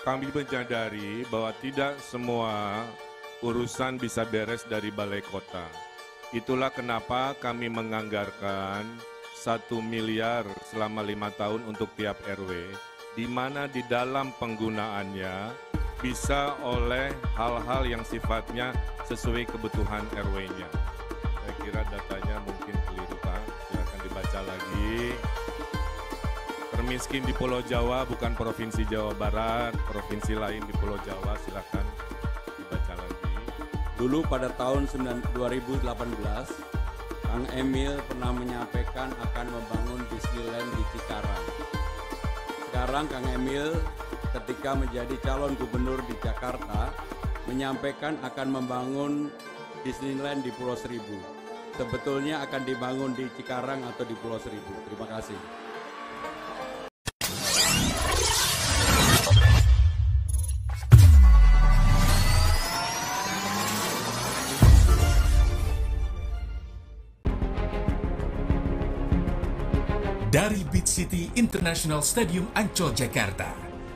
kami menyadari bahwa tidak semua urusan bisa beres dari balai kota. Itulah kenapa kami menganggarkan 1 miliar selama 5 tahun untuk tiap RW, di mana di dalam penggunaannya bisa oleh hal-hal yang sifatnya sesuai kebutuhan RW-nya. Saya kira datanya mungkin keliru, Pak. Silakan dibaca lagi. Termiskin di Pulau Jawa bukan Provinsi Jawa Barat, provinsi lain di Pulau Jawa, silakan dibaca lagi. Dulu pada tahun 2018, Kang Emil pernah menyampaikan akan membangun Disneyland di Cikarang. Sekarang Kang Emil ketika menjadi calon gubernur di Jakarta menyampaikan akan membangun Disneyland di Pulau Seribu. Sebetulnya akan dibangun di Cikarang atau di Pulau Seribu. Terima kasih. Dari Beach City International Stadium Ancol, Jakarta,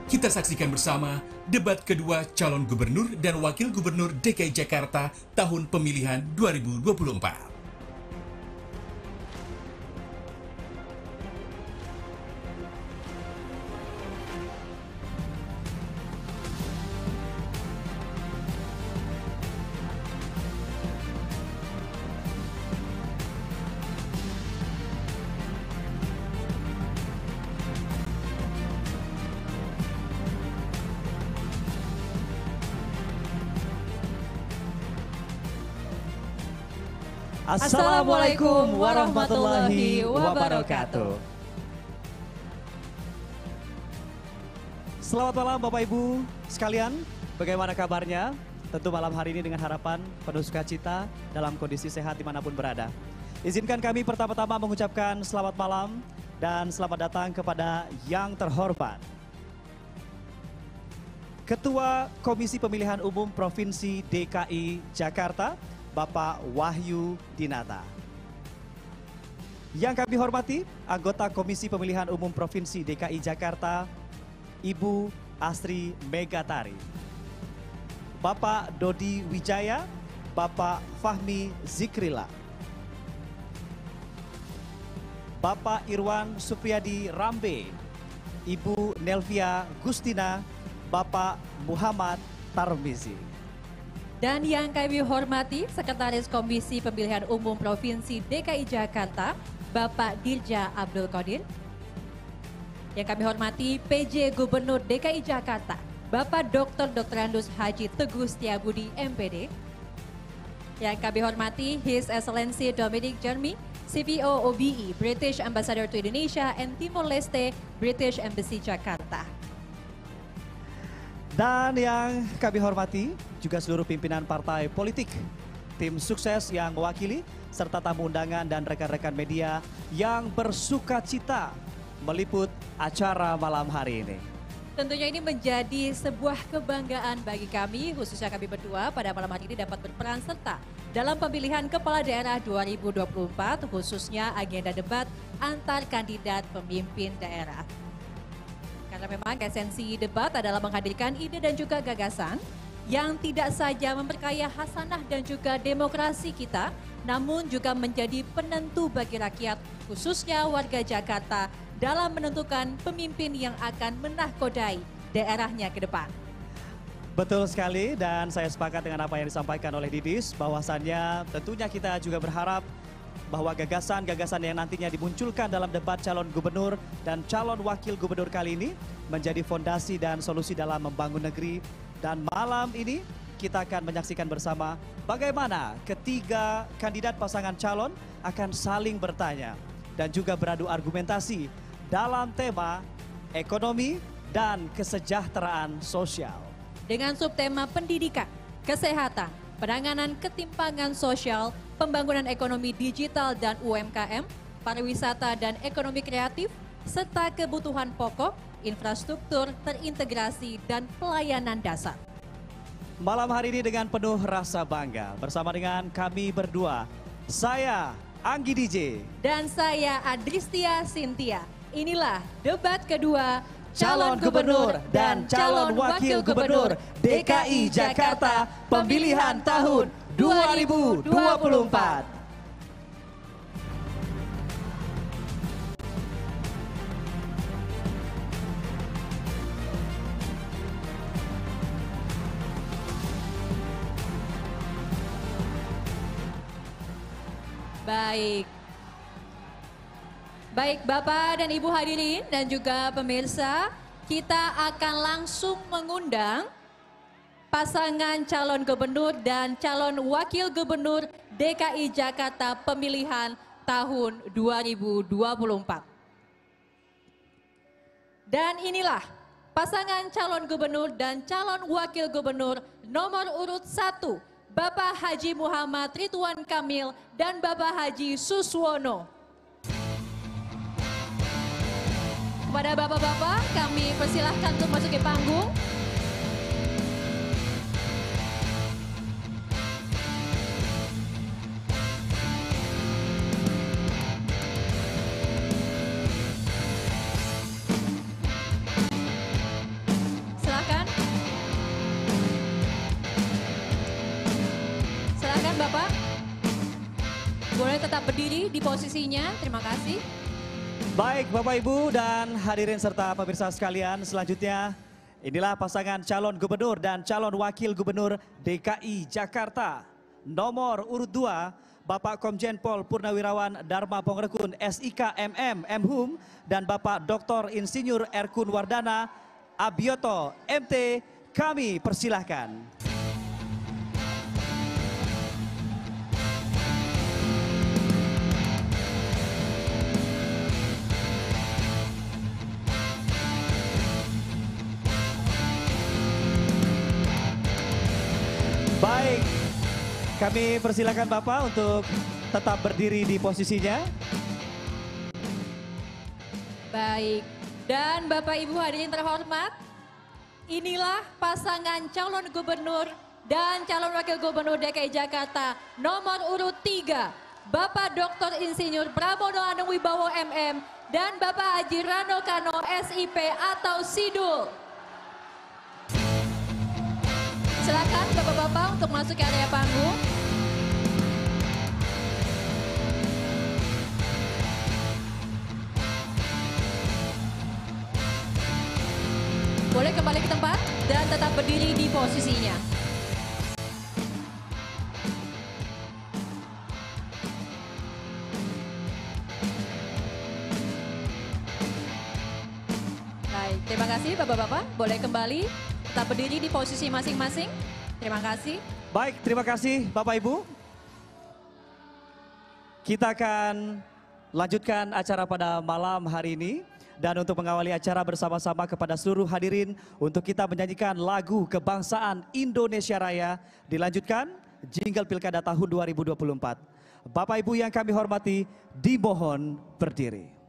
kita saksikan bersama debat kedua calon gubernur dan wakil gubernur DKI Jakarta tahun pemilihan 2024. Assalamualaikum warahmatullahi wabarakatuh. Selamat malam Bapak Ibu sekalian, bagaimana kabarnya? Tentu malam hari ini dengan harapan penuh sukacita dalam kondisi sehat dimanapun berada. Izinkan kami pertama-tama mengucapkan selamat malam dan selamat datang kepada yang terhormat Ketua Komisi Pemilihan Umum Provinsi DKI Jakarta, Bapak Wahyu Dinata. Yang kami hormati, anggota Komisi Pemilihan Umum Provinsi DKI Jakarta, Ibu Astri Megatari. Bapak Dodi Wijaya, Bapak Fahmi Zikrila. Bapak Irwan Supriyadi Rambe, Ibu Nelvia Gustina, Bapak Muhammad Tarmizi. Dan yang kami hormati, Sekretaris Komisi Pemilihan Umum Provinsi DKI Jakarta, Bapak Dirja Abdul Qadir. Yang kami hormati, PJ Gubernur DKI Jakarta, Bapak Dr. Andus Haji Teguh Setiabudi, MPD. Yang kami hormati, His Excellency Dominic Jeremy, CPO OBE, British Ambassador to Indonesia and Timor Leste, British Embassy Jakarta. Dan yang kami hormati juga seluruh pimpinan partai politik, tim sukses yang mewakili, serta tamu undangan dan rekan-rekan media yang bersuka cita meliput acara malam hari ini. Tentunya ini menjadi sebuah kebanggaan bagi kami, khususnya kami berdua pada malam hari ini dapat berperan serta dalam pemilihan kepala daerah 2024, khususnya agenda debat antar kandidat pemimpin daerah. Karena memang esensi debat adalah menghadirkan ide dan juga gagasan yang tidak saja memperkaya hasanah dan juga demokrasi kita, namun juga menjadi penentu bagi rakyat, khususnya warga Jakarta, dalam menentukan pemimpin yang akan menahkodai daerahnya ke depan. Betul sekali, dan saya sepakat dengan apa yang disampaikan oleh Didis, bahwasannya tentunya kita juga berharap bahwa gagasan-gagasan yang nantinya dimunculkan dalam debat calon gubernur dan calon wakil gubernur kali ini menjadi fondasi dan solusi dalam membangun negeri. Dan malam ini kita akan menyaksikan bersama bagaimana ketiga kandidat pasangan calon akan saling bertanya dan juga beradu argumentasi dalam tema ekonomi dan kesejahteraan sosial. Dengan subtema pendidikan, kesehatan, penanganan ketimpangan sosial, pembangunan ekonomi digital dan UMKM, pariwisata dan ekonomi kreatif, serta kebutuhan pokok, infrastruktur, terintegrasi, dan pelayanan dasar. Malam hari ini dengan penuh rasa bangga bersama dengan kami berdua. Saya Anggi DJ. Dan saya Adristia Sintia. Inilah debat kedua calon gubernur dan calon wakil gubernur DKI Jakarta pemilihan tahun 2024. Baik. Baik Bapak dan Ibu hadirin dan juga pemirsa, kita akan langsung mengundang pasangan calon gubernur dan calon wakil gubernur DKI Jakarta pemilihan tahun 2024. Dan inilah pasangan calon gubernur dan calon wakil gubernur nomor urut 1. Bapak Haji Muhammad Ridwan Kamil dan Bapak Haji Suswono. Kepada bapak-bapak kami persilahkan untuk masuk ke panggung. Silakan. Silakan Bapak. Boleh tetap berdiri di posisinya. Terima kasih. Baik Bapak Ibu dan hadirin serta pemirsa sekalian, selanjutnya inilah pasangan calon gubernur dan calon wakil gubernur DKI Jakarta. Nomor urut 2, Bapak Komjen Pol Purnawirawan Dharma Pongrekun SIK MM Mhum dan Bapak Dr. Insinyur Erkun Wardana Abioto MT, kami persilahkan. Baik, kami persilakan Bapak untuk tetap berdiri di posisinya. Baik, dan Bapak Ibu hadirin terhormat, inilah pasangan calon gubernur dan calon wakil gubernur DKI Jakarta nomor urut 3, Bapak Dr. Insinyur Pramono Anung Wibowo MM dan Bapak Haji Rano Kano SIP atau Sidul. Silakan Bapak-bapak untuk masuk ke area panggung. Boleh kembali ke tempat dan tetap berdiri di posisinya. Baik, terima kasih Bapak-bapak. Boleh kembali tetap berdiri di posisi masing-masing. Terima kasih. Baik, terima kasih Bapak Ibu. Kita akan lanjutkan acara pada malam hari ini. Dan untuk mengawali acara bersama-sama kepada seluruh hadirin untuk kita menyanyikan lagu kebangsaan Indonesia Raya. Dilanjutkan jingle pilkada tahun 2024. Bapak Ibu yang kami hormati, dimohon berdiri.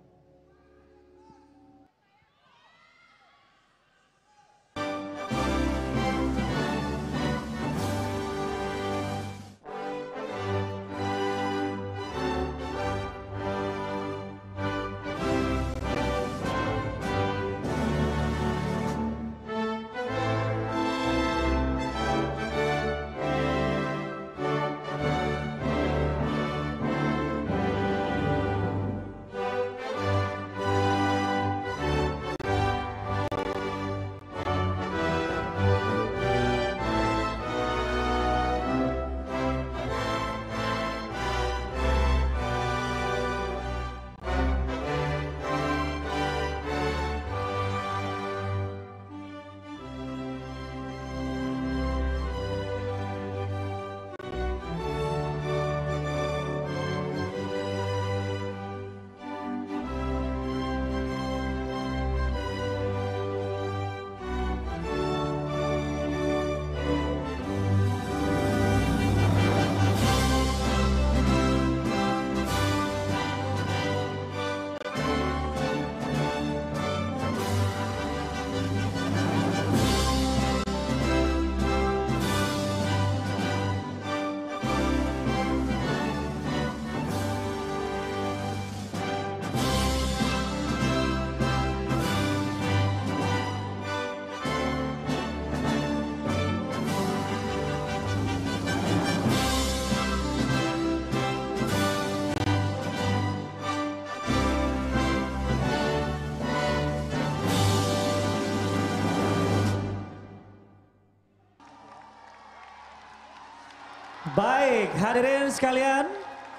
Baik, hadirin sekalian,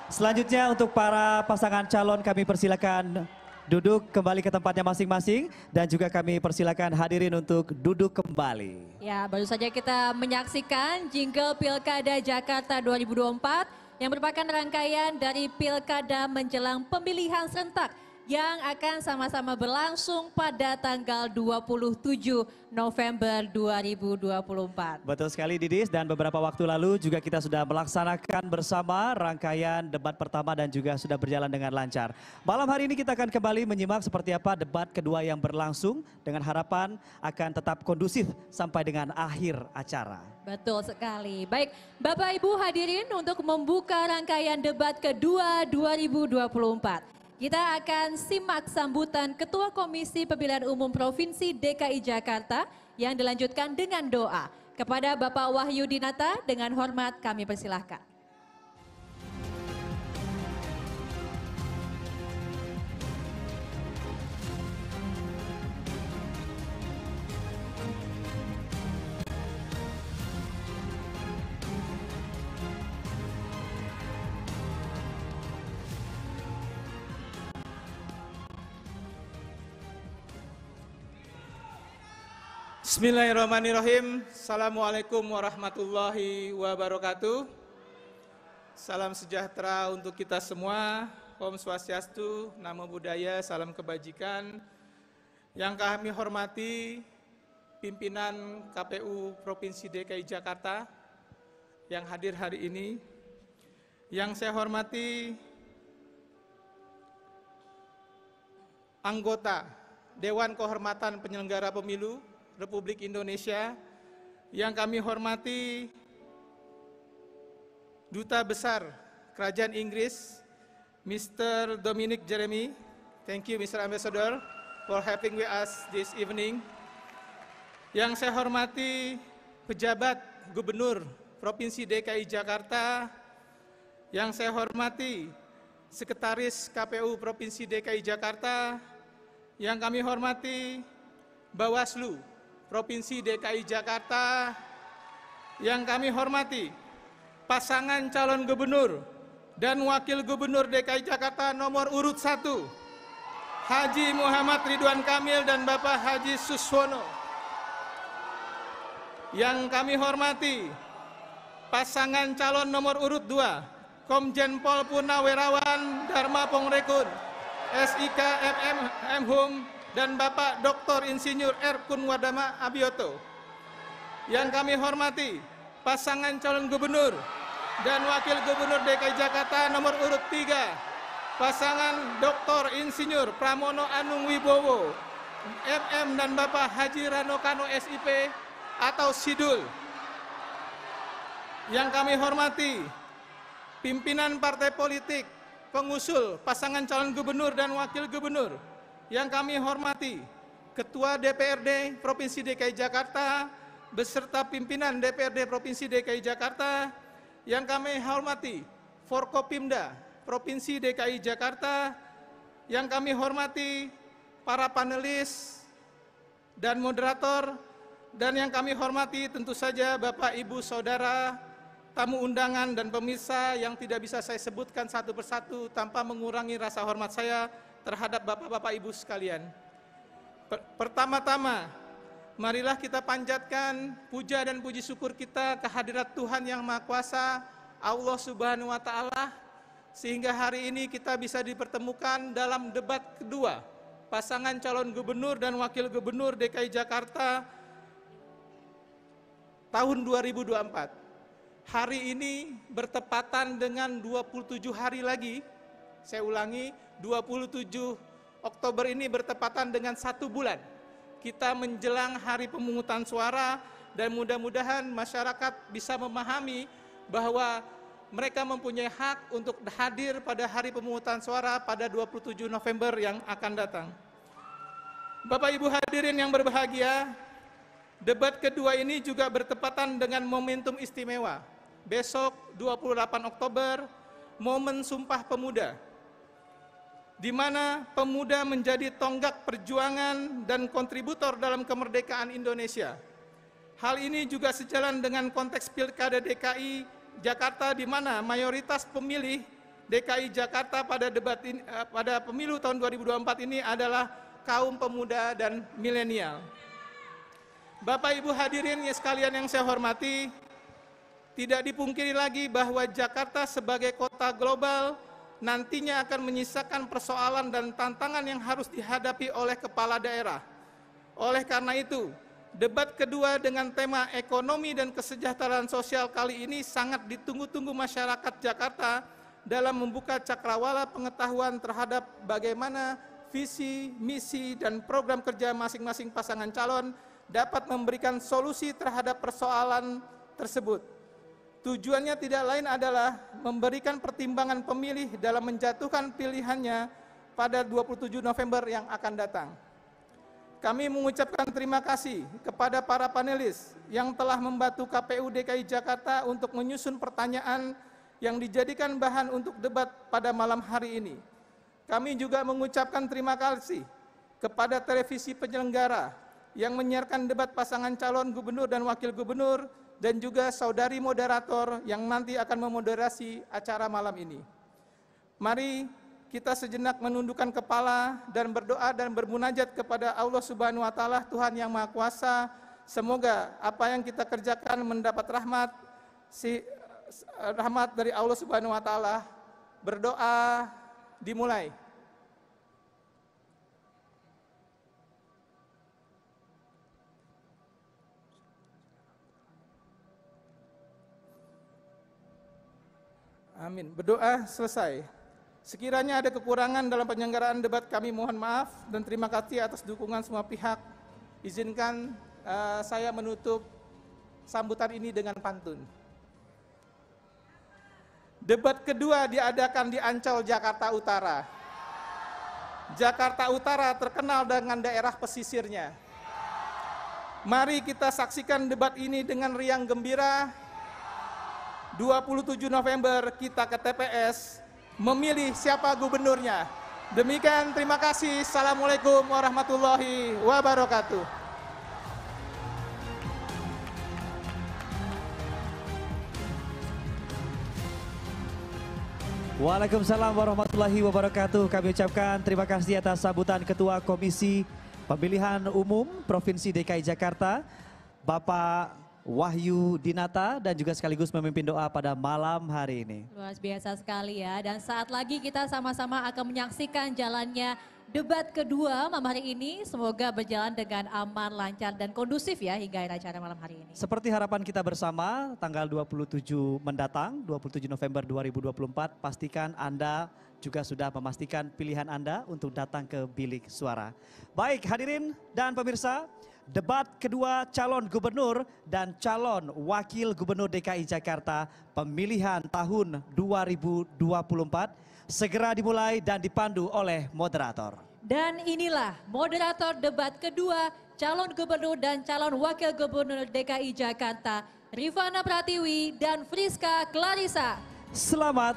selanjutnya untuk para pasangan calon kami persilakan duduk kembali ke tempatnya masing-masing dan juga kami persilakan hadirin untuk duduk kembali. Ya, baru saja kita menyaksikan jingle Pilkada Jakarta 2024 yang merupakan rangkaian dari Pilkada menjelang pemilihan serentak yang akan sama-sama berlangsung pada tanggal 27 November 2024. Betul sekali Didis, dan beberapa waktu lalu juga kita sudah melaksanakan bersama rangkaian debat pertama dan juga sudah berjalan dengan lancar. Malam hari ini kita akan kembali menyimak seperti apa debat kedua yang berlangsung dengan harapan akan tetap kondusif sampai dengan akhir acara. Betul sekali. Baik, Bapak Ibu hadirin untuk membuka rangkaian debat kedua 2024. Kita akan simak sambutan Ketua Komisi Pemilihan Umum Provinsi DKI Jakarta yang dilanjutkan dengan doa. Kepada Bapak Wahyu Dinata, dengan hormat kami persilahkan. Bismillahirrahmanirrahim. Assalamualaikum warahmatullahi wabarakatuh. Salam sejahtera untuk kita semua. Om Swastiastu, Namo Buddhaya, salam kebajikan. Yang kami hormati pimpinan KPU Provinsi DKI Jakarta yang hadir hari ini. Yang saya hormati anggota Dewan Kehormatan Penyelenggara Pemilu Republik Indonesia, yang kami hormati Duta Besar Kerajaan Inggris, Mr. Dominic Jeremy. Thank you Mr. Ambassador for having with us this evening. Yang saya hormati pejabat Gubernur Provinsi DKI Jakarta, yang saya hormati Sekretaris KPU Provinsi DKI Jakarta, yang kami hormati Bawaslu Provinsi DKI Jakarta, yang kami hormati pasangan calon gubernur dan wakil gubernur DKI Jakarta nomor urut 1, Haji Muhammad Ridwan Kamil dan Bapak Haji Suswono. Yang kami hormati pasangan calon nomor urut 2, Komjen Pol Purnawirawan Dharma Pongrekun, SIK MM Hum, dan Bapak Dr. Insinyur R. Kunwadama Abioto. Yang kami hormati pasangan calon gubernur dan wakil gubernur DKI Jakarta nomor urut 3, pasangan Dr. Insinyur Pramono Anung Wibowo, MM, dan Bapak Haji Rano Kano SIP atau Sidul. Yang kami hormati pimpinan partai politik pengusul pasangan calon gubernur dan wakil gubernur. Yang kami hormati Ketua DPRD Provinsi DKI Jakarta beserta pimpinan DPRD Provinsi DKI Jakarta. Yang kami hormati Forkopimda Provinsi DKI Jakarta. Yang kami hormati para panelis dan moderator. Dan yang kami hormati tentu saja Bapak, Ibu, Saudara, tamu undangan dan pemirsa yang tidak bisa saya sebutkan satu persatu tanpa mengurangi rasa hormat saya terhadap Bapak-Bapak Ibu sekalian. Pertama-tama, marilah kita panjatkan puja dan puji syukur kita kehadirat Tuhan Yang Maha Kuasa, Allah Subhanahu wa Ta'ala, sehingga hari ini kita bisa dipertemukan dalam debat kedua pasangan calon gubernur dan wakil gubernur DKI Jakarta tahun 2024. Hari ini bertepatan dengan 27 hari lagi. Saya ulangi, 27 Oktober ini bertepatan dengan 1 bulan. Kita menjelang hari pemungutan suara dan mudah-mudahan masyarakat bisa memahami bahwa mereka mempunyai hak untuk hadir pada hari pemungutan suara pada 27 November yang akan datang. Bapak Ibu hadirin yang berbahagia, debat kedua ini juga bertepatan dengan momentum istimewa. Besok 28 Oktober, momen Sumpah Pemuda, di mana pemuda menjadi tonggak perjuangan dan kontributor dalam kemerdekaan Indonesia. Hal ini juga sejalan dengan konteks Pilkada DKI Jakarta di mana mayoritas pemilih DKI Jakarta pada debat ini, pada pemilu tahun 2024 ini adalah kaum pemuda dan milenial. Bapak Ibu hadirin sekalian yang saya hormati, tidak dipungkiri lagi bahwa Jakarta sebagai kota global nantinya akan menyisakan persoalan dan tantangan yang harus dihadapi oleh kepala daerah. Oleh karena itu, debat kedua dengan tema ekonomi dan kesejahteraan sosial kali ini sangat ditunggu-tunggu masyarakat Jakarta dalam membuka cakrawala pengetahuan terhadap bagaimana visi, misi, dan program kerja masing-masing pasangan calon dapat memberikan solusi terhadap persoalan tersebut. Tujuannya tidak lain adalah memberikan pertimbangan pemilih dalam menjatuhkan pilihannya pada 27 November yang akan datang. Kami mengucapkan terima kasih kepada para panelis yang telah membantu KPU DKI Jakarta untuk menyusun pertanyaan yang dijadikan bahan untuk debat pada malam hari ini. Kami juga mengucapkan terima kasih kepada televisi penyelenggara yang menyiarkan debat pasangan calon gubernur dan wakil gubernur, dan juga saudari moderator yang nanti akan memoderasi acara malam ini. Mari kita sejenak menundukkan kepala dan berdoa dan bermunajat kepada Allah Subhanahu wa taala, Tuhan yang Maha Kuasa. Semoga apa yang kita kerjakan mendapat rahmat dari Allah Subhanahu wa taala. Berdoa dimulai. Amin. Berdoa selesai. Sekiranya ada kekurangan dalam penyelenggaraan debat, kami mohon maaf dan terima kasih atas dukungan semua pihak. Izinkan saya menutup sambutan ini dengan pantun. Debat kedua diadakan di Ancol, Jakarta Utara. Jakarta Utara terkenal dengan daerah pesisirnya. Mari kita saksikan debat ini dengan riang gembira. 27 November kita ke TPS memilih siapa gubernurnya. Demikian, terima kasih. Assalamualaikum warahmatullahi wabarakatuh. Waalaikumsalam warahmatullahi wabarakatuh. Kami ucapkan terima kasih atas sambutan Ketua Komisi Pemilihan Umum Provinsi DKI Jakarta, Bapak Wahyu Dinata, dan juga sekaligus memimpin doa pada malam hari ini. Luar biasa sekali ya, dan saat lagi kita sama-sama akan menyaksikan jalannya debat kedua malam hari ini. Semoga berjalan dengan aman, lancar, dan kondusif ya hingga akhir acara malam hari ini. Seperti harapan kita bersama, tanggal 27 mendatang, 27 November 2024, pastikan Anda juga sudah memastikan pilihan Anda untuk datang ke bilik suara. Baik hadirin dan pemirsa, debat kedua calon gubernur dan calon wakil gubernur DKI Jakarta pemilihan tahun 2024 segera dimulai dan dipandu oleh moderator. Dan inilah moderator debat kedua calon gubernur dan calon wakil gubernur DKI Jakarta, Rifana Pratiwi dan Friska Clarissa. Selamat.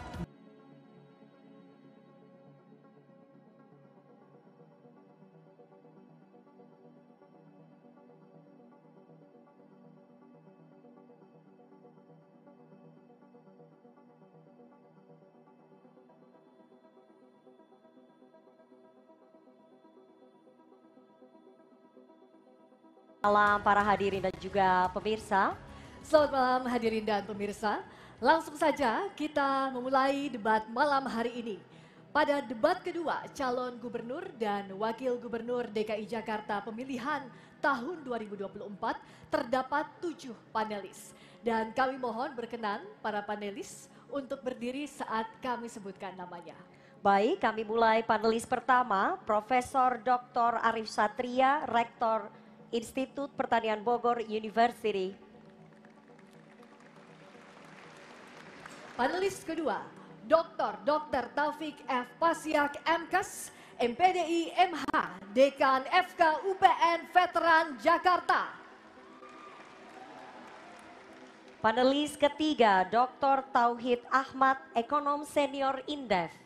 Malam para hadirin dan juga pemirsa. Selamat malam hadirin dan pemirsa. Langsung saja kita memulai debat malam hari ini. Pada debat kedua calon gubernur dan wakil gubernur DKI Jakarta pemilihan tahun 2024 terdapat 7 panelis. Dan kami mohon berkenan para panelis untuk berdiri saat kami sebutkan namanya. Baik, kami mulai panelis pertama, Profesor Dr. Arif Satria, Rektor Institut Pertanian Bogor University. Panelis kedua, Dr. Taufik F. Pasiak MKes, MPDI MH, Dekan FK UPN Veteran Jakarta. Panelis ketiga, Dr. Tauhid Ahmad, Ekonom Senior Indef.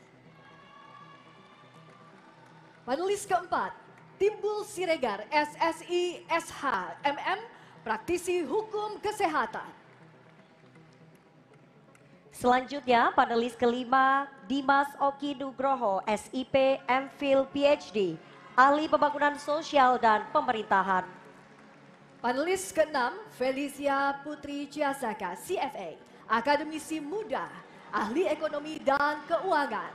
Panelis keempat, Timbul Siregar, SSI SH MM, praktisi hukum kesehatan. Selanjutnya panelis kelima Dimas Oki Nugroho, SIP, MPhil, PhD, Ahli Pembangunan Sosial dan Pemerintahan. Panelis keenam Felicia Putri Ciasaka, CFA, Akademisi Muda, Ahli Ekonomi dan Keuangan.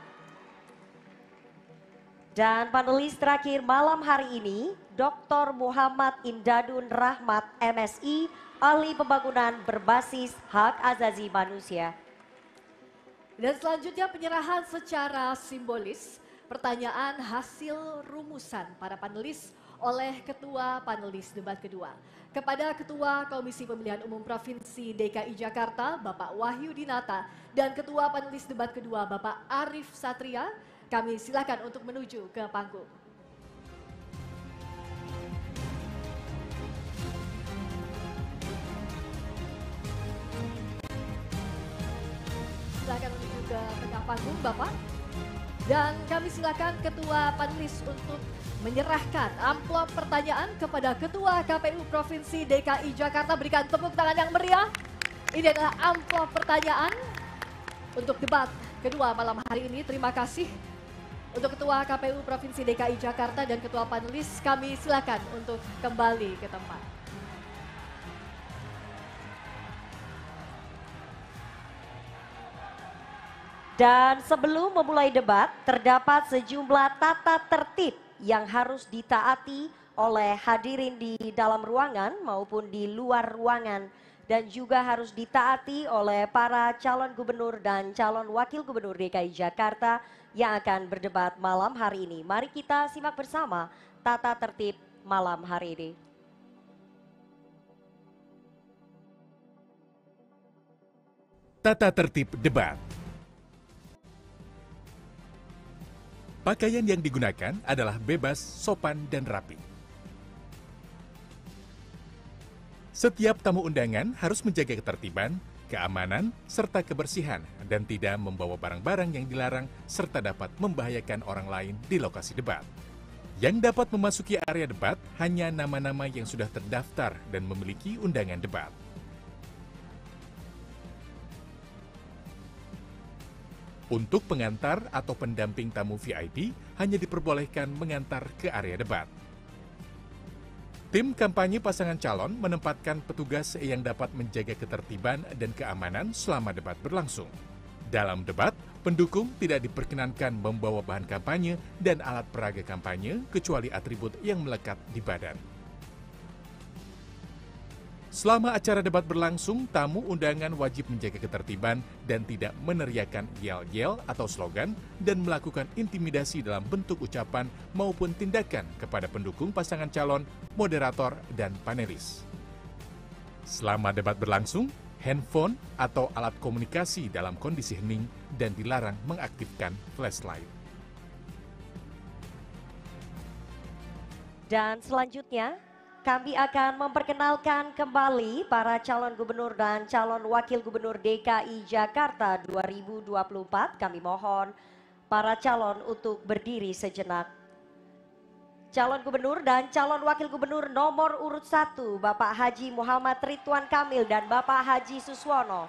Dan panelis terakhir malam hari ini, Dr. Muhammad Indadun Rahmat, MSI, Ahli Pembangunan Berbasis Hak Azazi Manusia. Dan selanjutnya penyerahan secara simbolis pertanyaan hasil rumusan para panelis oleh Ketua Panelis Debat Kedua. Kepada Ketua Komisi Pemilihan Umum Provinsi DKI Jakarta, Bapak Wahyu Dinata, dan Ketua Panelis Debat Kedua, Bapak Arif Satria, kami silakan untuk menuju ke panggung. Silakan menuju ke tengah panggung, Bapak. Dan kami silakan Ketua Panelis untuk menyerahkan amplop pertanyaan kepada Ketua KPU Provinsi DKI Jakarta. Berikan tepuk tangan yang meriah. Ini adalah amplop pertanyaan untuk debat kedua malam hari ini. Terima kasih untuk Ketua KPU Provinsi DKI Jakarta dan Ketua Panelis. Kami silakan untuk kembali ke tempat. Dan sebelum memulai debat, terdapat sejumlah tata tertib yang harus ditaati oleh hadirin di dalam ruangan maupun di luar ruangan. Dan juga harus ditaati oleh para calon gubernur dan calon wakil gubernur DKI Jakarta yang akan berdebat malam hari ini. Mari kita simak bersama tata tertib malam hari ini. Tata tertib debat. Pakaian yang digunakan adalah bebas, sopan, dan rapi. Setiap tamu undangan harus menjaga ketertiban, keamanan, serta kebersihan, dan tidak membawa barang-barang yang dilarang serta dapat membahayakan orang lain di lokasi debat. Yang dapat memasuki area debat hanya nama-nama yang sudah terdaftar dan memiliki undangan debat. Untuk pengantar atau pendamping tamu VIP hanya diperbolehkan mengantar ke area debat. Tim kampanye pasangan calon menempatkan petugas yang dapat menjaga ketertiban dan keamanan selama debat berlangsung. Dalam debat, pendukung tidak diperkenankan membawa bahan kampanye dan alat peraga kampanye kecuali atribut yang melekat di badan. Selama acara debat berlangsung, tamu undangan wajib menjaga ketertiban dan tidak meneriakan yel-yel atau slogan dan melakukan intimidasi dalam bentuk ucapan maupun tindakan kepada pendukung pasangan calon, moderator, dan panelis. Selama debat berlangsung, handphone atau alat komunikasi dalam kondisi hening dan dilarang mengaktifkan flashlight. Dan selanjutnya, kami akan memperkenalkan kembali para calon gubernur dan calon wakil gubernur DKI Jakarta 2024. Kami mohon para calon untuk berdiri sejenak. Calon gubernur dan calon wakil gubernur nomor urut 1, Bapak Haji Muhammad Ridwan Kamil dan Bapak Haji Suswono.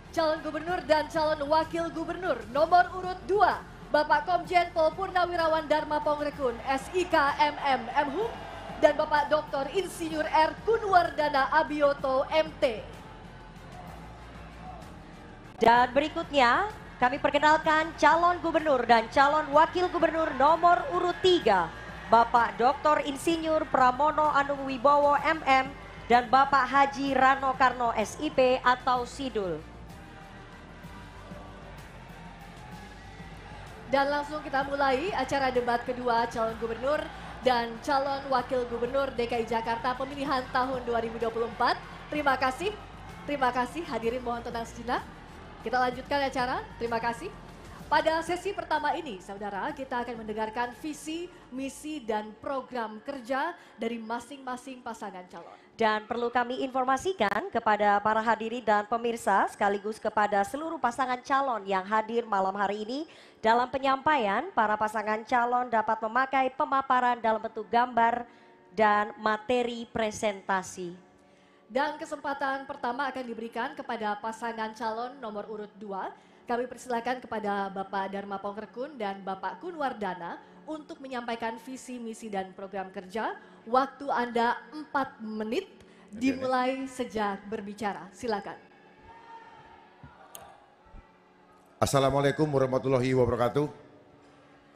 Calon gubernur dan calon wakil gubernur nomor urut 2, Bapak Komjen Pol Purnawirawan Dharma Pongrekun, SIK MM Mhum, dan Bapak Dr. Insinyur R. Kunwardana Abioto MT. Dan berikutnya kami perkenalkan calon gubernur dan calon wakil gubernur nomor urut 3, Bapak Dr. Insinyur Pramono Anung Wibowo MM dan Bapak Haji Rano Karno SIP atau Sidul. Dan langsung kita mulai acara debat kedua calon gubernur dan calon wakil gubernur DKI Jakarta pemilihan tahun 2024. Terima kasih hadirin, mohon tenang sejenak. Kita lanjutkan acara, terima kasih. Pada sesi pertama ini, saudara, kita akan mendengarkan visi, misi, dan program kerja dari masing-masing pasangan calon. Dan perlu kami informasikan kepada para hadirin dan pemirsa sekaligus kepada seluruh pasangan calon yang hadir malam hari ini. Dalam penyampaian, para pasangan calon dapat memakai pemaparan dalam bentuk gambar dan materi presentasi. Dan kesempatan pertama akan diberikan kepada pasangan calon nomor urut 2. Kami persilakan kepada Bapak Dharma Pongkerkun dan Bapak Kunwardana untuk menyampaikan visi, misi, dan program kerja. Waktu Anda 4 menit dimulai sejak berbicara. Silakan. Assalamualaikum warahmatullahi wabarakatuh.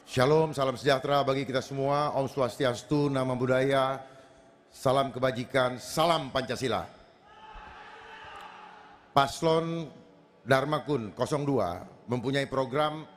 Shalom, salam sejahtera bagi kita semua. Om Swastiastu, Namo Buddhaya, salam kebajikan, salam Pancasila. Paslon Dharma Kun 02 mempunyai program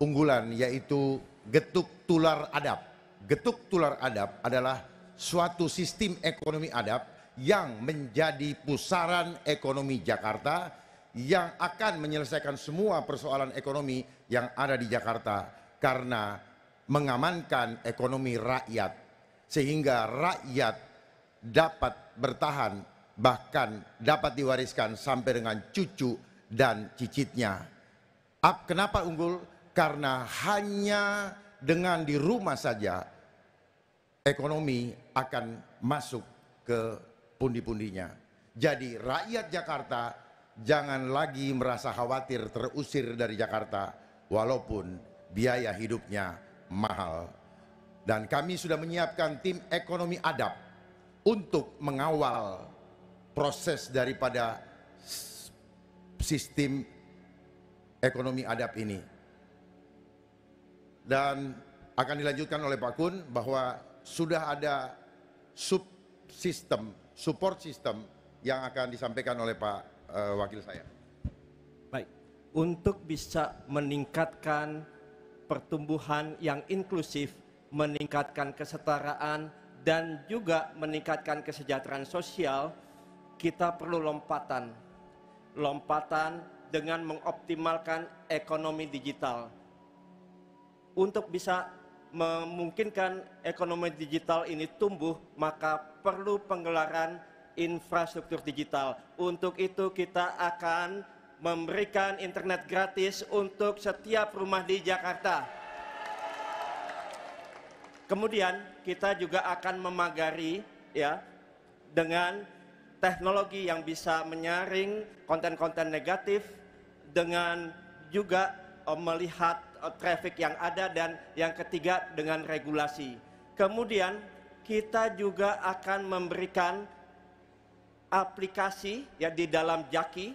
unggulan yaitu Getuk Tular Adab. Getuk Tular Adab adalah suatu sistem ekonomi adab yang menjadi pusaran ekonomi Jakarta yang akan menyelesaikan semua persoalan ekonomi yang ada di Jakarta karena mengamankan ekonomi rakyat sehingga rakyat dapat bertahan bahkan dapat diwariskan sampai dengan cucu dan cicitnya. Kenapa unggul? Karena hanya dengan di rumah saja ekonomi akan masuk ke pundi-pundinya. Jadi rakyat Jakarta jangan lagi merasa khawatir terusir dari Jakarta walaupun biaya hidupnya mahal. Dan kami sudah menyiapkan tim ekonomi adab untuk mengawal proses daripada sistem ekonomi adab ini. Dan akan dilanjutkan oleh Pak Kun bahwa sudah ada support system yang akan disampaikan oleh Pak Wakil saya. Baik, untuk bisa meningkatkan pertumbuhan yang inklusif, meningkatkan kesetaraan, dan juga meningkatkan kesejahteraan sosial, kita perlu lompatan dengan mengoptimalkan ekonomi digital. Untuk bisa memungkinkan ekonomi digital ini tumbuh, maka perlu penggelaran infrastruktur digital. Untuk itu kita akan memberikan internet gratis untuk setiap rumah di Jakarta. Kemudian kita juga akan memagari dengan teknologi yang bisa menyaring konten-konten negatif dengan juga melihat traffic yang ada, dan yang ketiga dengan regulasi. Kemudian kita juga akan memberikan aplikasi di dalam Jaki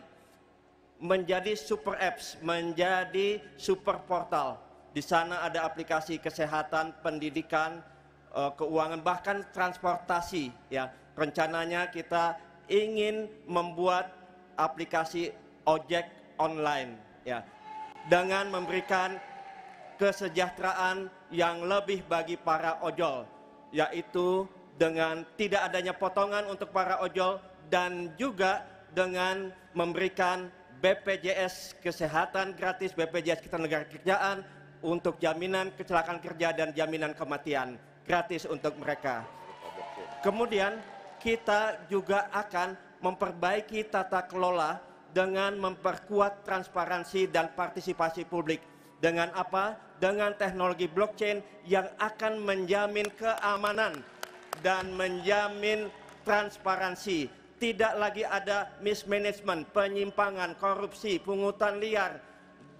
menjadi super apps, menjadi super portal. Di sana ada aplikasi kesehatan, pendidikan, keuangan, bahkan transportasi. Rencananya kita ingin membuat aplikasi ojek online dengan memberikan kesejahteraan yang lebih bagi para ojol, yaitu dengan tidak adanya potongan untuk para ojol dan juga dengan memberikan BPJS kesehatan gratis, BPJS ketenagakerjaan untuk jaminan kecelakaan kerja dan jaminan kematian gratis untuk mereka. Kemudian kita juga akan memperbaiki tata kelola dengan memperkuat transparansi dan partisipasi publik. Dengan apa? Dengan teknologi blockchain yang akan menjamin keamanan dan menjamin transparansi. Tidak lagi ada mismanagement, penyimpangan, korupsi, pungutan liar,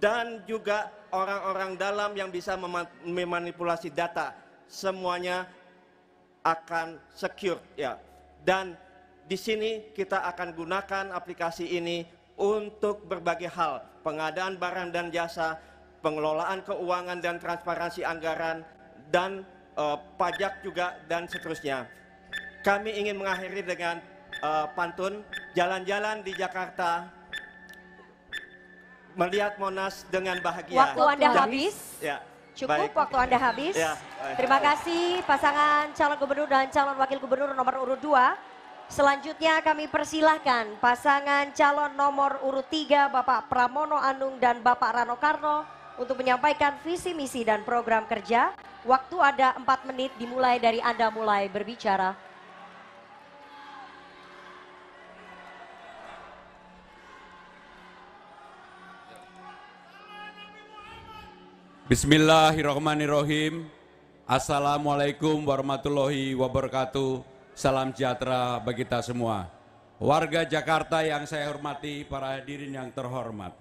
dan juga orang-orang dalam yang bisa memanipulasi data. Semuanya akan secure Dan di sini kita akan gunakan aplikasi ini untuk berbagai hal, pengadaan barang dan jasa, pengelolaan keuangan dan transparansi anggaran, dan pajak juga, dan seterusnya. Kami ingin mengakhiri dengan pantun, jalan-jalan di Jakarta, melihat Monas dengan bahagia. Waktu Anda habis. Cukup, waktu Anda habis. Terima kasih pasangan calon gubernur dan calon wakil gubernur nomor urut 2. Selanjutnya kami persilahkan pasangan calon nomor urut 3 Bapak Pramono Anung dan Bapak Rano Karno untuk menyampaikan visi misi dan program kerja. Waktu ada 4 menit dimulai dari Anda mulai berbicara. Bismillahirrahmanirrahim. Assalamualaikum warahmatullahi wabarakatuh. Salam sejahtera bagi kita semua. Warga Jakarta yang saya hormati, para hadirin yang terhormat.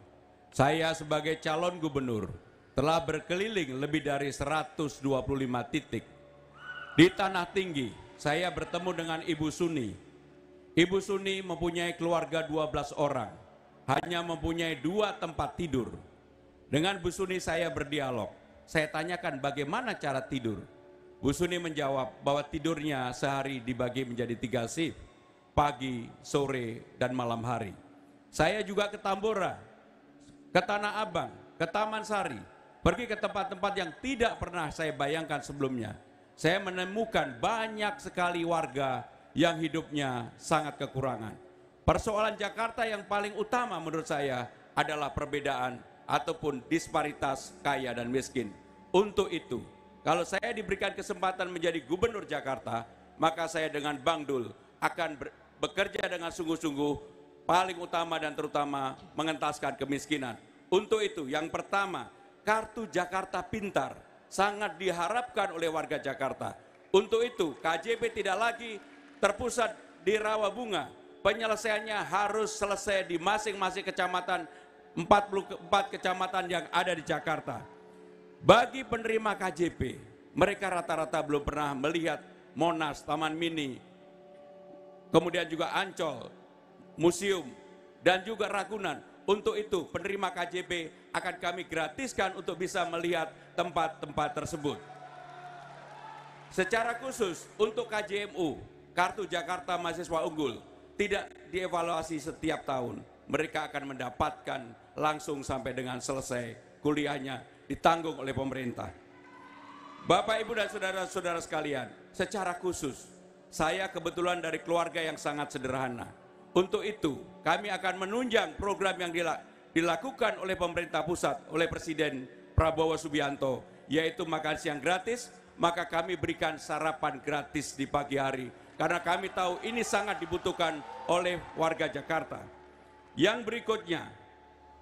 Saya sebagai calon gubernur telah berkeliling lebih dari 125 titik. Di Tanah Tinggi, saya bertemu dengan Ibu Suni. Ibu Suni mempunyai keluarga 12 orang, hanya mempunyai 2 tempat tidur. Dengan Bu Suni saya berdialog. Saya tanyakan bagaimana cara tidur. Bu Suni menjawab bahwa tidurnya sehari dibagi menjadi 3 shift, pagi, sore, dan malam hari. Saya juga ke Tambora, ke Tanah Abang, ke Taman Sari, pergi ke tempat-tempat yang tidak pernah saya bayangkan sebelumnya. Saya menemukan banyak sekali warga yang hidupnya sangat kekurangan. Persoalan Jakarta yang paling utama menurut saya adalah perbedaan ataupun disparitas kaya dan miskin. Untuk itu, kalau saya diberikan kesempatan menjadi gubernur Jakarta, maka saya dengan Bang Dul akan bekerja dengan sungguh-sungguh, paling utama dan terutama mengentaskan kemiskinan. Untuk itu, yang pertama, kartu Jakarta Pintar sangat diharapkan oleh warga Jakarta. Untuk itu, KJP tidak lagi terpusat di Rawabunga. Penyelesaiannya harus selesai di masing-masing kecamatan, 44 kecamatan yang ada di Jakarta. Bagi penerima KJP, mereka rata-rata belum pernah melihat Monas, Taman Mini, kemudian juga Ancol, museum, dan juga Ragunan. Untuk itu, penerima KJP akan kami gratiskan untuk bisa melihat tempat-tempat tersebut. Secara khusus untuk KJMU, Kartu Jakarta Mahasiswa Unggul, tidak dievaluasi setiap tahun. Mereka akan mendapatkan langsung sampai dengan selesai kuliahnya, ditanggung oleh pemerintah. Bapak, Ibu, dan saudara-saudara sekalian, secara khusus, saya kebetulan dari keluarga yang sangat sederhana. Untuk itu, kami akan menunjang program yang dilakukan oleh pemerintah pusat, oleh Presiden Prabowo Subianto, yaitu makan siang gratis, maka kami berikan sarapan gratis di pagi hari, karena kami tahu ini sangat dibutuhkan oleh warga Jakarta. Yang berikutnya,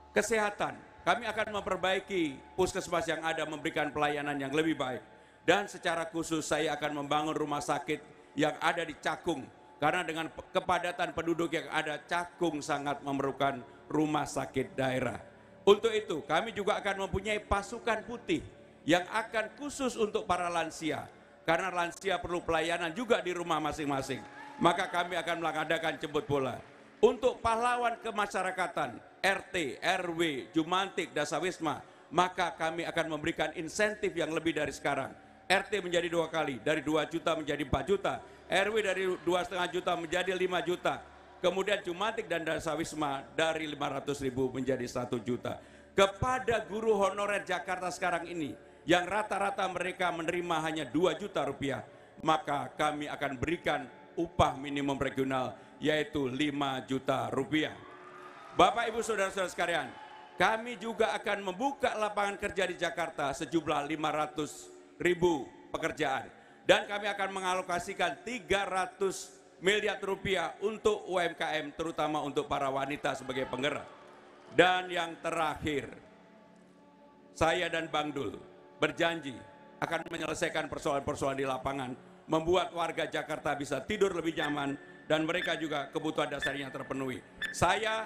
kesehatan. Kami akan memperbaiki puskesmas yang ada, memberikan pelayanan yang lebih baik. Dan secara khusus saya akan membangun rumah sakit yang ada di Cakung. Karena dengan kepadatan penduduk yang ada, Cakung sangat memerlukan rumah sakit daerah. Untuk itu kami juga akan mempunyai pasukan putih yang akan khusus untuk para lansia. Karena lansia perlu pelayanan juga di rumah masing-masing. Maka kami akan mengadakan jemput bola. Untuk pahlawan kemasyarakatan, RT, RW, Jumantik, Dasawisma, maka kami akan memberikan insentif yang lebih dari sekarang. RT menjadi 2 kali, dari 2 juta menjadi 4 juta, RW dari 2,5 juta menjadi 5 juta, kemudian Jumantik dan Dasawisma dari 500.000 menjadi 1 juta. Kepada guru honorer Jakarta sekarang ini, yang rata-rata mereka menerima hanya 2 juta rupiah, maka kami akan berikan upah minimum regional, yaitu 5 juta rupiah. Bapak, Ibu, saudara-saudara sekalian, kami juga akan membuka lapangan kerja di Jakarta sejumlah 500.000 pekerjaan. Dan kami akan mengalokasikan 300 miliar rupiah untuk UMKM, terutama untuk para wanita sebagai penggerak. Dan yang terakhir, saya dan Bang Dul berjanji akan menyelesaikan persoalan-persoalan di lapangan, membuat warga Jakarta bisa tidur lebih nyaman, dan mereka juga kebutuhan dasarnya terpenuhi. Saya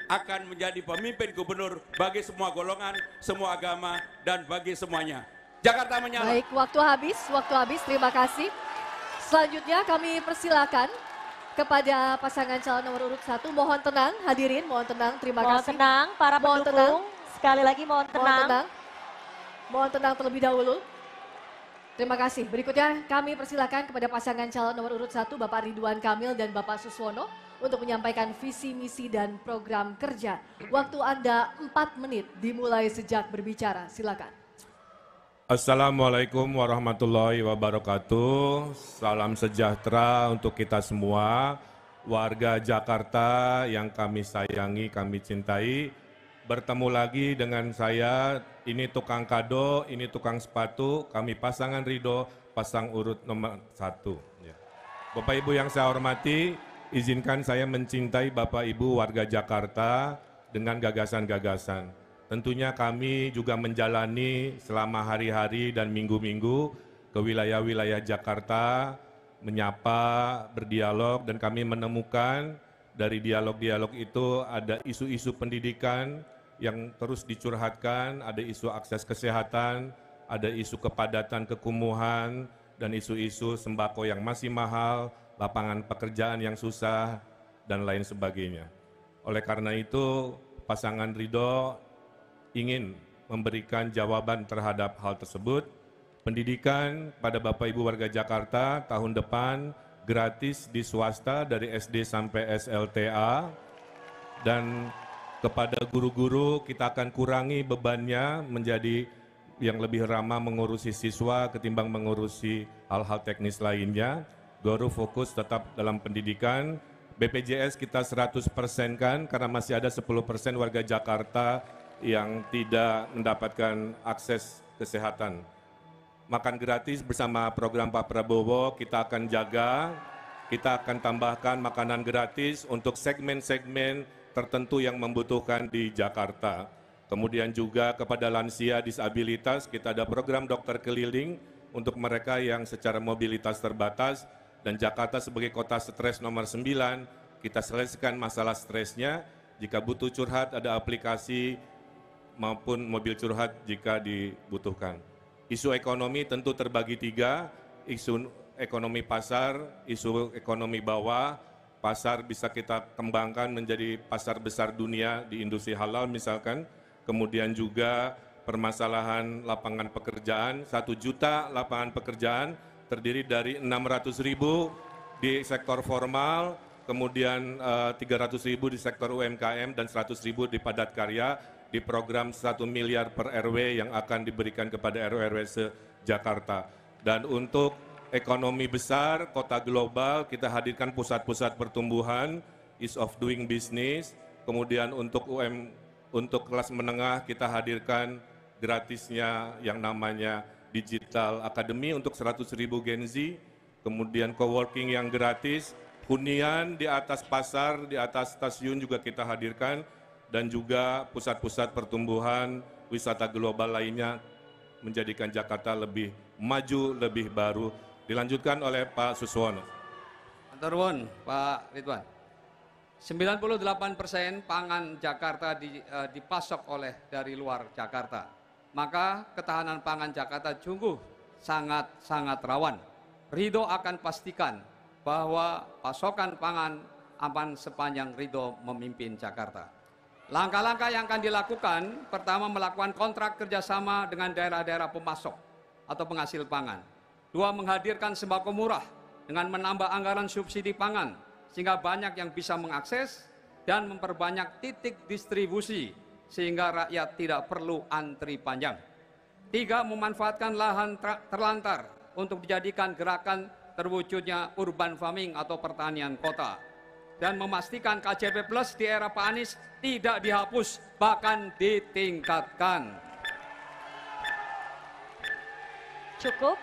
akan menjadi pemimpin gubernur bagi semua golongan, semua agama, dan bagi semuanya. Jakarta menyala. Baik, waktu habis, terima kasih. Selanjutnya kami persilakan kepada pasangan calon nomor urut 1. Mohon tenang hadirin, mohon tenang, terima Mohon kasih. tenang para Mohon pendukung, tenang. sekali lagi mohon tenang. Mohon tenang terlebih dahulu. Terima kasih. Berikutnya kami persilakan kepada pasangan calon nomor urut 1 Bapak Ridwan Kamil dan Bapak Suswono untuk menyampaikan visi, misi, dan program kerja. Waktu Anda 4 menit dimulai sejak berbicara. Silakan. Assalamualaikum warahmatullahi wabarakatuh. Salam sejahtera untuk kita semua. warga Jakarta yang kami sayangi, kami cintai, bertemu lagi dengan saya, ini tukang kado, ini tukang sepatu, kami pasangan Ridho, pasang urut nomor 1. Ya. Bapak Ibu yang saya hormati, izinkan saya mencintai Bapak Ibu warga Jakarta dengan gagasan-gagasan. Tentunya kami juga menjalani selama hari-hari dan minggu-minggu ke wilayah-wilayah Jakarta, menyapa, berdialog, dan kami menemukan dari dialog-dialog itu ada isu-isu pendidikan yang terus dicurhatkan, ada isu akses kesehatan, ada isu kepadatan kekumuhan, dan isu-isu sembako yang masih mahal, lapangan pekerjaan yang susah, dan lain sebagainya. Oleh karena itu, pasangan Ridho ingin memberikan jawaban terhadap hal tersebut. Pendidikan pada Bapak Ibu warga Jakarta tahun depan gratis di swasta dari SD sampai SLTA, dan kepada guru-guru kita akan kurangi bebannya menjadi yang lebih ramah mengurusi siswa ketimbang mengurusi hal-hal teknis lainnya. Guru fokus tetap dalam pendidikan. BPJS kita 100%-kan karena masih ada 10% warga Jakarta yang tidak mendapatkan akses kesehatan. Makan gratis bersama program Pak Prabowo kita akan jaga, kita akan tambahkan makanan gratis untuk segmen-segmen tertentu yang membutuhkan di Jakarta. Kemudian juga kepada lansia disabilitas kita ada program dokter keliling untuk mereka yang secara mobilitas terbatas, dan Jakarta sebagai kota stres nomor 9, kita selesaikan masalah stresnya. Jika butuh curhat ada aplikasi maupun mobil curhat jika dibutuhkan. Isu ekonomi tentu terbagi 3, isu ekonomi pasar, isu ekonomi bawah. Pasar bisa kita kembangkan menjadi pasar besar dunia di industri halal misalkan. Kemudian juga permasalahan lapangan pekerjaan, 1 juta lapangan pekerjaan terdiri dari 600.000 di sektor formal, kemudian 300.000 di sektor UMKM dan 100.000 di padat karya, di program 1 miliar per RW yang akan diberikan kepada RW-RW se-Jakarta. Dan untuk ekonomi besar, kota global, kita hadirkan pusat-pusat pertumbuhan, ease of doing business. Kemudian untuk untuk kelas menengah kita hadirkan gratisnya yang namanya Digital Academy untuk 100.000 Gen Z. Kemudian coworking yang gratis, hunian di atas pasar, di atas stasiun juga kita hadirkan. Dan juga pusat-pusat pertumbuhan wisata global lainnya menjadikan Jakarta lebih maju, lebih baru. Dilanjutkan oleh Pak Suswono. Antarwan, Pak Ridwan. 98% pangan Jakarta dipasok dari luar Jakarta. Maka ketahanan pangan Jakarta sungguh sangat rawan. Ridho akan pastikan bahwa pasokan pangan aman sepanjang Ridho memimpin Jakarta. Langkah-langkah yang akan dilakukan, pertama melakukan kontrak kerjasama dengan daerah-daerah pemasok atau penghasil pangan. 2, menghadirkan sembako murah dengan menambah anggaran subsidi pangan, sehingga banyak yang bisa mengakses dan memperbanyak titik distribusi, sehingga rakyat tidak perlu antri panjang. 3, memanfaatkan lahan terlantar untuk dijadikan gerakan terwujudnya urban farming atau pertanian kota. Dan memastikan KJP Plus di era Pak Anies tidak dihapus, bahkan ditingkatkan. Cukup.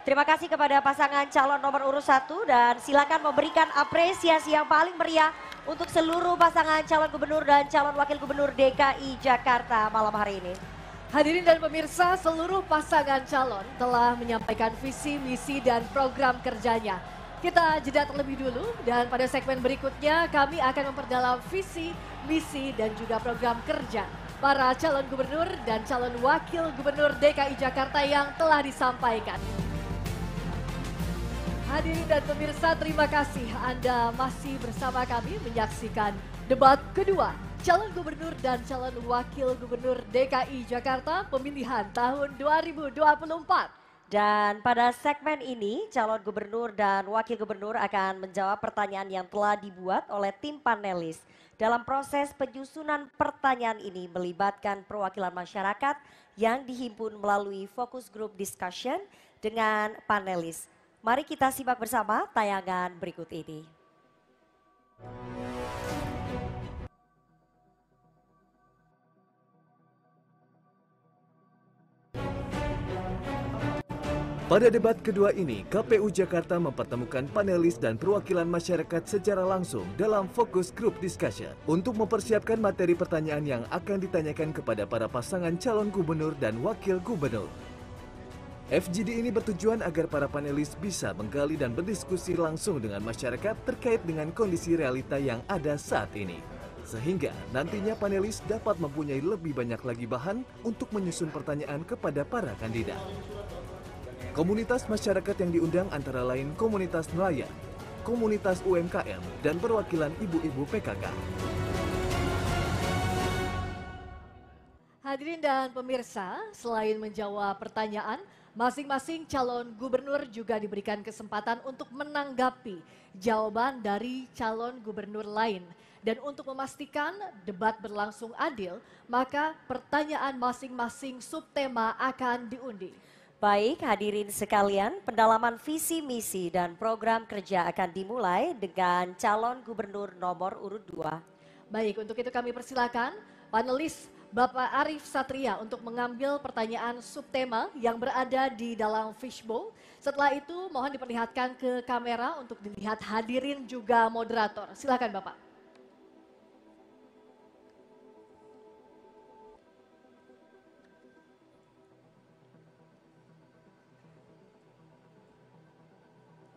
Terima kasih kepada pasangan calon nomor urut 1 dan silakan memberikan apresiasi yang paling meriah untuk seluruh pasangan calon gubernur dan calon wakil gubernur DKI Jakarta malam hari ini. Hadirin dan pemirsa, seluruh pasangan calon telah menyampaikan visi, misi, dan program kerjanya. Kita jeda terlebih dulu dan pada segmen berikutnya kami akan memperdalam visi, misi, dan juga program kerja para calon gubernur dan calon wakil gubernur DKI Jakarta yang telah disampaikan. Hadirin dan pemirsa, terima kasih Anda masih bersama kami menyaksikan debat kedua calon gubernur dan calon wakil gubernur DKI Jakarta pemilihan tahun 2024. Dan pada segmen ini, calon gubernur dan wakil gubernur akan menjawab pertanyaan yang telah dibuat oleh tim panelis. Dalam proses penyusunan pertanyaan ini melibatkan perwakilan masyarakat yang dihimpun melalui focus group discussion dengan panelis. Mari kita simak bersama tayangan berikut ini. Pada debat kedua ini, KPU Jakarta mempertemukan panelis dan perwakilan masyarakat secara langsung dalam fokus group discussion untuk mempersiapkan materi pertanyaan yang akan ditanyakan kepada para pasangan calon gubernur dan wakil gubernur. FGD ini bertujuan agar para panelis bisa menggali dan berdiskusi langsung dengan masyarakat terkait dengan kondisi realita yang ada saat ini. Sehingga nantinya panelis dapat mempunyai lebih banyak lagi bahan untuk menyusun pertanyaan kepada para kandidat. Komunitas masyarakat yang diundang antara lain komunitas nelayan, komunitas UMKM, dan perwakilan ibu-ibu PKK. Hadirin dan pemirsa, selain menjawab pertanyaan, masing-masing calon gubernur juga diberikan kesempatan untuk menanggapi jawaban dari calon gubernur lain. Dan untuk memastikan debat berlangsung adil, maka pertanyaan masing-masing subtema akan diundi. Baik, hadirin sekalian, pendalaman visi misi dan program kerja akan dimulai dengan calon gubernur nomor urut 2. Baik, untuk itu kami persilakan panelis Bapak Arief Satria untuk mengambil pertanyaan subtema yang berada di dalam fishbowl. Setelah itu mohon diperlihatkan ke kamera untuk dilihat hadirin juga moderator. Silakan Bapak.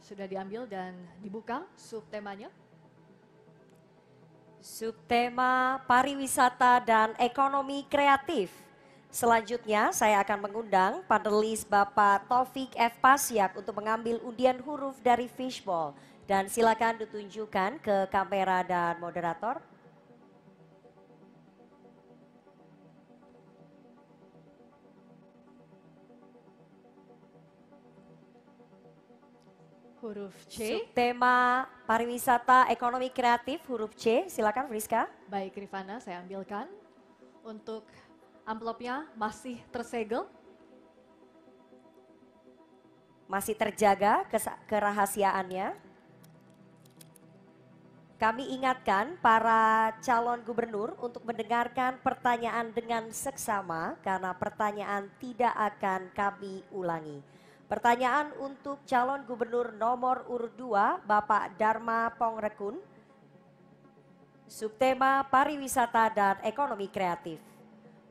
Sudah diambil dan dibuka subtemanya. Subtema pariwisata dan ekonomi kreatif. Selanjutnya saya akan mengundang panelis Bapak Taufik F. Pasyak untuk mengambil undian huruf dari fishbowl. Dan silakan ditunjukkan ke kamera dan moderator. Huruf C. Subtema pariwisata ekonomi kreatif huruf C. Silakan Friska. Baik Rifana, saya ambilkan. Untuk amplopnya masih tersegel. Masih terjaga kerahasiaannya. Kami ingatkan para calon gubernur untuk mendengarkan pertanyaan dengan seksama karena pertanyaan tidak akan kami ulangi. Pertanyaan untuk calon gubernur nomor urut 2, Bapak Dharma Pongrekun. Subtema pariwisata dan ekonomi kreatif.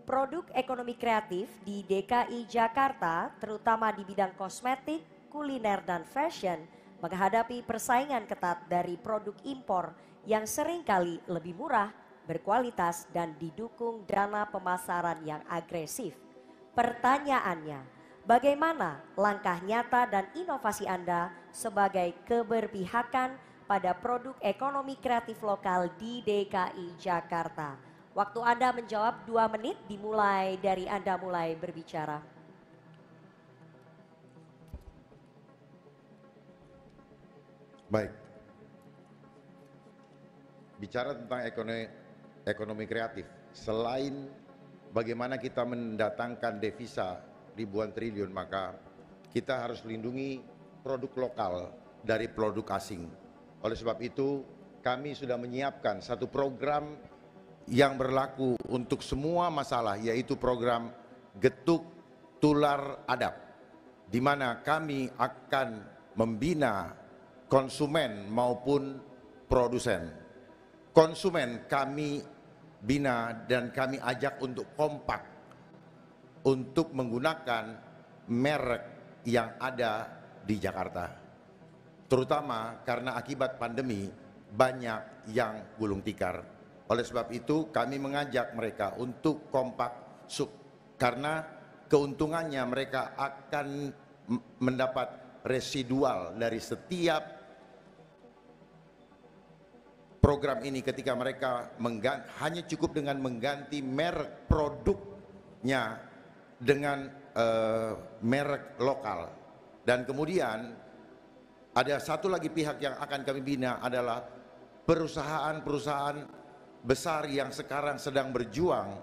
Produk ekonomi kreatif di DKI Jakarta, terutama di bidang kosmetik, kuliner, dan fashion, menghadapi persaingan ketat dari produk impor yang seringkali lebih murah, berkualitas, dan didukung dana pemasaran yang agresif. Pertanyaannya, bagaimana langkah nyata dan inovasi Anda sebagai keberpihakan pada produk ekonomi kreatif lokal di DKI Jakarta? Waktu Anda menjawab 2 menit dimulai dari Anda mulai berbicara. Baik. Bicara tentang ekonomi kreatif, selain bagaimana kita mendatangkan devisa ribuan triliun, maka kita harus lindungi produk lokal dari produk asing. Oleh sebab itu, kami sudah menyiapkan satu program yang berlaku untuk semua masalah, yaitu program Getuk Tular Adab, di mana kami akan membina konsumen maupun produsen. Konsumen kami bina dan kami ajak untuk kompak untuk menggunakan merek yang ada di Jakarta. Terutama karena akibat pandemi banyak yang gulung tikar. Oleh sebab itu kami mengajak mereka untuk kompak karena keuntungannya mereka akan mendapat residual dari setiap program ini ketika mereka hanya cukup dengan mengganti merek produknya dengan merek lokal. Dan kemudian ada satu lagi pihak yang akan kami bina adalah perusahaan-perusahaan besar yang sekarang sedang berjuang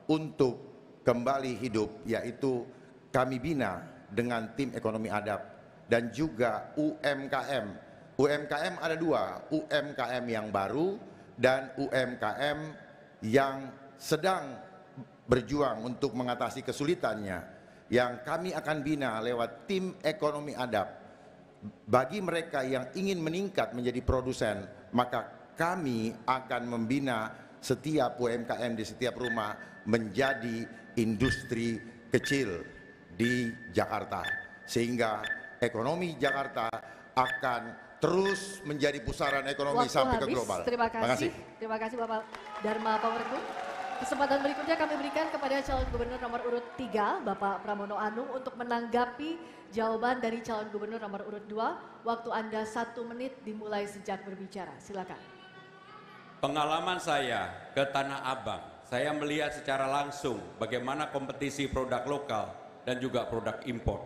untuk kembali hidup, yaitu kami bina dengan tim ekonomi adab. dan juga UMKM. UMKM ada dua, UMKM yang baru dan UMKM yang sedang berjuang untuk mengatasi kesulitannya, yang kami akan bina lewat tim ekonomi adab. Bagi mereka yang ingin meningkat menjadi produsen, maka kami akan membina setiap UMKM di setiap rumah menjadi industri kecil di Jakarta, sehingga ekonomi Jakarta akan terus menjadi pusaran ekonomi sampai ke global. Terima kasih Bapak Dharma Pongrekun. Kesempatan berikutnya kami berikan kepada calon gubernur nomor urut 3, Bapak Pramono Anung, untuk menanggapi jawaban dari calon gubernur nomor urut 2. Waktu Anda 1 menit dimulai sejak berbicara. Silakan. Pengalaman saya ke Tanah Abang, saya melihat secara langsung bagaimana kompetisi produk lokal dan juga produk impor.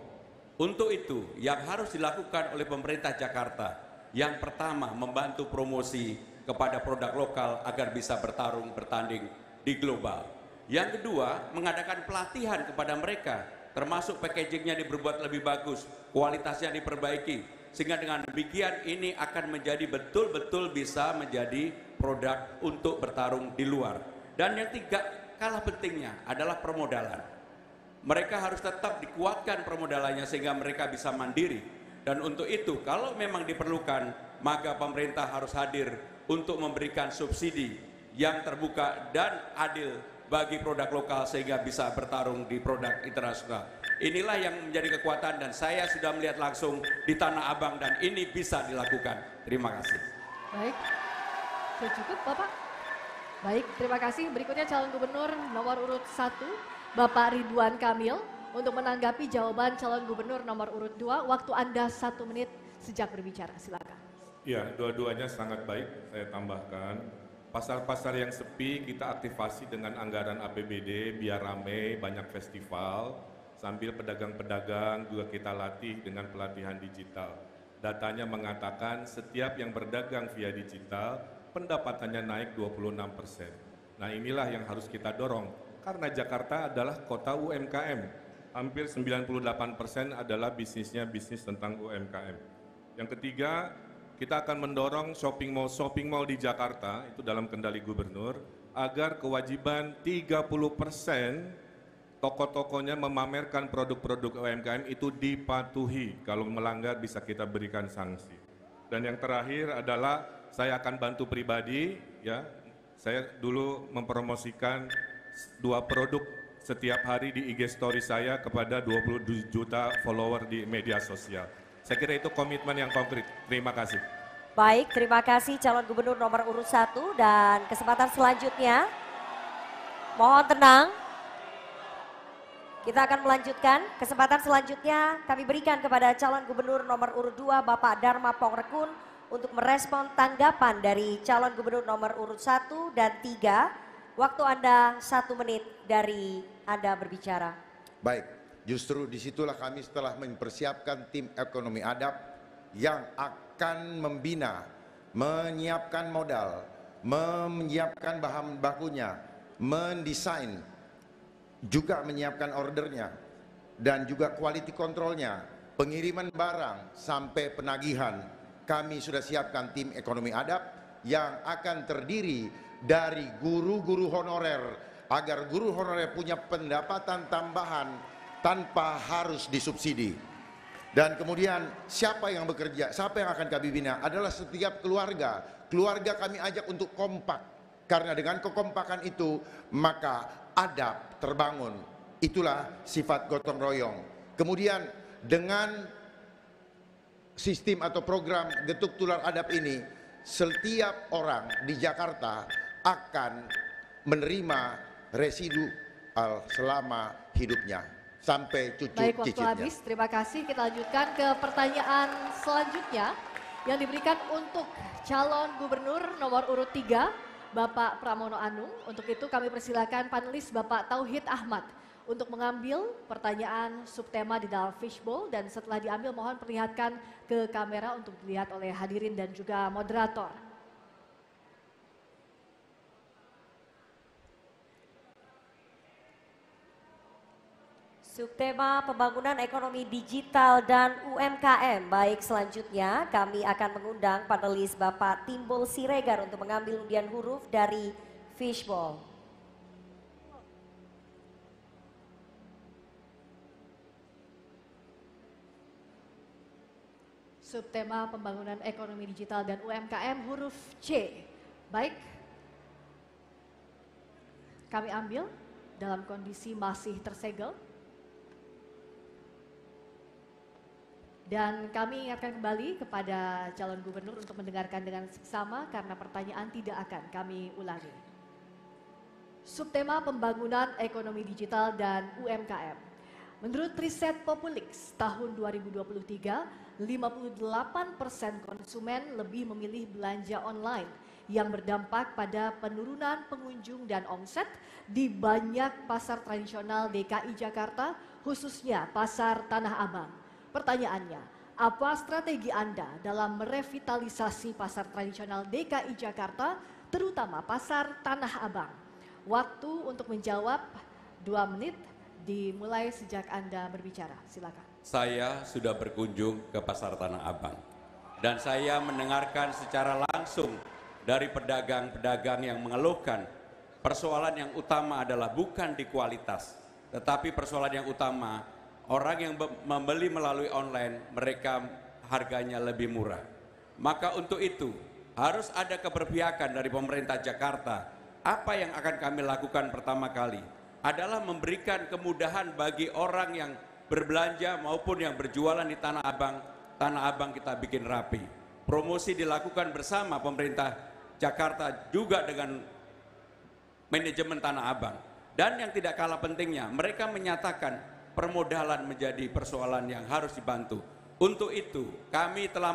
Untuk itu, yang harus dilakukan oleh pemerintah Jakarta, yang pertama membantu promosi kepada produk lokal agar bisa bertanding di global. Yang kedua, mengadakan pelatihan kepada mereka, termasuk packagingnya dibuat lebih bagus, kualitasnya diperbaiki, sehingga dengan demikian ini akan menjadi betul-betul bisa menjadi produk untuk bertarung di luar. Dan yang tiga, kalah pentingnya adalah permodalan. Mereka harus tetap dikuatkan permodalannya sehingga mereka bisa mandiri. Dan untuk itu, kalau memang diperlukan, maka pemerintah harus hadir untuk memberikan subsidi yang terbuka dan adil bagi produk lokal sehingga bisa bertarung di produk internasional. Inilah yang menjadi kekuatan dan saya sudah melihat langsung di Tanah Abang dan ini bisa dilakukan. Terima kasih. Baik, sudah cukup Bapak? Baik, terima kasih. Berikutnya calon gubernur nomor urut 1, Bapak Ridwan Kamil, untuk menanggapi jawaban calon gubernur nomor urut 2. Waktu Anda 1 menit sejak berbicara, silakan. Ya, dua-duanya sangat baik. Saya tambahkan, pasar-pasar yang sepi kita aktifasi dengan anggaran APBD biar rame, banyak festival, sambil pedagang-pedagang juga kita latih dengan pelatihan digital. Datanya mengatakan setiap yang berdagang via digital, pendapatannya naik 26%. Nah inilah yang harus kita dorong, karena Jakarta adalah kota UMKM. Hampir 98% adalah bisnisnya bisnis tentang UMKM. Yang ketiga, kita akan mendorong shopping mall di Jakarta, itu dalam kendali gubernur, agar kewajiban 30% toko-tokonya memamerkan produk-produk UMKM itu dipatuhi. Kalau melanggar bisa kita berikan sanksi. Dan yang terakhir adalah saya akan bantu pribadi, ya. Saya dulu mempromosikan 2 produk setiap hari di IG story saya kepada 20 juta follower di media sosial. Saya kira itu komitmen yang konkret. Terima kasih. Baik, terima kasih calon gubernur nomor urut 1 dan kesempatan selanjutnya. Mohon tenang. Kita akan melanjutkan. Kesempatan selanjutnya kami berikan kepada calon gubernur nomor urut 2 Bapak Dharma Pongrekun untuk merespon tanggapan dari calon gubernur nomor urut 1 dan 3. Waktu Anda 1 menit dari Anda berbicara. Baik. Justru disitulah kami setelah mempersiapkan tim ekonomi adab yang akan membina, menyiapkan modal, menyiapkan bahan bakunya, mendesain, juga menyiapkan ordernya, dan juga quality controlnya, pengiriman barang sampai penagihan. Kami sudah siapkan tim ekonomi adab yang akan terdiri dari guru-guru honorer, agar guru honorer punya pendapatan tambahan tanpa harus disubsidi. Dan kemudian siapa yang bekerja, siapa yang akan kami bina adalah setiap keluarga. Keluarga kami ajak untuk kompak. Karena dengan kekompakan itu maka adab terbangun. Itulah sifat gotong royong. Kemudian dengan sistem atau program getuk tular adab ini, setiap orang di Jakarta akan menerima residu selama hidupnya. Sampai cucu Baik, waktu cicitnya. habis. Terima kasih. Kita lanjutkan ke pertanyaan selanjutnya yang diberikan untuk calon gubernur nomor urut 3, Bapak Pramono Anung. Untuk itu kami persilakan panelis Bapak Tauhid Ahmad untuk mengambil pertanyaan subtema di dalam fishbowl, dan setelah diambil mohon perlihatkan ke kamera untuk dilihat oleh hadirin dan juga moderator. Subtema pembangunan ekonomi digital dan UMKM. Baik, selanjutnya kami akan mengundang panelis Bapak Timbul Siregar untuk mengambil undian huruf dari Fishball. Subtema pembangunan ekonomi digital dan UMKM huruf C. Baik, kami ambil dalam kondisi masih tersegel. Dan kami ingatkan kembali kepada calon gubernur untuk mendengarkan dengan seksama karena pertanyaan tidak akan kami ulangi. Subtema pembangunan ekonomi digital dan UMKM. Menurut riset Populix tahun 2023, 58% konsumen lebih memilih belanja online yang berdampak pada penurunan pengunjung dan omset di banyak pasar tradisional DKI Jakarta, khususnya pasar Tanah Abang. Pertanyaannya, apa strategi Anda dalam merevitalisasi pasar tradisional DKI Jakarta, terutama pasar Tanah Abang? Waktu untuk menjawab 2 menit dimulai sejak Anda berbicara. Silakan. Saya sudah berkunjung ke pasar Tanah Abang dan saya mendengarkan secara langsung dari pedagang-pedagang yang mengeluhkan persoalan yang utama adalah bukan di kualitas, tetapi persoalan yang utama orang yang membeli melalui online, mereka harganya lebih murah. Maka untuk itu harus ada keberpihakan dari pemerintah Jakarta. Apa yang akan kami lakukan pertama kali adalah memberikan kemudahan bagi orang yang berbelanja maupun yang berjualan di Tanah Abang. Tanah Abang kita bikin rapi. Promosi dilakukan bersama pemerintah Jakarta juga dengan manajemen Tanah Abang. Dan yang tidak kalah pentingnya, mereka menyatakan permodalan menjadi persoalan yang harus dibantu. Untuk itu, kami telah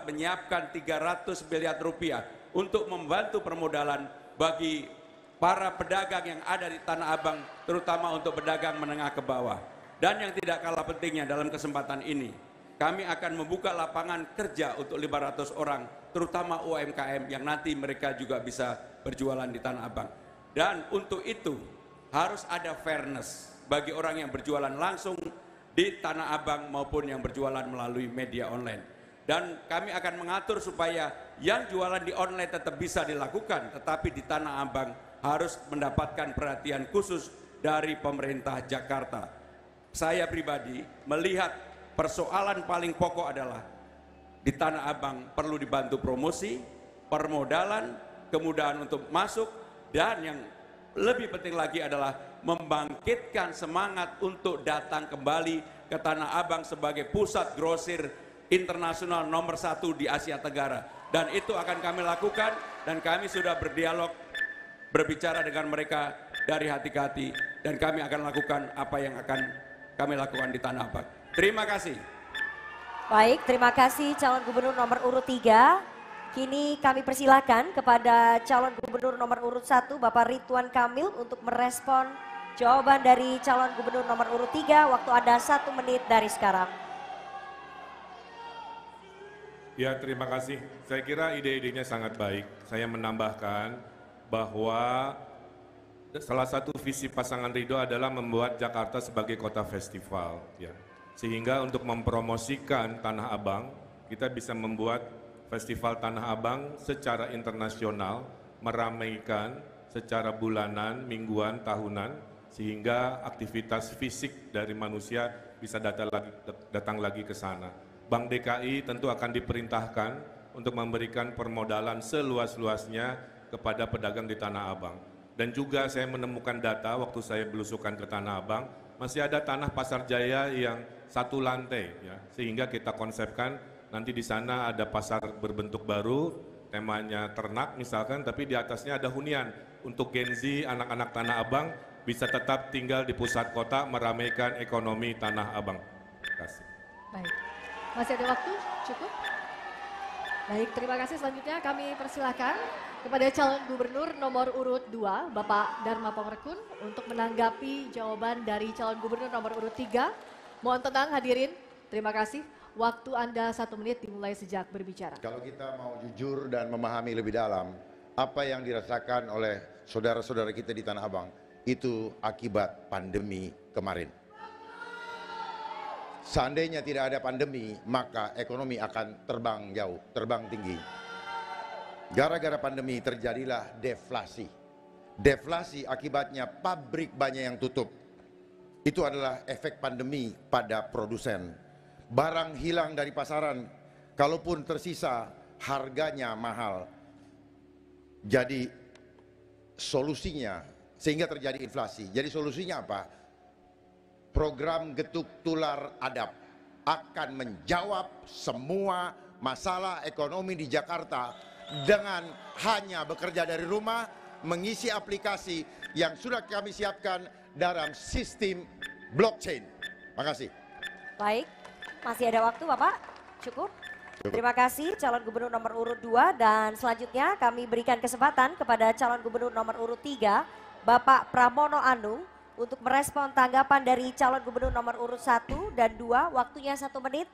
menyiapkan 300 miliar rupiah untuk membantu permodalan bagi para pedagang yang ada di Tanah Abang, terutama untuk pedagang menengah ke bawah. Dan yang tidak kalah pentingnya dalam kesempatan ini, kami akan membuka lapangan kerja untuk 500 orang, terutama UMKM yang nanti mereka juga bisa berjualan di Tanah Abang. Dan untuk itu harus ada fairness bagi orang yang berjualan langsung di Tanah Abang maupun yang berjualan melalui media online. Dan kami akan mengatur supaya yang jualan di online tetap bisa dilakukan, tetapi di Tanah Abang harus mendapatkan perhatian khusus dari pemerintah Jakarta. Saya pribadi melihat persoalan paling pokok adalah di Tanah Abang perlu dibantu promosi, permodalan, kemudahan untuk masuk, dan yang lebih penting lagi adalah membangkitkan semangat untuk datang kembali ke Tanah Abang sebagai pusat grosir internasional nomor 1 di Asia Tenggara. Dan itu akan kami lakukan dan kami sudah berdialog, berbicara dengan mereka dari hati ke hati dan kami akan lakukan apa yang akan kami lakukan di Tanah Abang. Terima kasih. Baik, terima kasih calon gubernur nomor urut 3. Kini kami persilakan kepada calon gubernur nomor urut 1 Bapak Ridwan Kamil untuk merespon jawaban dari calon gubernur nomor urut 3. Waktu Anda 1 menit dari sekarang. Ya, terima kasih. Saya kira ide-idenya sangat baik. Saya menambahkan bahwa salah satu visi pasangan Ridho adalah membuat Jakarta sebagai kota festival. Ya. Sehingga untuk mempromosikan Tanah Abang, kita bisa membuat Festival Tanah Abang secara internasional, meramaikan secara bulanan, mingguan, tahunan, sehingga aktivitas fisik dari manusia bisa datang lagi ke sana. Bank DKI tentu akan diperintahkan untuk memberikan permodalan seluas-luasnya kepada pedagang di Tanah Abang. Dan juga saya menemukan data waktu saya belusukan ke Tanah Abang, masih ada tanah Pasar Jaya yang 1 lantai, ya, sehingga kita konsepkan nanti di sana ada pasar berbentuk baru, temanya ternak misalkan, tapi di atasnya ada hunian untuk Gen Z, anak-anak Tanah Abang bisa tetap tinggal di pusat kota, meramaikan ekonomi Tanah Abang. Terima kasih. Baik, masih ada waktu? Cukup? Baik, terima kasih. Selanjutnya kami persilakan kepada calon gubernur nomor urut 2, Bapak Dharma Pongrekun, untuk menanggapi jawaban dari calon gubernur nomor urut 3. Mohon tenang hadirin, terima kasih. Waktu Anda 1 menit dimulai sejak berbicara. Kalau kita mau jujur dan memahami lebih dalam apa yang dirasakan oleh saudara-saudara kita di Tanah Abang, itu akibat pandemi kemarin. Seandainya tidak ada pandemi, maka ekonomi akan terbang jauh, terbang tinggi. Gara-gara pandemi terjadilah deflasi. Deflasi akibatnya pabrik banyak yang tutup. Itu adalah efek pandemi pada produsen. Barang hilang dari pasaran, kalaupun tersisa harganya mahal. Jadi solusinya, sehingga terjadi inflasi. Jadi solusinya apa? Program Getuk Tular Adab akan menjawab semua masalah ekonomi di Jakarta dengan hanya bekerja dari rumah, mengisi aplikasi yang sudah kami siapkan dalam sistem blockchain. Makasih. Baik, masih ada waktu Bapak? Cukup? Terima kasih calon gubernur nomor urut 2 dan selanjutnya kami berikan kesempatan kepada calon gubernur nomor urut 3 Bapak Pramono Anung untuk merespon tanggapan dari calon gubernur nomor urut 1 dan 2, waktunya 1 menit.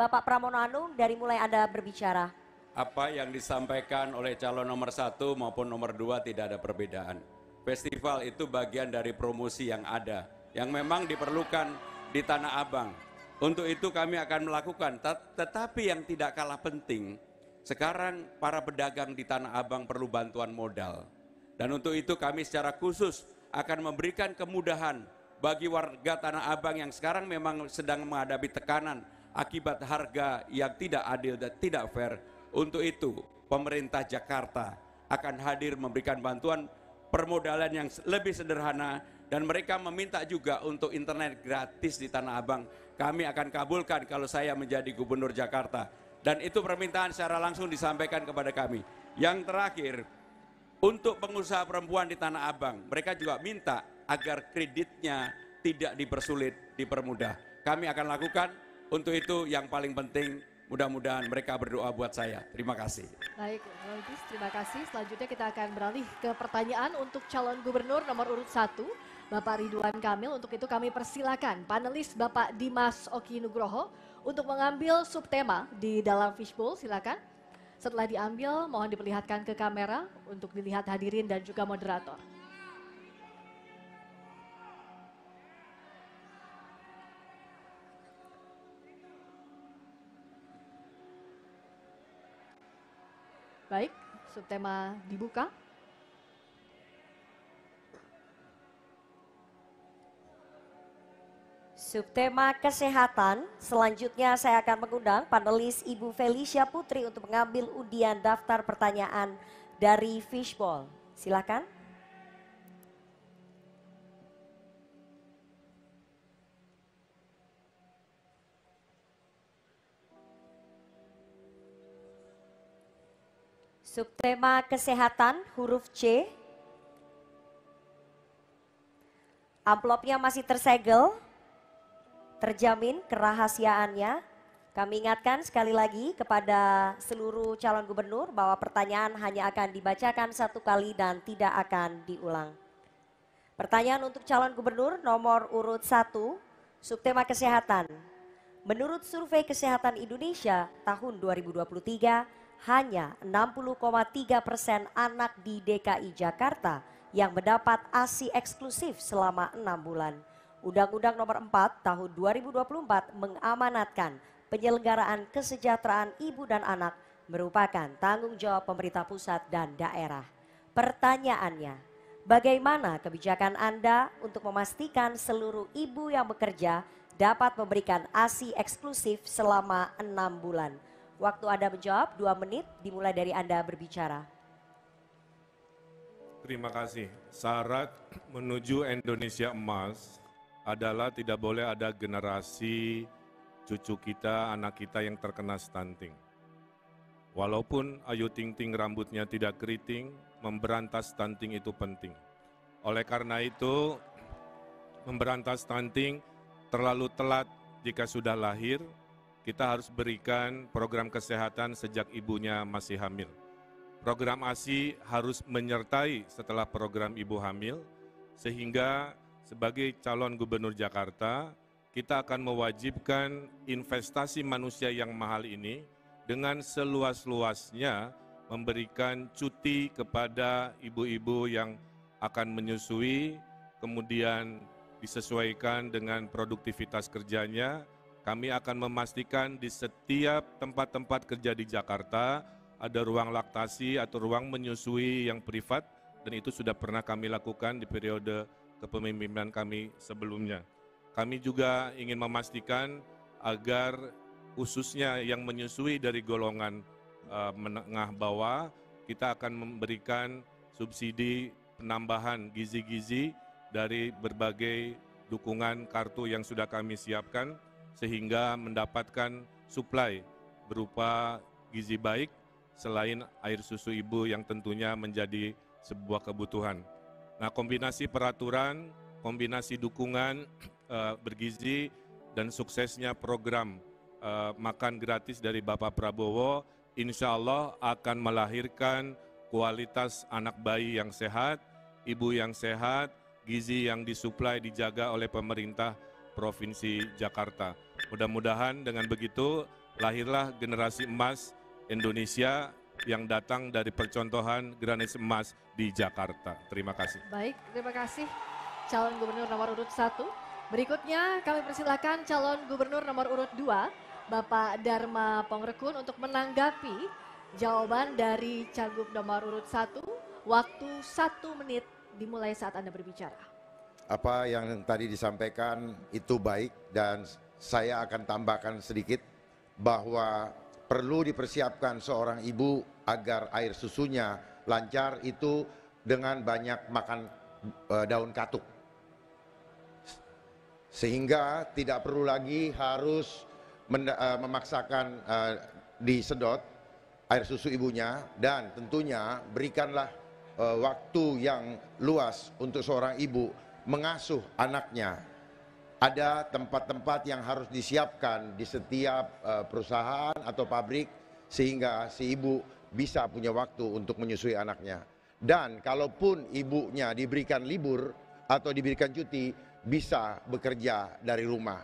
Bapak Pramono Anung, dari mulai Anda berbicara. Apa yang disampaikan oleh calon nomor 1 maupun nomor 2 tidak ada perbedaan. Festival itu bagian dari promosi yang ada, yang memang diperlukan di Tanah Abang. Untuk itu kami akan melakukan, tetapi yang tidak kalah penting, sekarang para pedagang di Tanah Abang perlu bantuan modal. Dan untuk itu kami secara khusus akan memberikan kemudahan bagi warga Tanah Abang yang sekarang memang sedang menghadapi tekanan akibat harga yang tidak adil dan tidak fair. Untuk itu pemerintah Jakarta akan hadir memberikan bantuan permodalan yang lebih sederhana dan mereka meminta juga untuk internet gratis di Tanah Abang. Kami akan kabulkan kalau saya menjadi gubernur Jakarta. Dan itu permintaan secara langsung disampaikan kepada kami. Yang terakhir, untuk pengusaha perempuan di Tanah Abang, mereka juga minta agar kreditnya tidak dipersulit, dipermudah. Kami akan lakukan, untuk itu yang paling penting mudah-mudahan mereka berdoa buat saya. Terima kasih. Baik, Logis, terima kasih. Selanjutnya kita akan beralih ke pertanyaan untuk calon gubernur nomor urut 1, Bapak Ridwan Kamil. Untuk itu kami persilakan panelis Bapak Dimas Oki Nugroho untuk mengambil subtema di dalam fishbowl, silakan. Setelah diambil, mohon diperlihatkan ke kamera untuk dilihat hadirin dan juga moderator. Baik, subtema dibuka. Subtema kesehatan, selanjutnya saya akan mengundang panelis Ibu Felicia Putri untuk mengambil undian daftar pertanyaan dari fishbowl. Silakan. Subtema kesehatan huruf C. Amplopnya masih tersegel. Terjamin kerahasiaannya. Kami ingatkan sekali lagi kepada seluruh calon gubernur bahwa pertanyaan hanya akan dibacakan 1 kali dan tidak akan diulang. Pertanyaan untuk calon gubernur nomor urut 1, subtema kesehatan. Menurut Survei Kesehatan Indonesia tahun 2023, hanya 60,3% anak di DKI Jakarta yang mendapat ASI eksklusif selama 6 bulan. Undang-Undang Nomor 4 Tahun 2024 mengamanatkan penyelenggaraan kesejahteraan ibu dan anak merupakan tanggung jawab pemerintah pusat dan daerah. Pertanyaannya, bagaimana kebijakan Anda untuk memastikan seluruh ibu yang bekerja dapat memberikan ASI eksklusif selama 6 bulan? Waktu Anda menjawab 2 menit dimulai dari Anda berbicara. Terima kasih. Syarat menuju Indonesia Emas adalah tidak boleh ada generasi cucu kita, anak kita yang terkena stunting. Walaupun Ayu Ting Ting rambutnya tidak keriting, memberantas stunting itu penting. Oleh karena itu, memberantas stunting terlalu telat jika sudah lahir, kita harus berikan program kesehatan sejak ibunya masih hamil. Program ASI harus menyertai setelah program ibu hamil, sehingga sebagai calon gubernur Jakarta, kita akan mewajibkan investasi manusia yang mahal ini dengan seluas-luasnya memberikan cuti kepada ibu-ibu yang akan menyusui, kemudian disesuaikan dengan produktivitas kerjanya, kami akan memastikan di setiap tempat-tempat kerja di Jakarta ada ruang laktasi atau ruang menyusui yang privat, dan itu sudah pernah kami lakukan di periode kepemimpinan kami sebelumnya. Kami juga ingin memastikan agar khususnya yang menyusui dari golongan menengah bawah, kita akan memberikan subsidi penambahan gizi-gizi dari berbagai dukungan kartu yang sudah kami siapkan, sehingga mendapatkan suplai berupa gizi baik selain air susu ibu yang tentunya menjadi sebuah kebutuhan. Nah, kombinasi peraturan, kombinasi dukungan bergizi, dan suksesnya program makan gratis dari Bapak Prabowo, insya Allah akan melahirkan kualitas anak bayi yang sehat, ibu yang sehat, gizi yang disuplai dijaga oleh pemerintah Provinsi Jakarta. Mudah-mudahan dengan begitu lahirlah generasi emas Indonesia yang datang dari percontohan generasi emas di Jakarta. Terima kasih. Baik, terima kasih calon gubernur nomor urut 1. Berikutnya kami persilakan calon gubernur nomor urut 2, Bapak Dharma Pongrekun, untuk menanggapi jawaban dari cagup nomor urut 1. Waktu 1 menit dimulai saat Anda berbicara. Apa yang tadi disampaikan itu baik, dan saya akan tambahkan sedikit bahwa perlu dipersiapkan seorang ibu agar air susunya lancar itu dengan banyak makan daun katuk. Sehingga tidak perlu lagi harus memaksakan disedot air susu ibunya, dan tentunya berikanlah waktu yang luas untuk seorang ibu mengasuh anaknya. Ada tempat-tempat yang harus disiapkan di setiap perusahaan atau pabrik sehingga si ibu bisa punya waktu untuk menyusui anaknya. Dan kalaupun ibunya diberikan libur atau diberikan cuti, bisa bekerja dari rumah.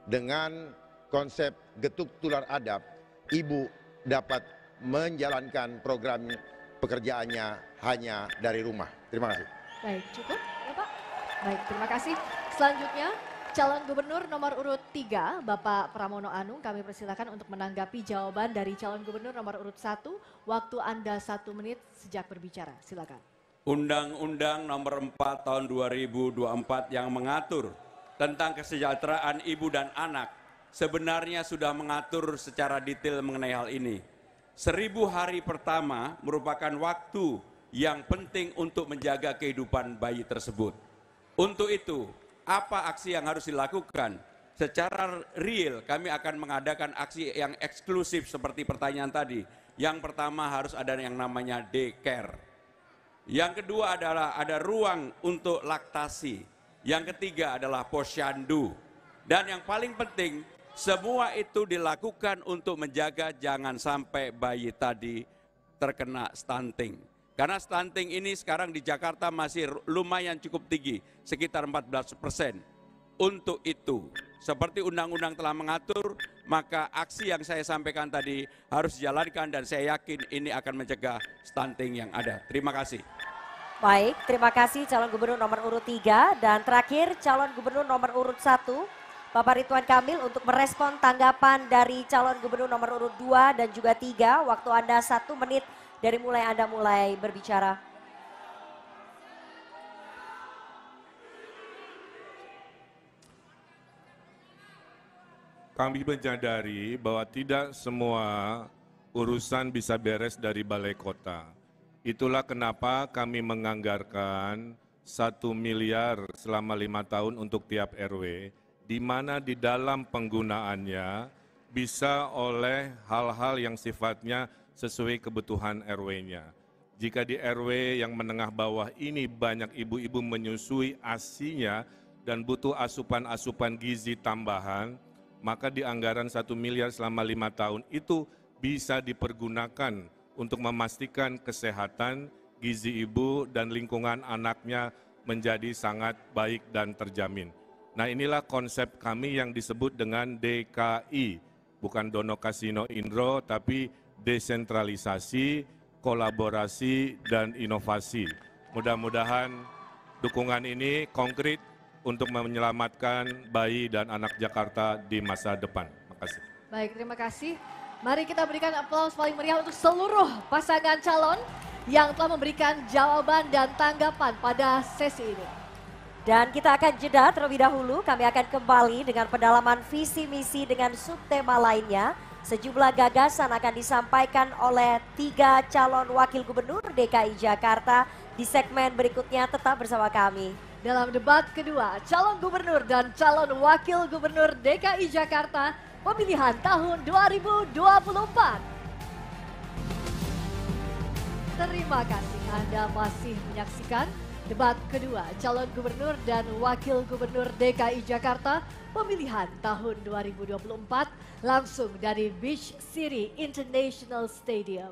Dengan konsep getuk tular adab, ibu dapat menjalankan program pekerjaannya hanya dari rumah. Terima kasih. Baik, cukup ya Pak? Baik, terima kasih. Selanjutnya calon gubernur nomor urut 3, Bapak Pramono Anung, kami persilakan untuk menanggapi jawaban dari calon gubernur nomor urut 1. Waktu Anda 1 menit sejak berbicara, silakan. Undang-Undang nomor 4 tahun 2024 yang mengatur tentang kesejahteraan ibu dan anak sebenarnya sudah mengatur secara detail mengenai hal ini. 1000 hari pertama merupakan waktu yang penting untuk menjaga kehidupan bayi tersebut. Untuk itu, apa aksi yang harus dilakukan? Secara real kami akan mengadakan aksi yang eksklusif seperti pertanyaan tadi. Yang pertama harus ada yang namanya daycare. Yang kedua adalah ada ruang untuk laktasi. Yang ketiga adalah posyandu. Dan yang paling penting, semua itu dilakukan untuk menjaga jangan sampai bayi tadi terkena stunting. Karena stunting ini sekarang di Jakarta masih lumayan cukup tinggi, sekitar 14%. Untuk itu, seperti undang-undang telah mengatur, maka aksi yang saya sampaikan tadi harus dijalankan, dan saya yakin ini akan mencegah stunting yang ada. Terima kasih. Baik, terima kasih calon gubernur nomor urut 3. Dan terakhir calon gubernur nomor urut 1, Bapak Ridwan Kamil, untuk merespon tanggapan dari calon gubernur nomor urut 2 dan juga 3. Waktu Anda 1 menit dari mulai Anda mulai berbicara. Kami menyadari bahwa tidak semua urusan bisa beres dari balai kota. Itulah kenapa kami menganggarkan 1 miliar selama 5 tahun untuk tiap RW, di mana di dalam penggunaannya bisa oleh hal-hal yang sifatnya sesuai kebutuhan RW-nya. Jika di RW yang menengah bawah ini banyak ibu-ibu menyusui ASI-nya dan butuh asupan-asupan gizi tambahan, maka di anggaran 1 miliar selama 5 tahun itu bisa dipergunakan untuk memastikan kesehatan, gizi ibu, dan lingkungan anaknya menjadi sangat baik dan terjamin. Nah, inilah konsep kami yang disebut dengan DKI, bukan Dono Kasino Indro, tapi desentralisasi, kolaborasi, dan inovasi. Mudah-mudahan dukungan ini konkret untuk menyelamatkan bayi dan anak Jakarta di masa depan. Terima kasih. Baik, terima kasih. Mari kita berikan aplaus paling meriah untuk seluruh pasangan calon yang telah memberikan jawaban dan tanggapan pada sesi ini. Dan kita akan jeda terlebih dahulu, kami akan kembali dengan pendalaman visi misi dengan subtema lainnya. Sejumlah gagasan akan disampaikan oleh 3 calon wakil gubernur DKI Jakarta di segmen berikutnya, tetap bersama kami. Dalam debat kedua, calon gubernur dan calon wakil gubernur DKI Jakarta pemilihan tahun 2024. Terima kasih Anda masih menyaksikan debat kedua calon gubernur dan wakil gubernur DKI Jakarta pemilihan tahun 2024 langsung dari Beach City International Stadium.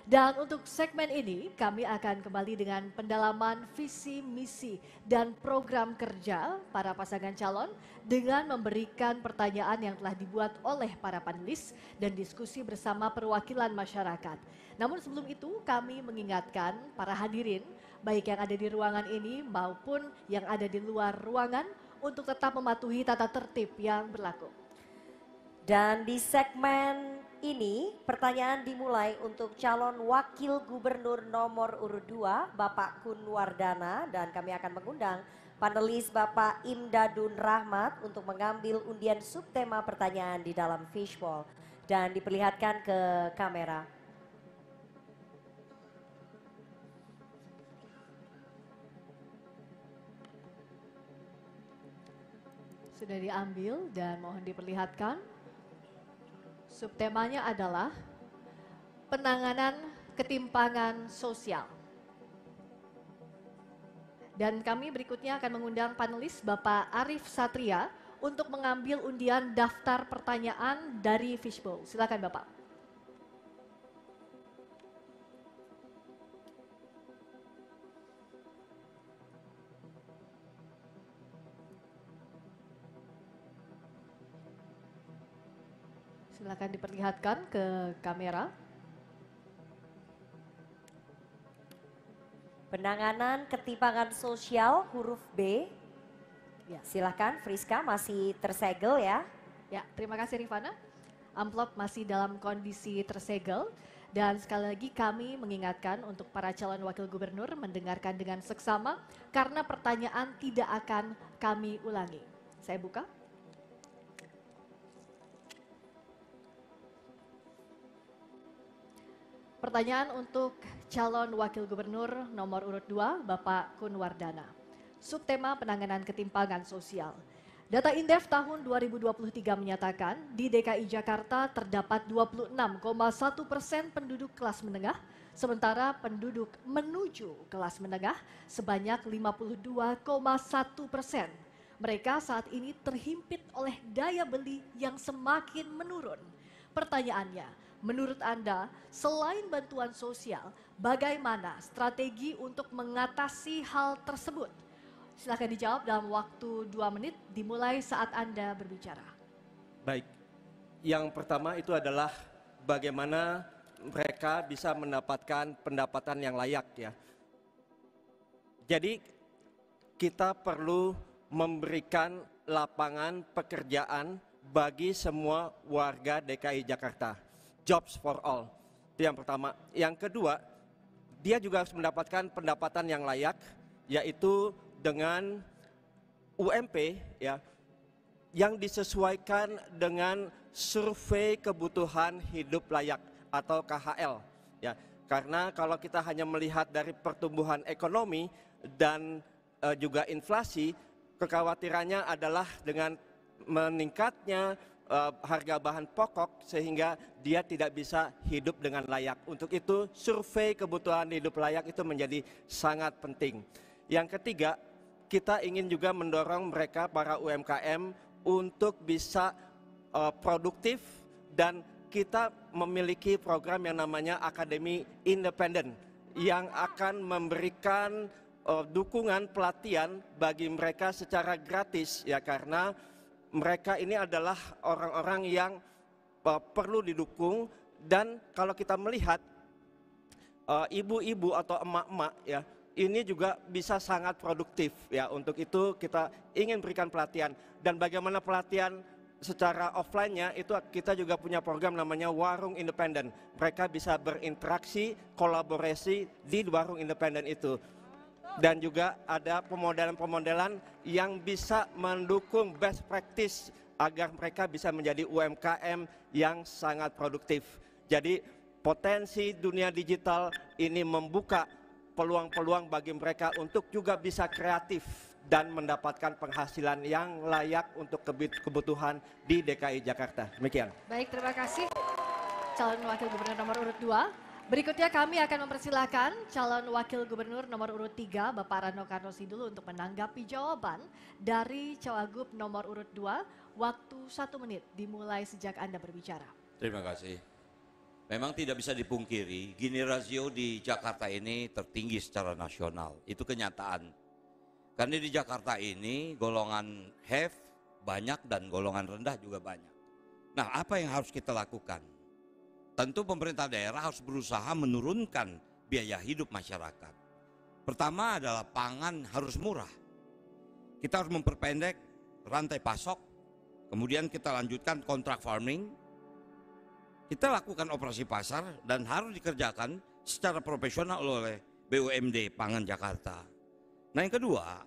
Dan untuk segmen ini kami akan kembali dengan pendalaman visi, misi, dan program kerja para pasangan calon dengan memberikan pertanyaan yang telah dibuat oleh para panelis dan diskusi bersama perwakilan masyarakat. Namun sebelum itu kami mengingatkan para hadirin baik yang ada di ruangan ini maupun yang ada di luar ruangan untuk tetap mematuhi tata tertib yang berlaku. Dan di segmen ini pertanyaan dimulai untuk calon wakil gubernur nomor urut 2 Bapak Kun Wardana, dan kami akan mengundang panelis Bapak Imdadun Rahmat untuk mengambil undian subtema pertanyaan di dalam fishbowl dan diperlihatkan ke kamera. Sudah diambil dan mohon diperlihatkan. Subtemanya adalah penanganan ketimpangan sosial. Dan kami berikutnya akan mengundang panelis Bapak Arif Satria untuk mengambil undian daftar pertanyaan dari fishbowl. Silakan Bapak. Silakan diperlihatkan ke kamera. Penanganan ketimpangan sosial huruf B. Ya, silakan Friska, masih tersegel ya. Ya, terima kasih Rifana. Amplop masih dalam kondisi tersegel. Dan sekali lagi kami mengingatkan untuk para calon wakil gubernur mendengarkan dengan seksama karena pertanyaan tidak akan kami ulangi. Saya buka. Pertanyaan untuk calon wakil gubernur nomor urut 2 Bapak Kun Wardana. Subtema penanganan ketimpangan sosial. Data Indef tahun 2023 menyatakan di DKI Jakarta terdapat 26,1% penduduk kelas menengah, sementara penduduk menuju kelas menengah sebanyak 52,1%. Mereka saat ini terhimpit oleh daya beli yang semakin menurun. Pertanyaannya, menurut Anda, selain bantuan sosial, bagaimana strategi untuk mengatasi hal tersebut? Silakan dijawab dalam waktu 2 menit, dimulai saat Anda berbicara. Baik, yang pertama itu adalah bagaimana mereka bisa mendapatkan pendapatan yang layak ya. Jadi kita perlu memberikan lapangan pekerjaan bagi semua warga DKI Jakarta. Jobs for all, itu yang pertama. Yang kedua, dia juga harus mendapatkan pendapatan yang layak, yaitu dengan UMP ya, yang disesuaikan dengan survei kebutuhan hidup layak atau KHL ya. Karena kalau kita hanya melihat dari pertumbuhan ekonomi dan juga inflasi, kekhawatirannya adalah dengan meningkatnya harga bahan pokok sehingga dia tidak bisa hidup dengan layak. Untuk itu survei kebutuhan hidup layak itu menjadi sangat penting. Yang ketiga, kita ingin juga mendorong mereka para UMKM untuk bisa produktif, dan kita memiliki program yang namanya Akademi Independen yang akan memberikan dukungan pelatihan bagi mereka secara gratis ya, karena mereka ini adalah orang-orang yang perlu didukung. Dan kalau kita melihat ibu-ibu atau emak-emak ya, ini juga bisa sangat produktif ya. Untuk itu kita ingin berikan pelatihan, dan bagaimana pelatihan secara offline-nya itu kita juga punya program namanya Warung Independen. Mereka bisa berinteraksi, kolaborasi di warung independen itu. Dan juga ada pemodelan-pemodelan yang bisa mendukung best practice agar mereka bisa menjadi UMKM yang sangat produktif. Jadi potensi dunia digital ini membuka peluang-peluang bagi mereka untuk juga bisa kreatif dan mendapatkan penghasilan yang layak untuk kebutuhan di DKI Jakarta. Demikian. Baik, terima kasih calon wakil gubernur nomor urut 2. Berikutnya kami akan mempersilahkan calon wakil gubernur nomor urut 3 Bapak Rano Karno Sidul untuk menanggapi jawaban dari cawagup nomor urut 2. Waktu 1 menit dimulai sejak Anda berbicara. Terima kasih. Memang tidak bisa dipungkiri, Gini rasio di Jakarta ini tertinggi secara nasional. Itu kenyataan. Karena di Jakarta ini golongan have banyak dan golongan rendah juga banyak. Nah, apa yang harus kita lakukan? Tentu pemerintah daerah harus berusaha menurunkan biaya hidup masyarakat. Pertama adalah pangan harus murah. Kita harus memperpendek rantai pasok, kemudian kita lanjutkan kontrak farming. Kita lakukan operasi pasar dan harus dikerjakan secara profesional oleh BUMD Pangan Jakarta. Nah, yang kedua,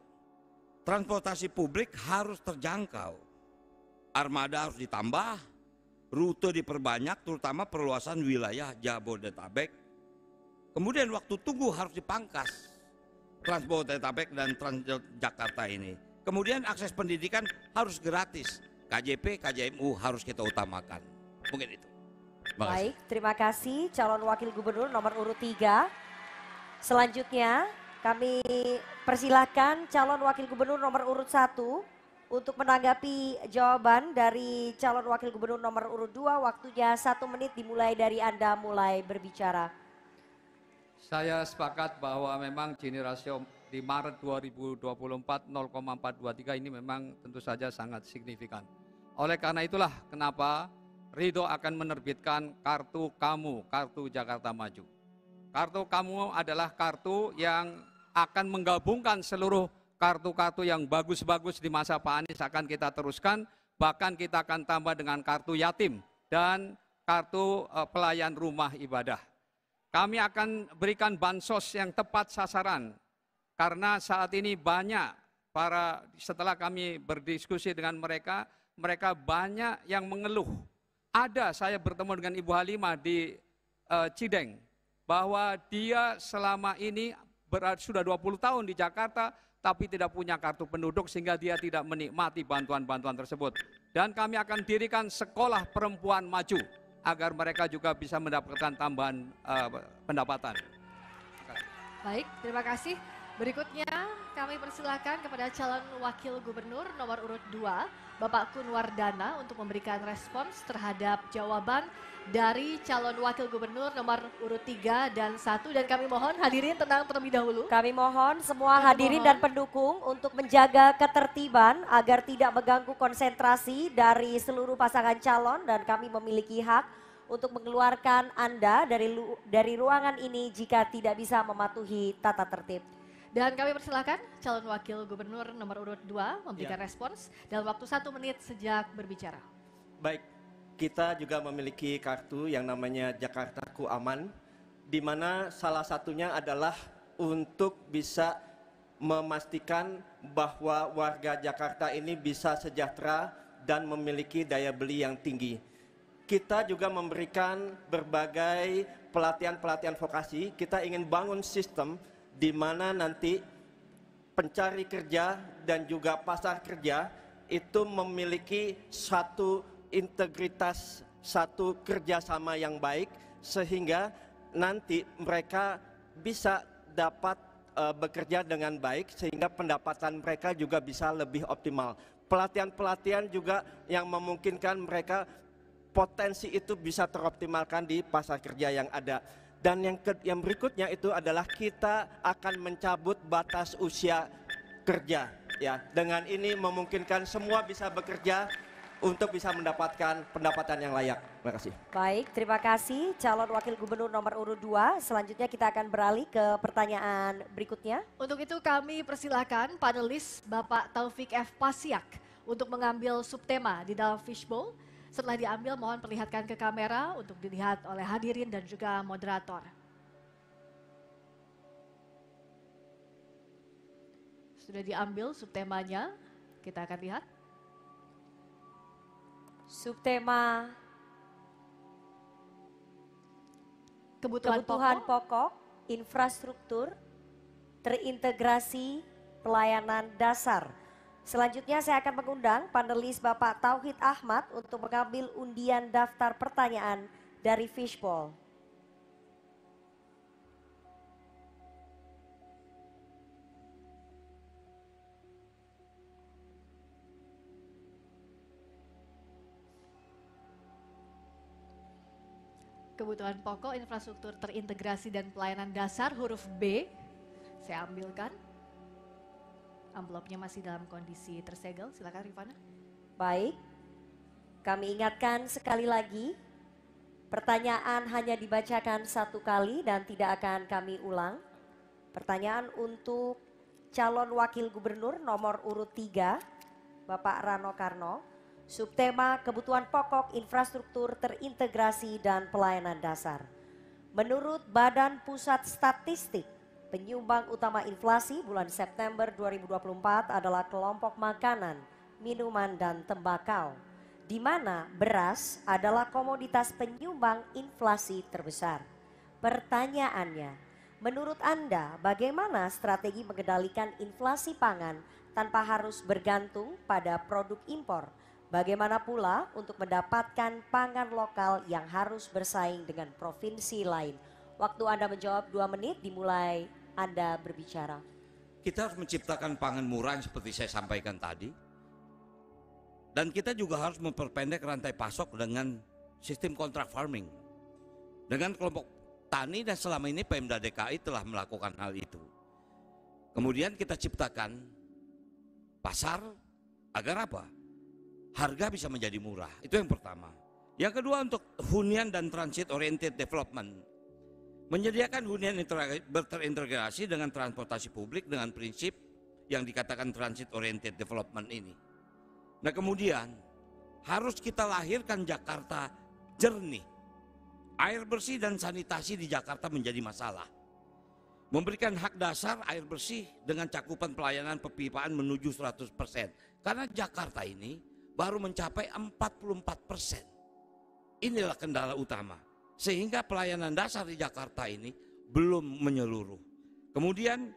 transportasi publik harus terjangkau. Armada harus ditambah, rute diperbanyak, terutama perluasan wilayah Jabodetabek. Kemudian waktu tunggu harus dipangkas, Transjabodetabek dan Transjakarta ini. Kemudian akses pendidikan harus gratis, KJP, KJMU harus kita utamakan. Mungkin itu. Baik, terima kasih calon wakil gubernur nomor urut 3. Selanjutnya kami persilahkan calon wakil gubernur nomor urut 1 untuk menanggapi jawaban dari calon wakil gubernur nomor urut 2. Waktunya 1 menit dimulai dari Anda mulai berbicara. Saya sepakat bahwa memang Gini rasio di Maret 2024 0,423 ini memang tentu saja sangat signifikan. Oleh karena itulah kenapa Ridho akan menerbitkan kartu kamu, kartu Jakarta Maju. Kartu kamu adalah kartu yang akan menggabungkan seluruh kartu-kartu yang bagus-bagus di masa Pak Anies akan kita teruskan, bahkan kita akan tambah dengan kartu yatim dan kartu pelayan rumah ibadah. Kami akan berikan bansos yang tepat sasaran, karena saat ini banyak setelah kami berdiskusi dengan mereka, mereka banyak yang mengeluh. Saya bertemu dengan Ibu Halimah di Cideng, bahwa dia selama ini sudah 20 tahun di Jakarta, tapi tidak punya kartu penduduk sehingga dia tidak menikmati bantuan-bantuan tersebut. Dan kami akan dirikan sekolah perempuan maju, agar mereka juga bisa mendapatkan tambahan pendapatan. Baik, terima kasih. Berikutnya kami persilakan kepada calon wakil gubernur nomor urut 2, Bapak Kunwardana untuk memberikan respons terhadap jawaban dari calon wakil gubernur nomor urut 3 dan 1. Dan kami mohon hadirin tenang terlebih dahulu. Kami mohon semua hadirin dan pendukung untuk menjaga ketertiban agar tidak mengganggu konsentrasi dari seluruh pasangan calon, dan kami memiliki hak untuk mengeluarkan Anda dari ruangan ini jika tidak bisa mematuhi tata tertib. Dan kami persilakan calon wakil gubernur nomor urut 2 memberikan respons dalam waktu 1 menit sejak berbicara. Baik, kita juga memiliki kartu yang namanya Jakartaku Aman, di mana salah satunya adalah untuk bisa memastikan bahwa warga Jakarta ini bisa sejahtera dan memiliki daya beli yang tinggi. Kita juga memberikan berbagai pelatihan-pelatihan vokasi. Kita ingin bangun sistem di mana nanti pencari kerja dan juga pasar kerja itu memiliki satu integritas, satu kerjasama yang baik, sehingga nanti mereka bisa dapat bekerja dengan baik, sehingga pendapatan mereka juga bisa lebih optimal. Pelatihan-pelatihan juga yang memungkinkan mereka potensi itu bisa teroptimalkan di pasar kerja yang ada. Dan yang berikutnya itu adalah kita akan mencabut batas usia kerja. Ya, dengan ini memungkinkan semua bisa bekerja untuk bisa mendapatkan pendapatan yang layak. Terima kasih. Baik, terima kasih calon wakil gubernur nomor urut 2. Selanjutnya kita akan beralih ke pertanyaan berikutnya. Untuk itu kami persilakan panelis Bapak Taufik F. Pasiak untuk mengambil subtema di dalam fishbowl. Setelah diambil mohon perlihatkan ke kamera untuk dilihat oleh hadirin dan juga moderator. Sudah diambil subtemanya, kita akan lihat. Subtema kebutuhan pokok, infrastruktur, terintegrasi, pelayanan dasar. Selanjutnya saya akan mengundang panelis Bapak Tauhid Ahmad untuk mengambil undian daftar pertanyaan dari fishbowl. Kebutuhan pokok, infrastruktur terintegrasi dan pelayanan dasar huruf B. Saya ambilkan. Amplopnya masih dalam kondisi tersegel. Silakan Rifana. Baik. Kami ingatkan sekali lagi, pertanyaan hanya dibacakan 1 kali dan tidak akan kami ulang. Pertanyaan untuk calon wakil gubernur nomor urut 3, Bapak Rano Karno. Subtema kebutuhan pokok, infrastruktur terintegrasi dan pelayanan dasar. Menurut Badan Pusat Statistik, penyumbang utama inflasi bulan September 2024 adalah kelompok makanan, minuman dan tembakau, di mana beras adalah komoditas penyumbang inflasi terbesar. Pertanyaannya, menurut Anda bagaimana strategi mengendalikan inflasi pangan tanpa harus bergantung pada produk impor? Bagaimana pula untuk mendapatkan pangan lokal yang harus bersaing dengan provinsi lain? Waktu Anda menjawab 2 menit, dimulai Anda berbicara. Kita harus menciptakan pangan murah yang seperti saya sampaikan tadi. Dan kita juga harus memperpendek rantai pasok dengan sistem kontrak farming. Dengan kelompok tani dan selama ini Pemda DKI telah melakukan hal itu. Kemudian kita ciptakan pasar agar apa? Harga bisa menjadi murah, itu yang pertama. Yang kedua untuk hunian dan transit oriented development. Menyediakan hunian terintegrasi dengan transportasi publik dengan prinsip yang dikatakan transit oriented development ini. Nah kemudian harus kita lahirkan Jakarta jernih. Air bersih dan sanitasi di Jakarta menjadi masalah. Memberikan hak dasar air bersih dengan cakupan pelayanan pepipaan menuju 100%. Karena Jakarta ini baru mencapai 44%. Inilah kendala utama. Sehingga pelayanan dasar di Jakarta ini belum menyeluruh. Kemudian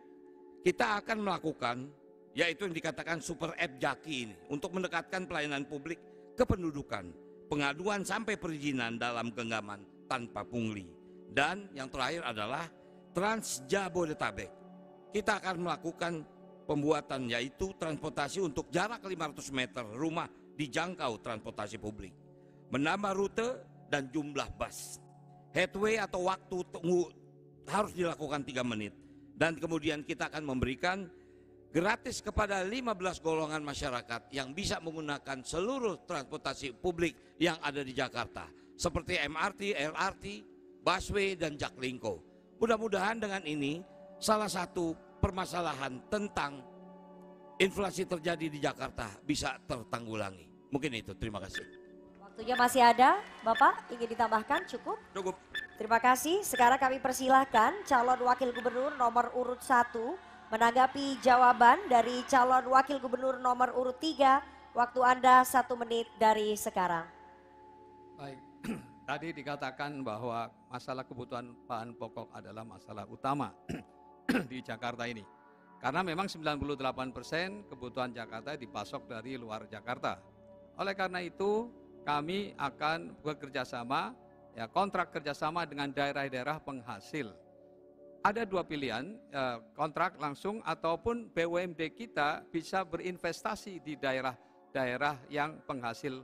kita akan melakukan, yaitu yang dikatakan super app Jaki ini, untuk mendekatkan pelayanan publik ke pendudukan, pengaduan sampai perizinan dalam genggaman tanpa pungli. Dan yang terakhir adalah Trans Jabodetabek. Kita akan melakukan pembuatan, yaitu transportasi untuk jarak 500 meter rumah dijangkau transportasi publik, menambah rute dan jumlah bus. Headway atau waktu tunggu harus dilakukan 3 menit. Dan kemudian kita akan memberikan gratis kepada 15 golongan masyarakat yang bisa menggunakan seluruh transportasi publik yang ada di Jakarta, seperti MRT, LRT, busway dan Jaklingko. Mudah-mudahan dengan ini salah satu permasalahan tentang inflasi terjadi di Jakarta bisa tertanggulangi. Mungkin itu, terima kasih. Waktunya masih ada, Bapak ingin ditambahkan cukup? Cukup. Terima kasih, sekarang kami persilahkan calon wakil gubernur nomor urut 1 menanggapi jawaban dari calon wakil gubernur nomor urut 3. Waktu Anda 1 menit dari sekarang. Baik, tadi dikatakan bahwa masalah kebutuhan bahan pokok adalah masalah utama di Jakarta ini. Karena memang 98% kebutuhan Jakarta dipasok dari luar Jakarta. Oleh karena itu kami akan bekerja sama, ya, kontrak kerjasama dengan daerah-daerah penghasil. Ada 2 pilihan, kontrak langsung ataupun BUMD kita bisa berinvestasi di daerah-daerah yang penghasil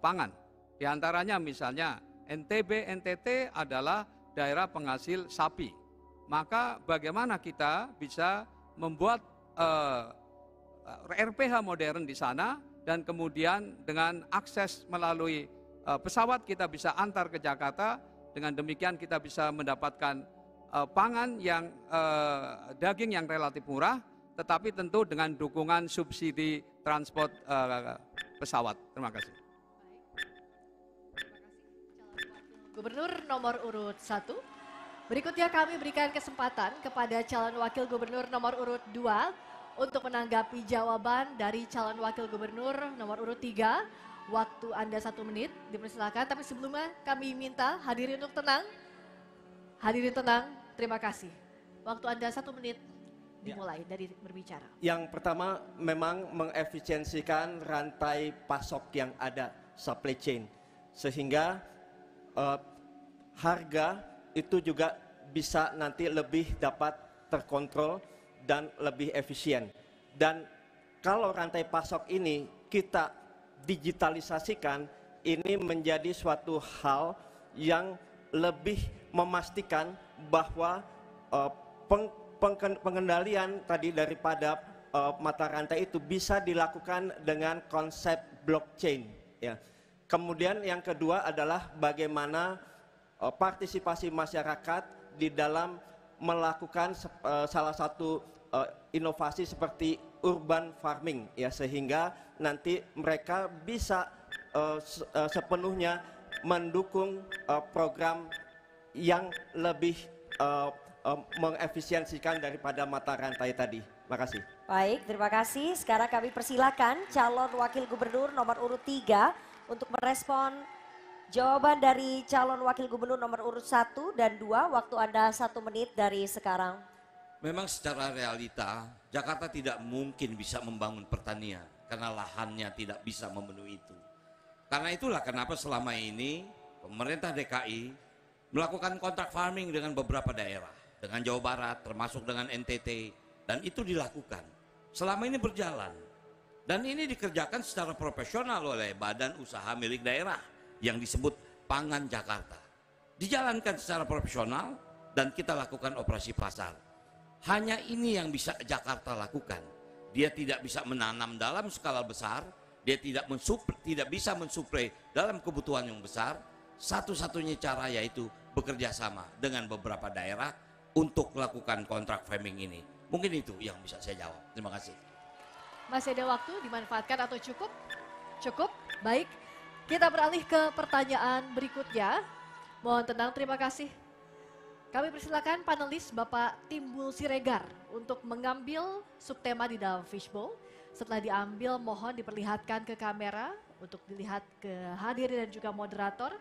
pangan. Di antaranya misalnya NTB, NTT adalah daerah penghasil sapi. Maka bagaimana kita bisa membuat RPH modern di sana dan kemudian dengan akses melalui pesawat kita bisa antar ke Jakarta. Dengan demikian kita bisa mendapatkan pangan yang daging yang relatif murah, tetapi tentu dengan dukungan subsidi transport pesawat. Terima kasih. Gubernur nomor urut 1. Berikutnya kami berikan kesempatan kepada calon wakil gubernur nomor urut 2 untuk menanggapi jawaban dari calon wakil gubernur nomor urut 3. Waktu Anda 1 menit, dipersilakan. Tapi sebelumnya kami minta hadirin untuk tenang. Hadirin tenang, terima kasih. Waktu Anda 1 menit dimulai dari berbicara. Yang pertama memang mengefisiensikan rantai pasok yang ada, supply chain. Sehingga harga itu juga bisa nanti lebih dapat terkontrol dan lebih efisien. Dan kalau rantai pasok ini kita digitalisasikan, ini menjadi suatu hal yang lebih memastikan bahwa pengendalian tadi daripada mata rantai itu bisa dilakukan dengan konsep blockchain. Ya. Kemudian yang kedua adalah bagaimana partisipasi masyarakat di dalam melakukan salah satu inovasi seperti urban farming, ya, sehingga nanti mereka bisa sepenuhnya mendukung program yang lebih mengefisiensikan daripada mata rantai tadi. Terima kasih. Baik, terima kasih. Sekarang kami persilakan calon wakil gubernur nomor urut 3 untuk merespon jawaban dari calon wakil gubernur nomor urut 1 dan 2. Waktu Anda 1 menit dari sekarang. Memang secara realita Jakarta tidak mungkin bisa membangun pertanian karena lahannya tidak bisa memenuhi itu. Karena itulah kenapa selama ini pemerintah DKI melakukan kontrak farming dengan beberapa daerah, dengan Jawa Barat termasuk dengan NTT, dan itu dilakukan. Selama ini berjalan dan ini dikerjakan secara profesional oleh badan usaha milik daerah yang disebut Pangan Jakarta. Dijalankan secara profesional dan kita lakukan operasi pasar. Hanya ini yang bisa Jakarta lakukan. Dia tidak bisa menanam dalam skala besar, dia tidak bisa mensuplai dalam kebutuhan yang besar. Satu-satunya cara yaitu bekerja sama dengan beberapa daerah untuk melakukan kontrak farming ini. Mungkin itu yang bisa saya jawab. Terima kasih. Masih ada waktu dimanfaatkan atau cukup? Cukup, baik. Kita beralih ke pertanyaan berikutnya. Mohon tenang, terima kasih. Kami persilakan panelis Bapak Timbul Siregar untuk mengambil subtema di dalam fishbowl. Setelah diambil, mohon diperlihatkan ke kamera untuk dilihat ke hadirin dan juga moderator.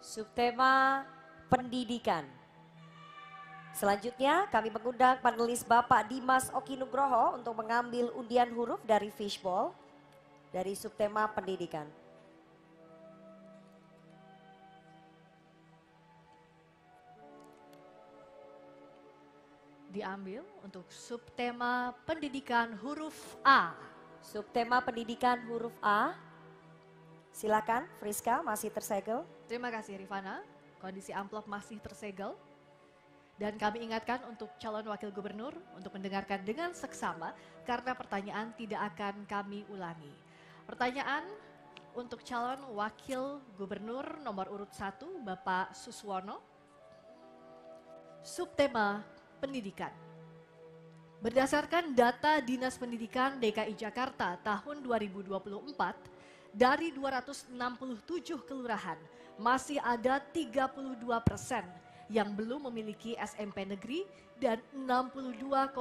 Subtema pendidikan. Selanjutnya kami mengundang panelis Bapak Dimas Oki Nugroho untuk mengambil undian huruf dari fishbowl dari subtema pendidikan. Diambil untuk subtema pendidikan huruf A. Subtema pendidikan huruf A. Silakan Friska, masih tersegel. Terima kasih Rifana, kondisi amplop masih tersegel. Dan kami ingatkan untuk calon wakil gubernur untuk mendengarkan dengan seksama karena pertanyaan tidak akan kami ulangi. Pertanyaan untuk calon wakil gubernur nomor urut 1 Bapak Suswono. Subtema pendidikan. Berdasarkan data Dinas Pendidikan DKI Jakarta tahun 2024, dari 267 kelurahan masih ada 32% yang belum memiliki SMP negeri dan 62,9%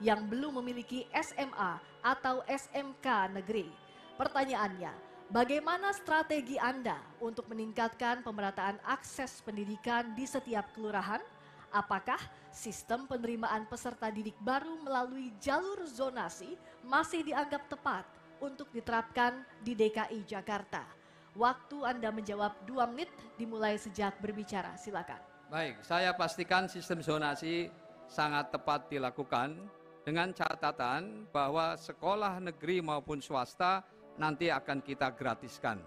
yang belum memiliki SMA atau SMK negeri. Pertanyaannya, bagaimana strategi Anda untuk meningkatkan pemerataan akses pendidikan di setiap kelurahan? Apakah sistem penerimaan peserta didik baru melalui jalur zonasi masih dianggap tepat untuk diterapkan di DKI Jakarta? Waktu Anda menjawab 2 menit dimulai sejak berbicara, silakan. Baik, saya pastikan sistem zonasi sangat tepat dilakukan dengan catatan bahwa sekolah negeri maupun swasta nanti akan kita gratiskan.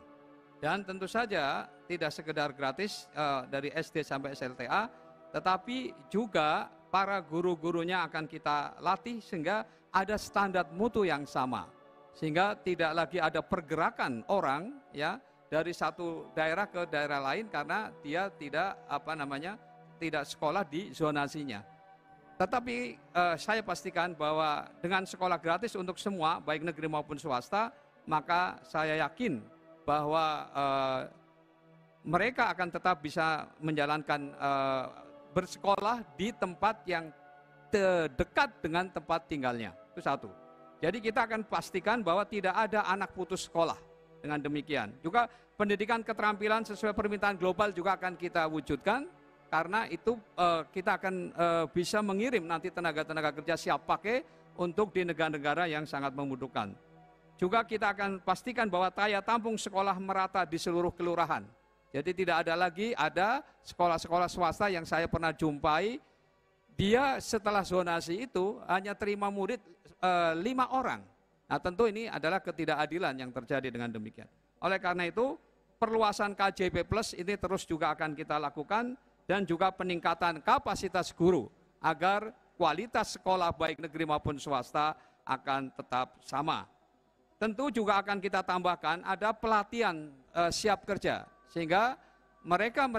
Dan tentu saja tidak sekedar gratis dari SD sampai SLTA, tetapi juga para guru-gurunya akan kita latih sehingga ada standar mutu yang sama. Sehingga tidak lagi ada pergerakan orang ya dari satu daerah ke daerah lain karena dia tidak tidak sekolah di zonasinya. Tetapi saya pastikan bahwa dengan sekolah gratis untuk semua baik negeri maupun swasta, maka saya yakin bahwa mereka akan tetap bisa menjalankan bersekolah di tempat yang dekat dengan tempat tinggalnya. Itu satu. Jadi kita akan pastikan bahwa tidak ada anak putus sekolah. Dengan demikian juga pendidikan keterampilan sesuai permintaan global juga akan kita wujudkan, karena itu kita akan bisa mengirim nanti tenaga-tenaga kerja siap pakai untuk di negara-negara yang sangat membutuhkan. Juga kita akan pastikan bahwa daya tampung sekolah merata di seluruh kelurahan. Jadi tidak ada lagi ada sekolah-sekolah swasta yang saya pernah jumpai, dia setelah zonasi itu hanya terima murid 5 orang. Nah tentu ini adalah ketidakadilan yang terjadi dengan demikian. Oleh karena itu perluasan KJP Plus ini terus juga akan kita lakukan, dan juga peningkatan kapasitas guru agar kualitas sekolah baik negeri maupun swasta akan tetap sama. Tentu juga akan kita tambahkan ada pelatihan siap kerja, sehingga mereka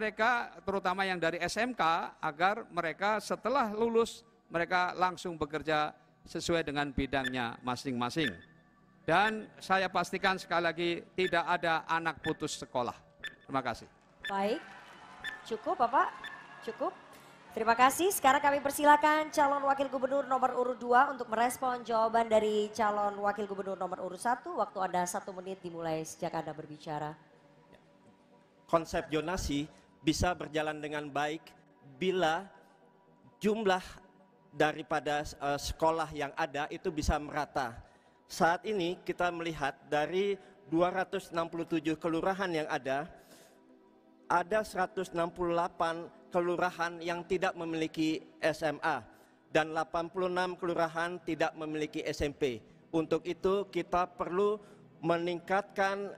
terutama yang dari SMK agar mereka setelah lulus mereka langsung bekerja sesuai dengan bidangnya masing-masing. Dan saya pastikan sekali lagi tidak ada anak putus sekolah. Terima kasih. Baik, cukup Bapak, cukup. Terima kasih. Sekarang kami persilakan calon wakil gubernur nomor urut 2 untuk merespon jawaban dari calon wakil gubernur nomor urut 1. Waktu Anda 1 menit dimulai sejak Anda berbicara. Konsep zonasi bisa berjalan dengan baik bila jumlah daripada sekolah yang ada itu bisa merata. Saat ini kita melihat dari 267 kelurahan yang ada 168 kelurahan yang tidak memiliki SMA dan 86 kelurahan tidak memiliki SMP. Untuk itu kita perlu meningkatkan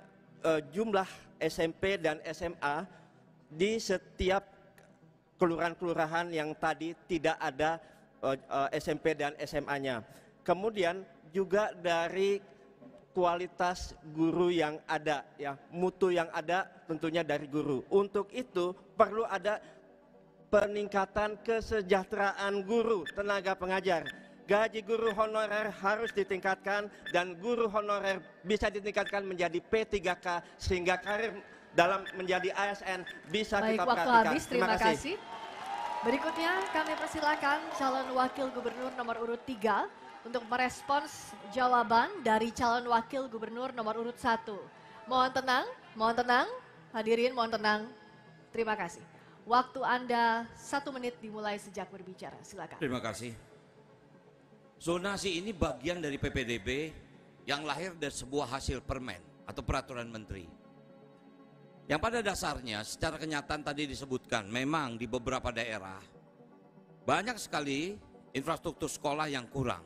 jumlah SMP dan SMA di setiap kelurahan-kelurahan yang tadi tidak ada SMP dan SMA-nya. Kemudian juga dari kualitas guru yang ada, ya, mutu yang ada tentunya dari guru. Untuk itu perlu ada peningkatan kesejahteraan guru, tenaga pengajar. Gaji guru honorer harus ditingkatkan dan guru honorer bisa ditingkatkan menjadi P3K sehingga karir dalam menjadi ASN bisa Baik, kita waktu perhatikan. habis, terima kasih. Berikutnya kami persilakan calon wakil gubernur nomor urut 3 untuk merespons jawaban dari calon wakil gubernur nomor urut 1. Mohon tenang, hadirin mohon tenang. Terima kasih. Waktu Anda 1 menit dimulai sejak berbicara, silakan. Terima kasih. Zonasi ini bagian dari PPDB yang lahir dari sebuah hasil permen atau peraturan menteri. Yang pada dasarnya secara kenyataan tadi disebutkan memang di beberapa daerah banyak sekali infrastruktur sekolah yang kurang.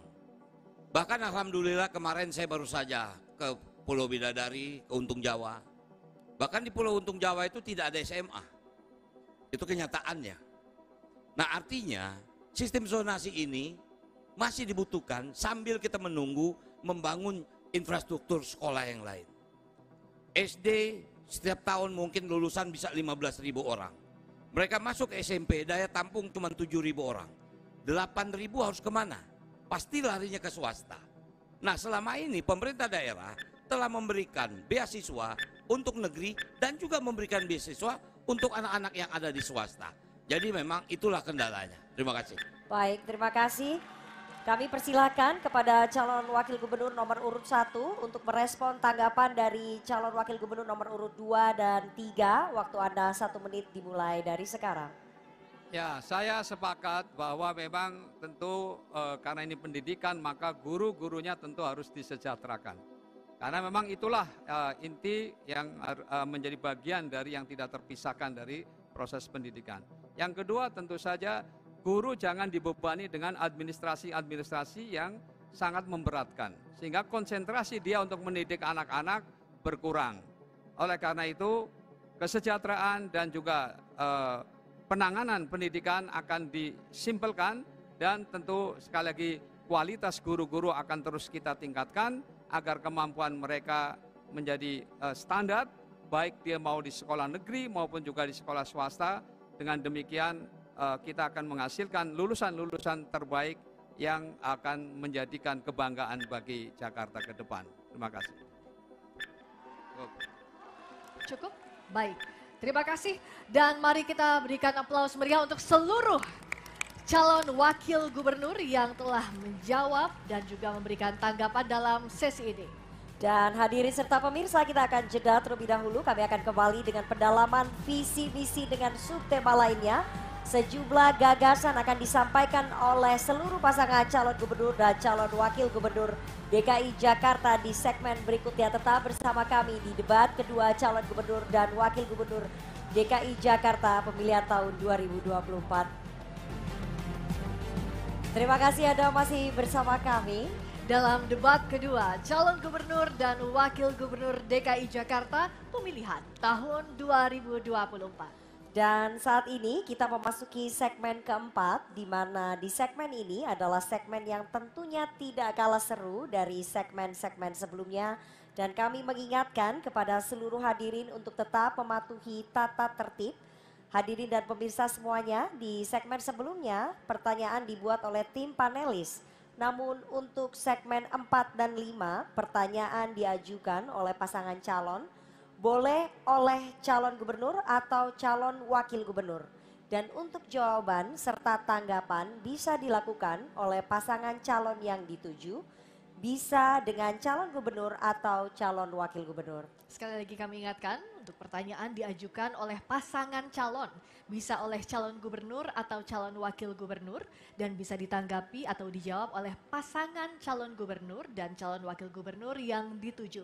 Bahkan alhamdulillah kemarin saya baru saja ke Pulau Bidadari, ke Untung Jawa. Bahkan di Pulau Untung Jawa itu tidak ada SMA. Itu kenyataannya. Nah artinya sistem zonasi ini masih dibutuhkan sambil kita menunggu membangun infrastruktur sekolah yang lain. SD setiap tahun mungkin lulusan bisa 15.000 orang. Mereka masuk ke SMP, daya tampung cuma 7.000 orang. 8.000 harus kemana? Pasti larinya ke swasta. Nah selama ini pemerintah daerah telah memberikan beasiswa untuk negeri dan juga memberikan beasiswa untuk anak-anak yang ada di swasta. Jadi memang itulah kendalanya. Terima kasih. Baik, terima kasih. Kami persilakan kepada calon wakil gubernur nomor urut 1 untuk merespon tanggapan dari calon wakil gubernur nomor urut 2 dan 3. Waktu Anda 1 menit dimulai dari sekarang. Ya, saya sepakat bahwa memang tentu karena ini pendidikan maka guru-gurunya tentu harus disejahterakan. Karena memang itulah inti yang menjadi bagian dari yang tidak terpisahkan dari proses pendidikan. Yang kedua tentu saja guru jangan dibebani dengan administrasi-administrasi yang sangat memberatkan. Sehingga konsentrasi dia untuk mendidik anak-anak berkurang. Oleh karena itu kesejahteraan dan juga penanganan pendidikan akan disimpelkan dan tentu sekali lagi kualitas guru-guru akan terus kita tingkatkan agar kemampuan mereka menjadi standar, baik dia mau di sekolah negeri maupun juga di sekolah swasta. Dengan demikian kita akan menghasilkan lulusan-lulusan terbaik yang akan menjadikan kebanggaan bagi Jakarta ke depan. Terima kasih. Cukup? Baik. Terima kasih. Dan mari kita berikan aplaus meriah untuk seluruh calon wakil gubernur yang telah menjawab dan juga memberikan tanggapan dalam sesi ini. Dan hadirin serta pemirsa, kita akan jeda terlebih dahulu. Kami akan kembali dengan pendalaman visi misi dengan subtema lainnya. Sejumlah gagasan akan disampaikan oleh seluruh pasangan calon gubernur dan calon wakil gubernur DKI Jakarta di segmen berikutnya. Tetap bersama kami di debat kedua calon gubernur dan wakil gubernur DKI Jakarta pemilihan tahun 2024. Terima kasih Anda masih bersama kami. Dalam debat kedua calon gubernur dan wakil gubernur DKI Jakarta pemilihan tahun 2024. Dan saat ini kita memasuki segmen keempat, di mana di segmen ini adalah segmen yang tentunya tidak kalah seru dari segmen-segmen sebelumnya. Dan kami mengingatkan kepada seluruh hadirin untuk tetap mematuhi tata tertib. Hadirin dan pemirsa semuanya, di segmen sebelumnya pertanyaan dibuat oleh tim panelis. Namun untuk segmen 4 dan 5 pertanyaan diajukan oleh pasangan calon. Boleh oleh calon gubernur atau calon wakil gubernur. Dan untuk jawaban serta tanggapan bisa dilakukan oleh pasangan calon yang dituju, bisa dengan calon gubernur atau calon wakil gubernur. Sekali lagi kami ingatkan, untuk pertanyaan diajukan oleh pasangan calon, bisa oleh calon gubernur atau calon wakil gubernur, dan bisa ditanggapi atau dijawab oleh pasangan calon gubernur dan calon wakil gubernur yang dituju.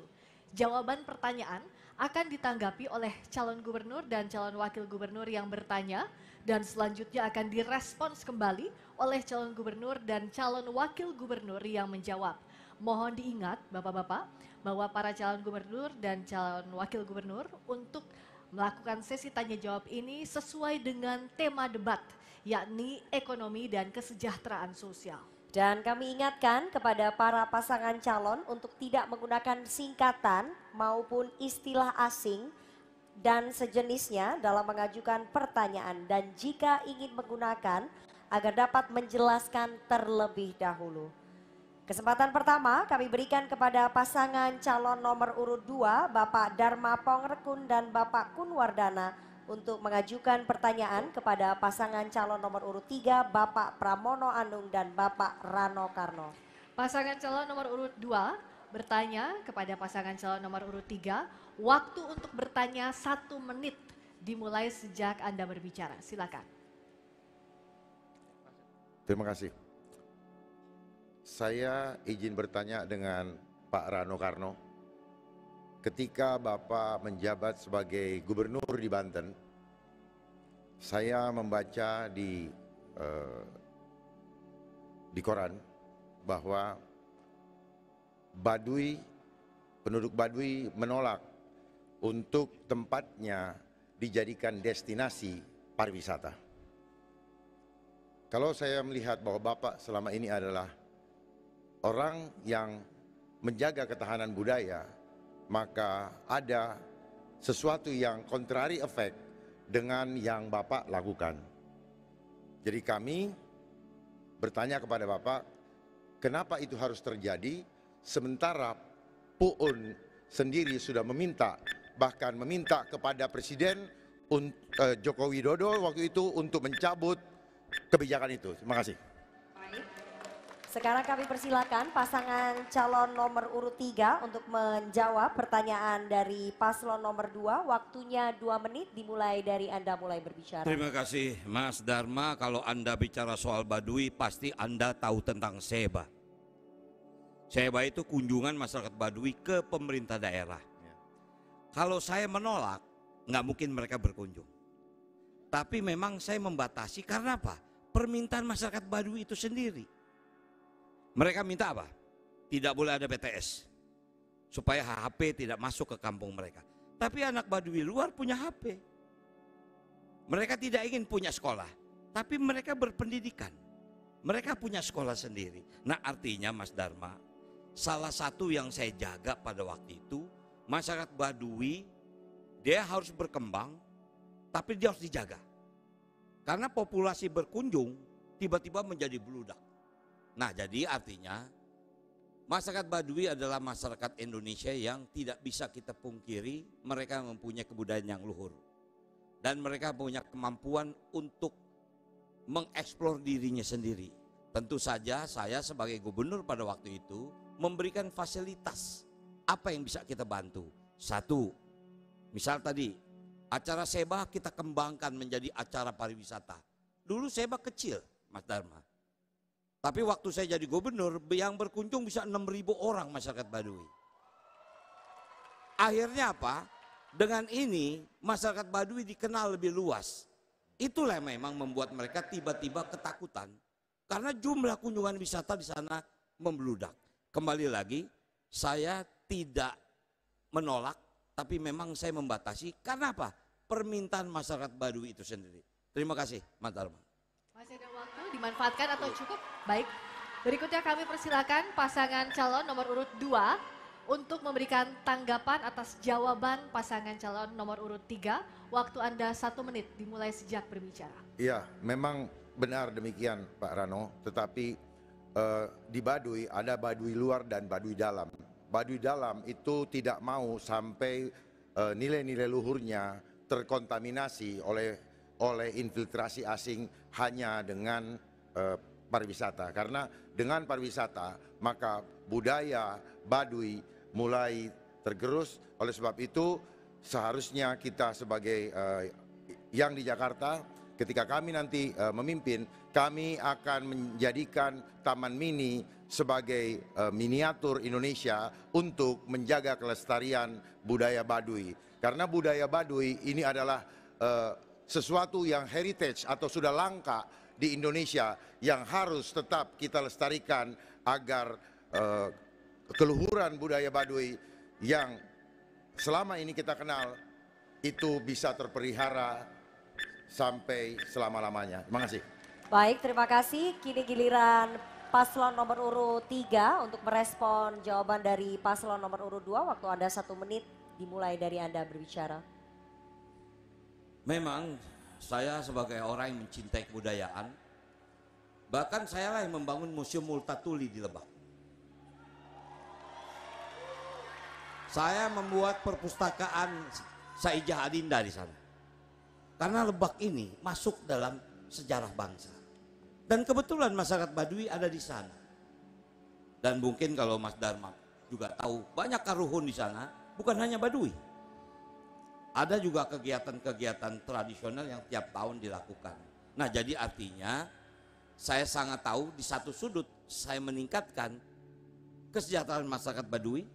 Jawaban pertanyaan akan ditanggapi oleh calon gubernur dan calon wakil gubernur yang bertanya, dan selanjutnya akan direspons kembali oleh calon gubernur dan calon wakil gubernur yang menjawab. Mohon diingat Bapak-Bapak bahwa para calon gubernur dan calon wakil gubernur untuk melakukan sesi tanya jawab ini sesuai dengan tema debat, yakni ekonomi dan kesejahteraan sosial. Dan kami ingatkan kepada para pasangan calon untuk tidak menggunakan singkatan maupun istilah asing dan sejenisnya dalam mengajukan pertanyaan. Dan jika ingin menggunakan agar dapat menjelaskan terlebih dahulu. Kesempatan pertama kami berikan kepada pasangan calon nomor urut 2 Bapak Dharma Pongrekun dan Bapak Kunwardana untuk mengajukan pertanyaan kepada pasangan calon nomor urut 3 Bapak Pramono Anung dan Bapak Rano Karno. Pasangan calon nomor urut 2 bertanya kepada pasangan calon nomor urut 3, waktu untuk bertanya 1 menit dimulai sejak Anda berbicara. Silakan. Terima kasih. Saya izin bertanya dengan Pak Rano Karno. Ketika Bapak menjabat sebagai gubernur di Banten, saya membaca di koran bahwa penduduk Baduy menolak untuk tempatnya dijadikan destinasi pariwisata. Kalau saya melihat bahwa Bapak selama ini adalah orang yang menjaga ketahanan budaya, maka ada sesuatu yang contrary effect dengan yang Bapak lakukan. Jadi kami bertanya kepada Bapak, kenapa itu harus terjadi sementara PUUN sendiri sudah meminta, bahkan meminta kepada Presiden Joko Widodo waktu itu untuk mencabut kebijakan itu. Terima kasih. Sekarang kami persilakan pasangan calon nomor urut 3 untuk menjawab pertanyaan dari paslon nomor 2. Waktunya 2 menit dimulai dari Anda mulai berbicara. Terima kasih Mas Dharma. Kalau Anda bicara soal Baduy pasti Anda tahu tentang SEBA. SEBA itu kunjungan masyarakat Baduy ke pemerintah daerah. Kalau saya menolak, nggak mungkin mereka berkunjung. Tapi memang saya membatasi karena apa? Permintaan masyarakat Baduy itu sendiri. Mereka minta apa? Tidak boleh ada BTS. Supaya HP tidak masuk ke kampung mereka. Tapi anak Baduy luar punya HP. Mereka tidak ingin punya sekolah. Tapi mereka berpendidikan. Mereka punya sekolah sendiri. Nah artinya Mas Dharma, salah satu yang saya jaga pada waktu itu, masyarakat Baduy, dia harus berkembang, tapi dia harus dijaga. Karena populasi berkunjung, tiba-tiba menjadi bludak. Nah jadi artinya, masyarakat Baduy adalah masyarakat Indonesia yang tidak bisa kita pungkiri, mereka mempunyai kebudayaan yang luhur. Dan mereka punya kemampuan untuk mengeksplor dirinya sendiri. Tentu saja saya sebagai gubernur pada waktu itu memberikan fasilitas apa yang bisa kita bantu. Satu, misal tadi acara Seba kita kembangkan menjadi acara pariwisata. Dulu Seba kecil Mas Dharma. Tapi waktu saya jadi gubernur yang berkunjung bisa 6.000 orang masyarakat Baduy. Akhirnya apa? Dengan ini masyarakat Baduy dikenal lebih luas. Itulah yang memang membuat mereka tiba-tiba ketakutan karena jumlah kunjungan wisata di sana membludak. Kembali lagi, saya tidak menolak, tapi memang saya membatasi. Karena apa? Permintaan masyarakat Baduy itu sendiri. Terima kasih, Mas Dharma. Masih ada waktu, dimanfaatkan atau cukup? Baik. Berikutnya kami persilakan pasangan calon nomor urut 2 untuk memberikan tanggapan atas jawaban pasangan calon nomor urut 3. Waktu Anda 1 menit dimulai sejak berbicara. Iya, memang benar demikian Pak Rano, tetapi di Baduy ada Baduy luar dan Baduy dalam. Baduy dalam itu tidak mau sampai nilai-nilai luhurnya terkontaminasi oleh infiltrasi asing hanya dengan pariwisata. Karena dengan pariwisata maka budaya Baduy mulai tergerus. Oleh sebab itu seharusnya kita sebagai yang di Jakarta, ketika kami nanti memimpin, kami akan menjadikan Taman Mini sebagai miniatur Indonesia untuk menjaga kelestarian budaya Baduy. Karena budaya Baduy ini adalah sesuatu yang heritage atau sudah langka di Indonesia yang harus tetap kita lestarikan agar keluhuran budaya Baduy yang selama ini kita kenal itu bisa terpelihara sampai selama-lamanya. Terima kasih. Baik, terima kasih. Kini giliran paslon nomor urut 3 untuk merespon jawaban dari paslon nomor urut 2. Waktu Anda 1 menit dimulai dari Anda berbicara. Memang saya sebagai orang yang mencintai kebudayaan, bahkan saya lah yang membangun Museum Multatuli di Lebak. Saya membuat perpustakaan Saijah Adinda di sana. Karena Lebak ini masuk dalam sejarah bangsa. Dan kebetulan masyarakat Baduy ada di sana. Dan mungkin kalau Mas Dharma juga tahu, banyak karuhun di sana, bukan hanya Baduy. Ada juga kegiatan-kegiatan tradisional yang tiap tahun dilakukan. Nah jadi artinya saya sangat tahu di satu sudut saya meningkatkan kesejahteraan masyarakat Baduy.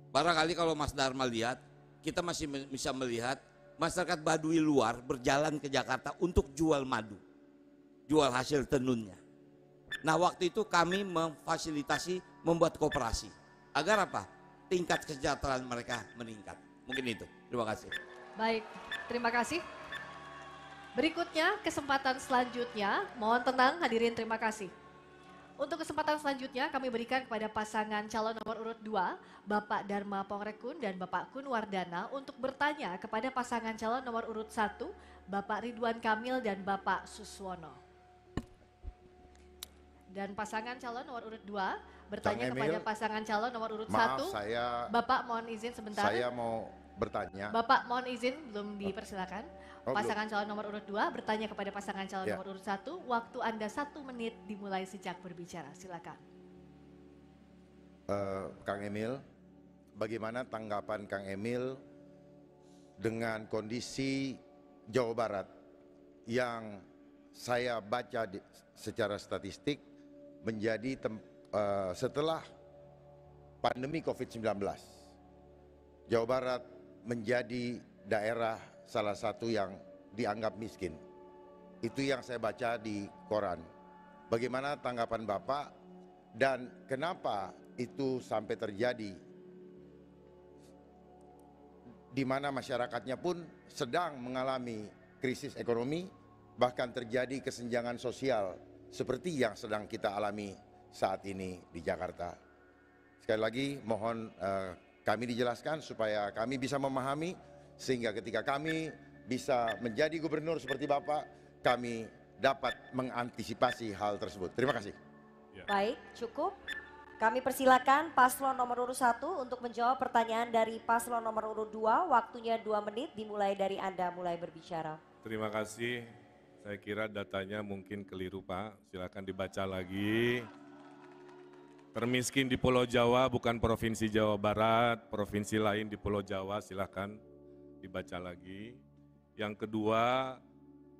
Barangkali kalau Mas Dharma lihat, kita masih bisa melihat masyarakat Baduy luar berjalan ke Jakarta untuk jual madu, jual hasil tenunnya. Nah waktu itu kami memfasilitasi membuat koperasi agar apa? Tingkat kesejahteraan mereka meningkat. Mungkin itu. Terima kasih. Baik, terima kasih. Berikutnya kesempatan selanjutnya, mohon tenang hadirin, terima kasih. Untuk kesempatan selanjutnya kami berikan kepada pasangan calon nomor urut 2, Bapak Dharma Pongrekun dan Bapak Kun Wardana untuk bertanya kepada pasangan calon nomor urut 1, Bapak Ridwan Kamil dan Bapak Suswono. Dan pasangan calon nomor urut 2 bertanya kepada pasangan calon nomor urut 1. Bapak mohon izin sebentar. Saya mau bertanya. Bapak mohon izin, belum dipersilakan. Pasangan calon nomor urut 2 bertanya kepada pasangan calon nomor urut 1. Waktu Anda 1 menit dimulai sejak berbicara. Silakan. Kang Emil, bagaimana tanggapan Kang Emil dengan kondisi Jawa Barat yang saya baca secara statistik menjadi setelah pandemi COVID-19, Jawa Barat menjadi daerah salah satu yang dianggap miskin. Itu yang saya baca di koran. Bagaimana tanggapan Bapak dan kenapa itu sampai terjadi, di mana masyarakatnya pun sedang mengalami krisis ekonomi, bahkan terjadi kesenjangan sosial seperti yang sedang kita alami saat ini di Jakarta. Sekali lagi mohon kami dijelaskan supaya kami bisa memahami, sehingga ketika kami bisa menjadi gubernur seperti Bapak, kami dapat mengantisipasi hal tersebut. Terima kasih. Baik, cukup. Kami persilakan paslon nomor urut 1 untuk menjawab pertanyaan dari paslon nomor urut 2. Waktunya 2 menit, dimulai dari Anda mulai berbicara. Terima kasih. Saya kira datanya mungkin keliru, Pak. Silakan dibaca lagi. Termiskin di Pulau Jawa bukan Provinsi Jawa Barat, provinsi lain di Pulau Jawa, silakan dibaca lagi. Yang kedua,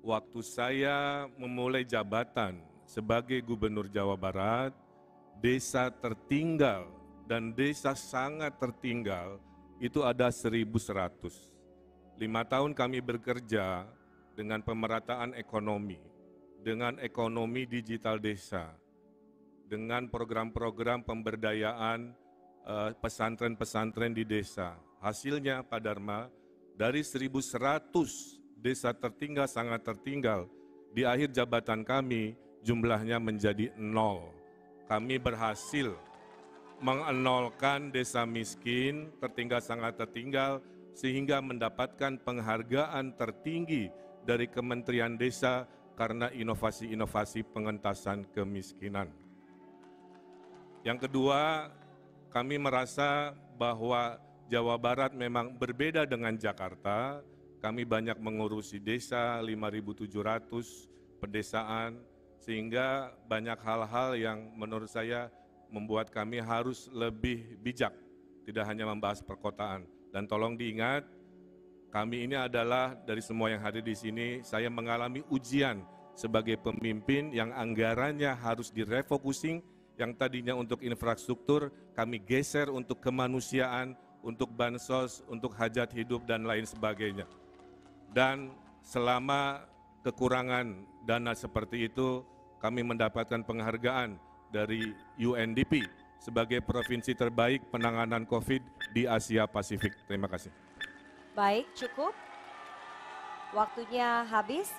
waktu saya memulai jabatan sebagai Gubernur Jawa Barat, desa tertinggal dan desa sangat tertinggal itu ada 1.100. 5 tahun kami bekerja dengan pemerataan ekonomi, dengan ekonomi digital desa, dengan program-program pemberdayaan pesantren-pesantren di desa. Hasilnya Pak Dharma, dari 1.100 desa tertinggal sangat tertinggal, di akhir jabatan kami jumlahnya menjadi 0. Kami berhasil mengenolkan desa miskin, tertinggal sangat tertinggal, sehingga mendapatkan penghargaan tertinggi dari Kementerian Desa karena inovasi-inovasi pengentasan kemiskinan. Yang kedua, kami merasa bahwa Jawa Barat memang berbeda dengan Jakarta. Kami banyak mengurusi desa, 5.700 pedesaan, sehingga banyak hal-hal yang menurut saya membuat kami harus lebih bijak, tidak hanya membahas perkotaan. Dan tolong diingat, kami ini adalah dari semua yang hadir di sini, saya mengalami ujian sebagai pemimpin yang anggarannya harus direfocusing, yang tadinya untuk infrastruktur, kami geser untuk kemanusiaan, untuk bansos, untuk hajat hidup, dan lain sebagainya. Dan selama kekurangan dana seperti itu, kami mendapatkan penghargaan dari UNDP sebagai provinsi terbaik penanganan COVID di Asia Pasifik. Terima kasih. Baik, cukup. Waktunya habis.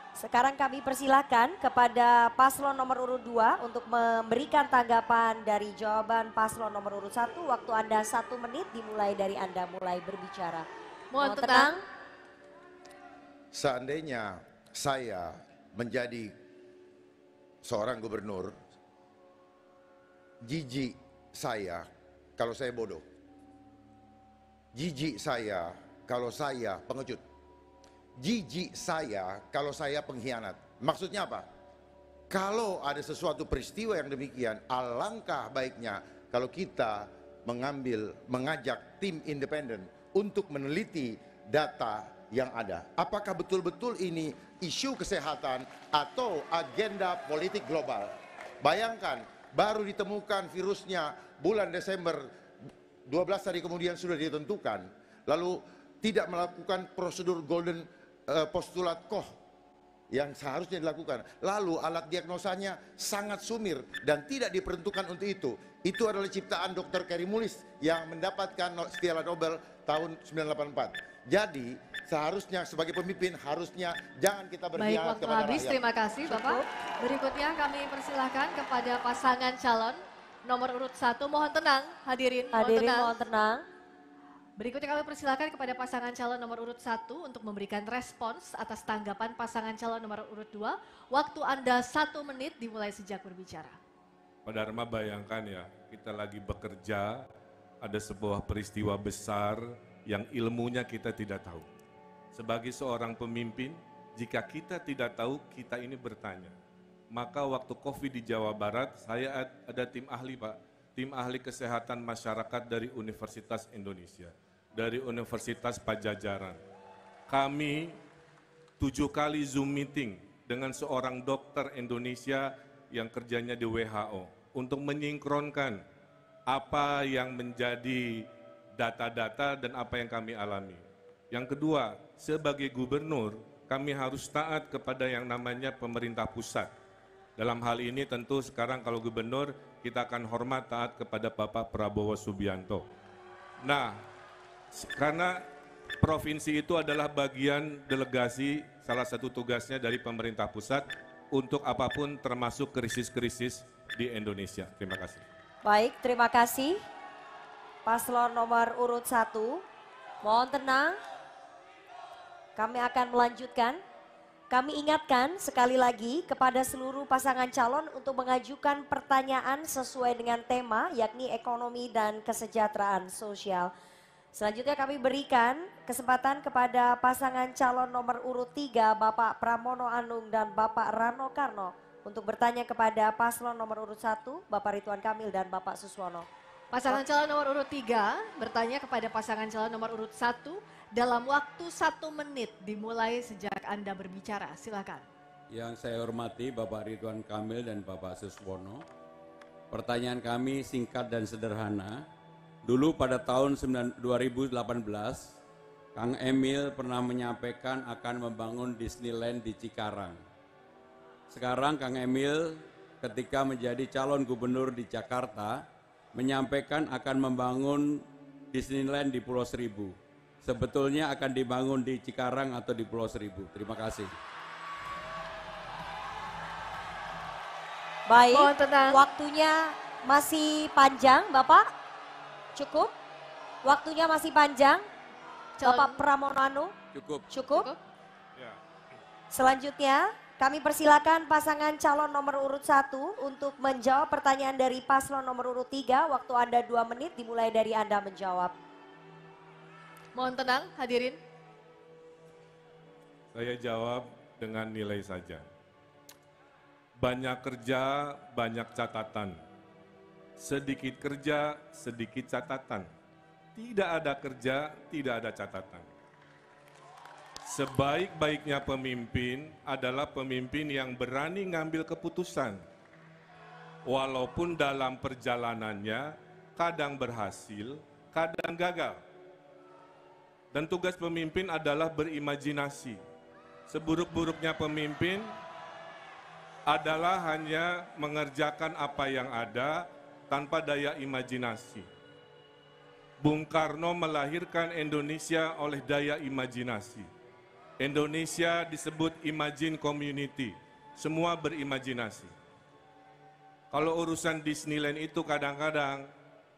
Sekarang kami persilakan kepada paslon nomor urut 2 untuk memberikan tanggapan dari jawaban paslon nomor urut 1. Waktu Anda 1 menit, dimulai dari Anda mulai berbicara. Mohon tenang. Seandainya saya menjadi seorang gubernur, jijik saya kalau saya bodoh. Jijik saya kalau saya pengecut. Jijik saya kalau saya pengkhianat. Maksudnya apa? Kalau ada sesuatu peristiwa yang demikian, alangkah baiknya kalau kita mengajak tim independen untuk meneliti data yang ada. Apakah betul-betul ini isu kesehatan atau agenda politik global? Bayangkan, baru ditemukan virusnya bulan Desember, 12 hari kemudian sudah ditentukan, lalu tidak melakukan prosedur golden postulat Koch yang seharusnya dilakukan. Lalu alat diagnosanya sangat sumir dan tidak diperuntukkan untuk itu. Itu adalah ciptaan Dr. Carey Mullis yang mendapatkan Piala Nobel tahun 1984. Jadi seharusnya sebagai pemimpin harusnya jangan kita berkhianat kepada rakyat. Baik, waktu habis. Terima kasih Bapak. Berikutnya kami persilahkan kepada pasangan calon nomor urut 1. Mohon tenang hadirin. Mohon tenang. Berikutnya kami persilakan kepada pasangan calon nomor urut 1 untuk memberikan respons atas tanggapan pasangan calon nomor urut 2. Waktu Anda 1 menit, dimulai sejak berbicara. Pak Dharma, bayangkan ya, kita lagi bekerja, ada sebuah peristiwa besar yang ilmunya kita tidak tahu. Sebagai seorang pemimpin, jika kita tidak tahu, kita ini bertanya. Maka waktu COVID di Jawa Barat, saya ada tim ahli Pak, tim ahli kesehatan masyarakat dari Universitas Indonesia, dari Universitas Pajajaran. Kami 7 kali Zoom meeting dengan seorang dokter Indonesia yang kerjanya di WHO untuk menyinkronkan apa yang menjadi data-data dan apa yang kami alami. Yang kedua, sebagai gubernur, kami harus taat kepada yang namanya pemerintah pusat. Dalam hal ini tentu sekarang kalau gubernur, kita akan hormat taat kepada Bapak Prabowo Subianto. Nah, karena provinsi itu adalah bagian delegasi, salah satu tugasnya dari pemerintah pusat, untuk apapun termasuk krisis-krisis di Indonesia. Terima kasih. Baik, terima kasih. Paslon nomor urut 1, mohon tenang. Kami akan melanjutkan. Kami ingatkan sekali lagi kepada seluruh pasangan calon untuk mengajukan pertanyaan sesuai dengan tema, yakni ekonomi dan kesejahteraan sosial. Selanjutnya kami berikan kesempatan kepada pasangan calon nomor urut 3, Bapak Pramono Anung dan Bapak Rano Karno, untuk bertanya kepada paslon nomor urut 1, Bapak Ridwan Kamil dan Bapak Suswono. Pasangan calon nomor urut 3 bertanya kepada pasangan calon nomor urut 1 dalam waktu 1 menit dimulai sejak Anda berbicara. Silakan. Yang saya hormati Bapak Ridwan Kamil dan Bapak Suswono, pertanyaan kami singkat dan sederhana. Dulu pada tahun 2018, Kang Emil pernah menyampaikan akan membangun Disneyland di Cikarang. Sekarang Kang Emil ketika menjadi calon gubernur di Jakarta, menyampaikan akan membangun Disneyland di Pulau Seribu. Sebetulnya akan dibangun di Cikarang atau di Pulau Seribu. Terima kasih. Baik, waktunya masih panjang Bapak. Cukup? Waktunya masih panjang. Bapak Pramono Anung. Cukup. Cukup? Selanjutnya kami persilakan pasangan calon nomor urut 1 untuk menjawab pertanyaan dari paslon nomor urut 3. Waktu Anda 2 menit dimulai dari Anda menjawab. Mohon tenang hadirin. Saya jawab dengan nilai saja. Banyak kerja, banyak catatan. Sedikit kerja, sedikit catatan. Tidak ada kerja, tidak ada catatan. Sebaik-baiknya pemimpin adalah pemimpin yang berani ngambil keputusan. Walaupun dalam perjalanannya kadang berhasil, kadang gagal. Dan tugas pemimpin adalah berimajinasi. Seburuk-buruknya pemimpin adalah hanya mengerjakan apa yang ada tanpa daya imajinasi. Bung Karno melahirkan Indonesia oleh daya imajinasi. Indonesia disebut Imagine Community, semua berimajinasi. Kalau urusan Disneyland itu kadang-kadang,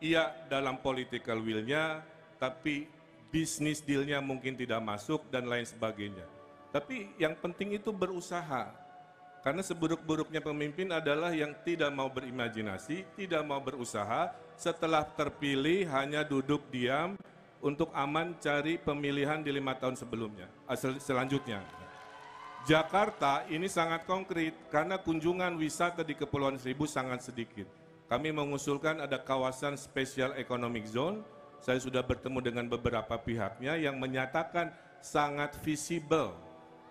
iya dalam political will-nya, tapi bisnis deal-nya mungkin tidak masuk dan lain sebagainya. Tapi yang penting itu berusaha. Karena seburuk-buruknya pemimpin adalah yang tidak mau berimajinasi, tidak mau berusaha, setelah terpilih hanya duduk diam untuk aman cari pemilihan di 5 tahun sebelumnya, selanjutnya. Jakarta ini sangat konkret karena kunjungan wisata di Kepulauan Seribu sangat sedikit. Kami mengusulkan ada kawasan Special Economic Zone, saya sudah bertemu dengan beberapa pihaknya yang menyatakan sangat visible,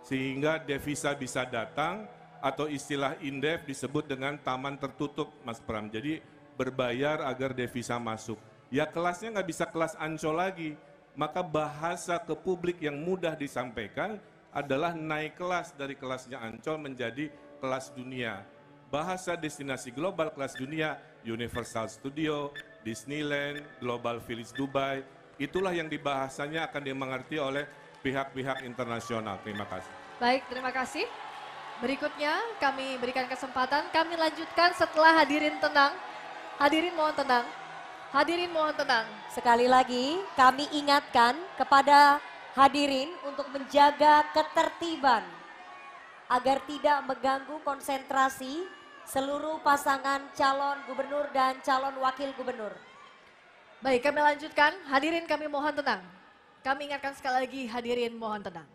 sehingga devisa bisa datang, atau istilah INDEF disebut dengan taman tertutup, Mas Pram. Jadi berbayar agar devisa masuk. Ya kelasnya nggak bisa kelas Ancol lagi, maka bahasa ke publik yang mudah disampaikan adalah naik kelas dari kelasnya Ancol menjadi kelas dunia. Bahasa destinasi global kelas dunia, Universal Studio, Disneyland, Global Village Dubai, itulah yang dibahasanya akan dimengerti oleh pihak-pihak internasional. Terima kasih. Baik, terima kasih. Berikutnya kami berikan kesempatan, kami lanjutkan setelah hadirin tenang. Hadirin mohon tenang. Hadirin mohon tenang. Sekali lagi kami ingatkan kepada hadirin untuk menjaga ketertiban agar tidak mengganggu konsentrasi seluruh pasangan calon gubernur dan calon wakil gubernur. Baik, kami lanjutkan. Hadirin kami mohon tenang. Kami ingatkan sekali lagi hadirin mohon tenang.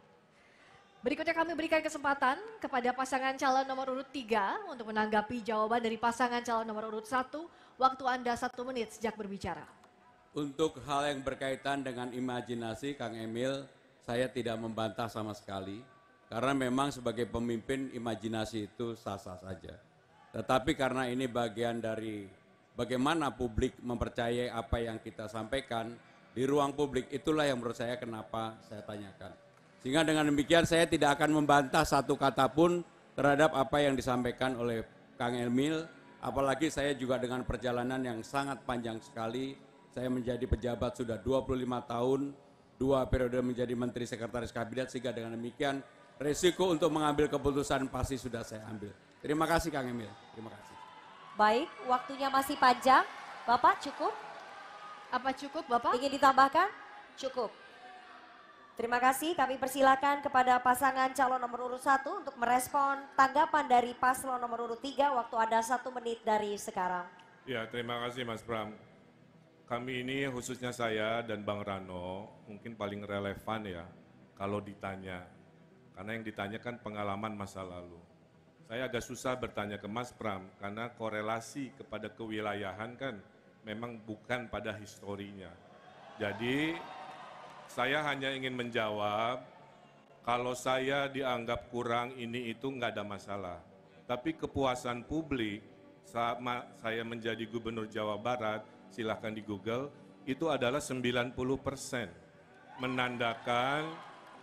Berikutnya kami berikan kesempatan kepada pasangan calon nomor urut 3 untuk menanggapi jawaban dari pasangan calon nomor urut 1. Waktu Anda 1 menit sejak berbicara. Untuk hal yang berkaitan dengan imajinasi, Kang Emil, saya tidak membantah sama sekali. Karena memang sebagai pemimpin imajinasi itu sah-sah saja. Tetapi karena ini bagian dari bagaimana publik mempercayai apa yang kita sampaikan di ruang publik, itulah yang menurut saya kenapa saya tanyakan. Sehingga dengan demikian saya tidak akan membantah satu kata pun terhadap apa yang disampaikan oleh Kang Emil. Apalagi saya juga dengan perjalanan yang sangat panjang sekali. Saya menjadi pejabat sudah 25 tahun, 2 periode menjadi Menteri Sekretaris Kabinet, sehingga dengan demikian Resiko untuk mengambil keputusan pasti sudah saya ambil. Terima kasih Kang Emil. Terima kasih. Baik, waktunya masih panjang. Bapak cukup? Apa cukup Bapak? Ingin ditambahkan? Cukup. Terima kasih, kami persilakan kepada pasangan calon nomor urut 1 untuk merespon tanggapan dari paslon nomor urut 3. Waktu Anda 1 menit dari sekarang. Ya, terima kasih Mas Bram. Kami ini khususnya saya dan Bang Rano mungkin paling relevan ya kalau ditanya. Karena yang ditanya kan pengalaman masa lalu. Saya agak susah bertanya ke Mas Bram karena korelasi kepada kewilayahan kan memang bukan pada historinya. Jadi saya hanya ingin menjawab, kalau saya dianggap kurang ini itu nggak ada masalah. Tapi kepuasan publik saat saya menjadi Gubernur Jawa Barat, silahkan di Google, itu adalah 90%. Menandakan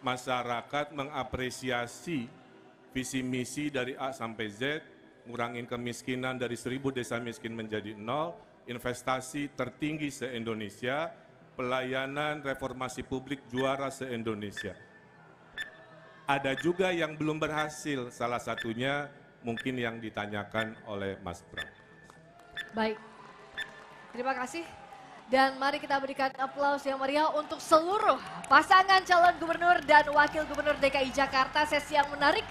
masyarakat mengapresiasi visi misi dari A sampai Z, ngurangin kemiskinan dari 1000 desa miskin menjadi 0, investasi tertinggi se-Indonesia, pelayanan reformasi publik juara se-Indonesia. Ada juga yang belum berhasil, salah satunya mungkin yang ditanyakan oleh Mas Bram. Baik, terima kasih. Dan mari kita berikan aplaus yang meriah untuk seluruh pasangan calon gubernur dan wakil gubernur DKI Jakarta, sesi yang menarik,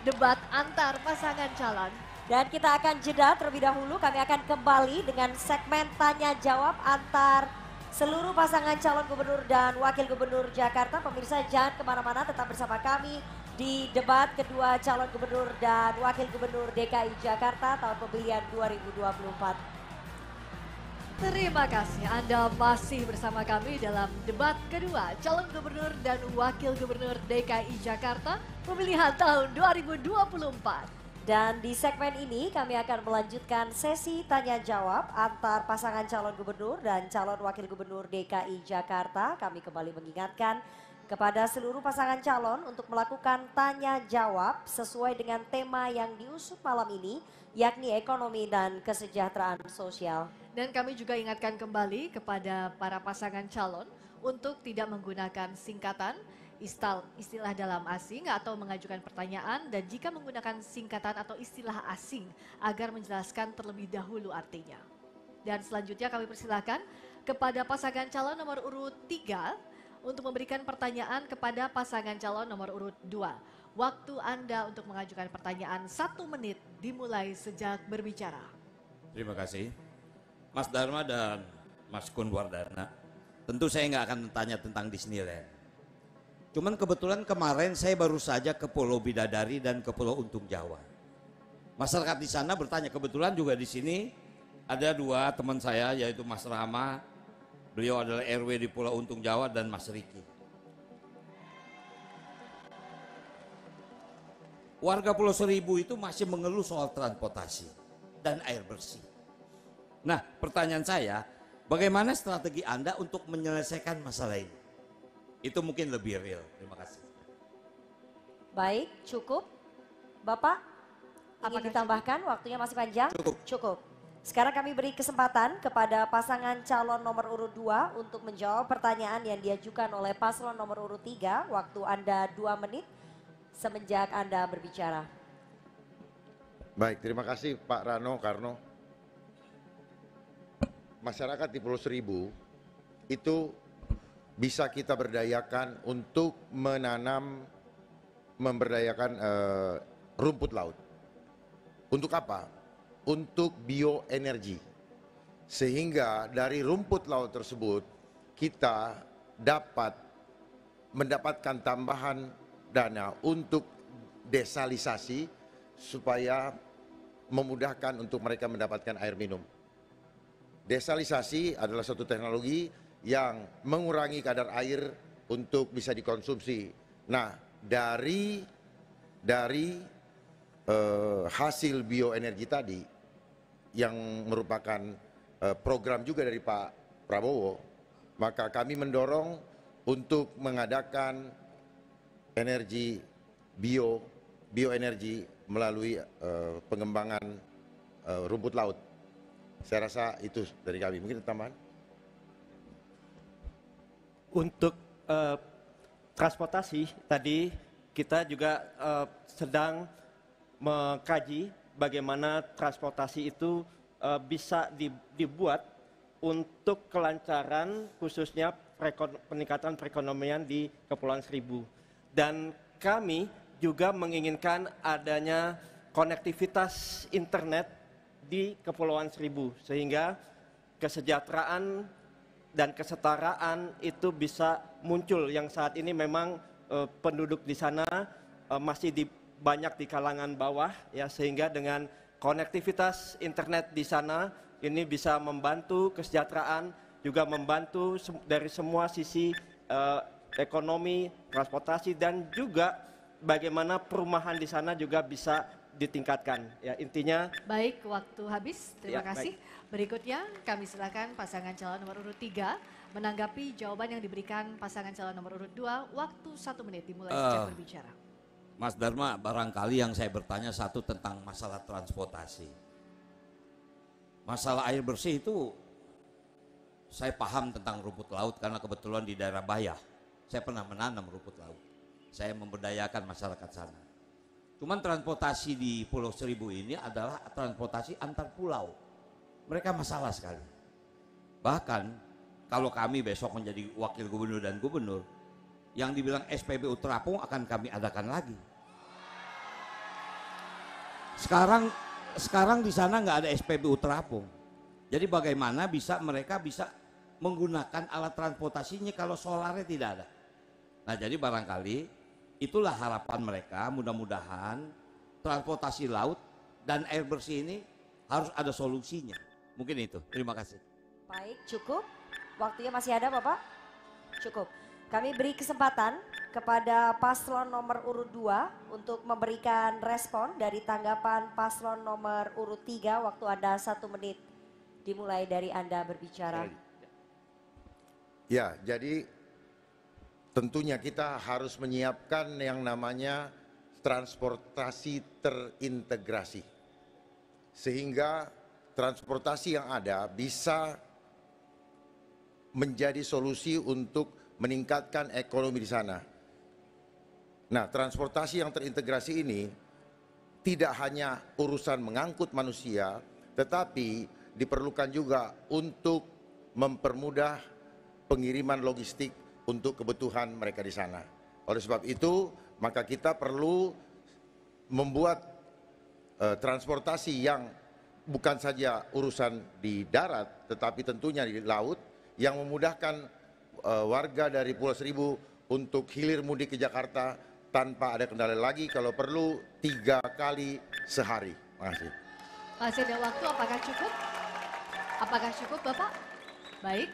debat antar pasangan calon. Dan kita akan jeda terlebih dahulu, kami akan kembali dengan segmen tanya jawab antar seluruh pasangan calon gubernur dan wakil gubernur Jakarta. Pemirsa jangan kemana-mana, tetap bersama kami di debat kedua calon gubernur dan wakil gubernur DKI Jakarta tahun pemilihan 2024. Terima kasih Anda masih bersama kami dalam debat kedua calon gubernur dan wakil gubernur DKI Jakarta pemilihan tahun 2024. Dan di segmen ini kami akan melanjutkan sesi tanya jawab antar pasangan calon gubernur dan calon wakil gubernur DKI Jakarta. Kami kembali mengingatkan kepada seluruh pasangan calon untuk melakukan tanya jawab sesuai dengan tema yang diusung malam ini, yakni ekonomi dan kesejahteraan sosial. Dan kami juga ingatkan kembali kepada para pasangan calon untuk tidak menggunakan singkatan, istilah dalam asing atau mengajukan pertanyaan, dan jika menggunakan singkatan atau istilah asing agar menjelaskan terlebih dahulu artinya. Dan selanjutnya kami persilahkan kepada pasangan calon nomor urut 3 untuk memberikan pertanyaan kepada pasangan calon nomor urut 2. Waktu Anda untuk mengajukan pertanyaan 1 menit dimulai sejak berbicara. Terima kasih. Mas Dharma dan Mas Kunwardana, tentu saya nggak akan tanya tentang Disneyland. Cuman kebetulan kemarin saya baru saja ke Pulau Bidadari dan ke Pulau Untung Jawa. Masyarakat di sana bertanya, kebetulan juga di sini ada 2 teman saya, yaitu Mas Rama, beliau adalah RW di Pulau Untung Jawa, dan Mas Riki. Warga Pulau Seribu itu masih mengeluh soal transportasi dan air bersih. Nah, pertanyaan saya, bagaimana strategi Anda untuk menyelesaikan masalah ini? Itu mungkin lebih real. Terima kasih. Baik, cukup. Bapak, ingin ditambahkan? Waktunya masih panjang? Cukup. Sekarang kami beri kesempatan kepada pasangan calon nomor urut 2 untuk menjawab pertanyaan yang diajukan oleh paslon nomor urut 3. Waktu Anda 2 menit semenjak Anda berbicara. Baik, terima kasih Pak Rano Karno. Masyarakat di Pulau Seribu itu bisa kita berdayakan untuk memberdayakan rumput laut. Untuk apa? Untuk bioenergi. Sehingga dari rumput laut tersebut kita dapat mendapatkan tambahan dana untuk desalinasi supaya memudahkan untuk mereka mendapatkan air minum. Desalinasi adalah suatu teknologi yang mengurangi kadar air untuk bisa dikonsumsi. Nah, dari hasil bioenergi tadi yang merupakan program juga dari Pak Prabowo, maka kami mendorong untuk mengadakan energi bioenergi melalui pengembangan rumput laut. Saya rasa itu dari kami. Mungkin tambahan? Untuk transportasi tadi kita juga sedang mengkaji bagaimana transportasi itu bisa dibuat untuk kelancaran khususnya peningkatan perekonomian di Kepulauan Seribu. Dan kami juga menginginkan adanya konektivitas internet di Kepulauan Seribu sehingga kesejahteraan dan kesetaraan itu bisa muncul, yang saat ini memang penduduk di sana masih banyak di kalangan bawah ya, sehingga dengan konektivitas internet di sana ini bisa membantu kesejahteraan, juga membantu dari semua sisi ekonomi, transportasi, dan juga bagaimana perumahan di sana juga bisa ditingkatkan. Ya, intinya. Baik, waktu habis. Terima kasih. Baik. Berikutnya kami silakan pasangan calon nomor urut 3 menanggapi jawaban yang diberikan pasangan calon nomor urut 2. Waktu 1 menit dimulai sejak berbicara. Mas Dharma, barangkali yang saya bertanya satu tentang masalah transportasi. Masalah air bersih itu saya paham tentang rumput laut karena kebetulan di daerah Bayah saya pernah menanam rumput laut. Saya memberdayakan masyarakat sana. Cuman transportasi di Pulau Seribu ini adalah transportasi antar pulau. Mereka masalah sekali. Bahkan kalau kami besok menjadi wakil gubernur dan gubernur, yang dibilang SPBU terapung akan kami adakan lagi. Sekarang di sana nggak ada SPBU terapung. Jadi bagaimana mereka bisa menggunakan alat transportasinya kalau solarnya tidak ada. Nah, jadi barangkali itulah harapan mereka, mudah-mudahan transportasi laut dan air bersih ini harus ada solusinya. Mungkin itu. Terima kasih. Baik, cukup. Waktunya masih ada, Bapak? Cukup. Kami beri kesempatan kepada paslon nomor urut 2 untuk memberikan respon dari tanggapan paslon nomor urut 3. Waktu Anda 1 menit. Dimulai dari Anda berbicara. Ya, jadi tentunya kita harus menyiapkan yang namanya transportasi terintegrasi. Sehingga transportasi yang ada bisa menjadi solusi untuk meningkatkan ekonomi di sana. Nah, transportasi yang terintegrasi ini tidak hanya urusan mengangkut manusia, tetapi diperlukan juga untuk mempermudah pengiriman logistik untuk kebutuhan mereka di sana. Oleh sebab itu, maka kita perlu membuat transportasi yang bukan saja urusan di darat, tetapi tentunya di laut, yang memudahkan warga dari Pulau Seribu untuk hilir mudik ke Jakarta tanpa ada kendala lagi, kalau perlu 3 kali sehari. Terima kasih. Masih ada waktu, apakah cukup? Apakah cukup, Bapak? Baik.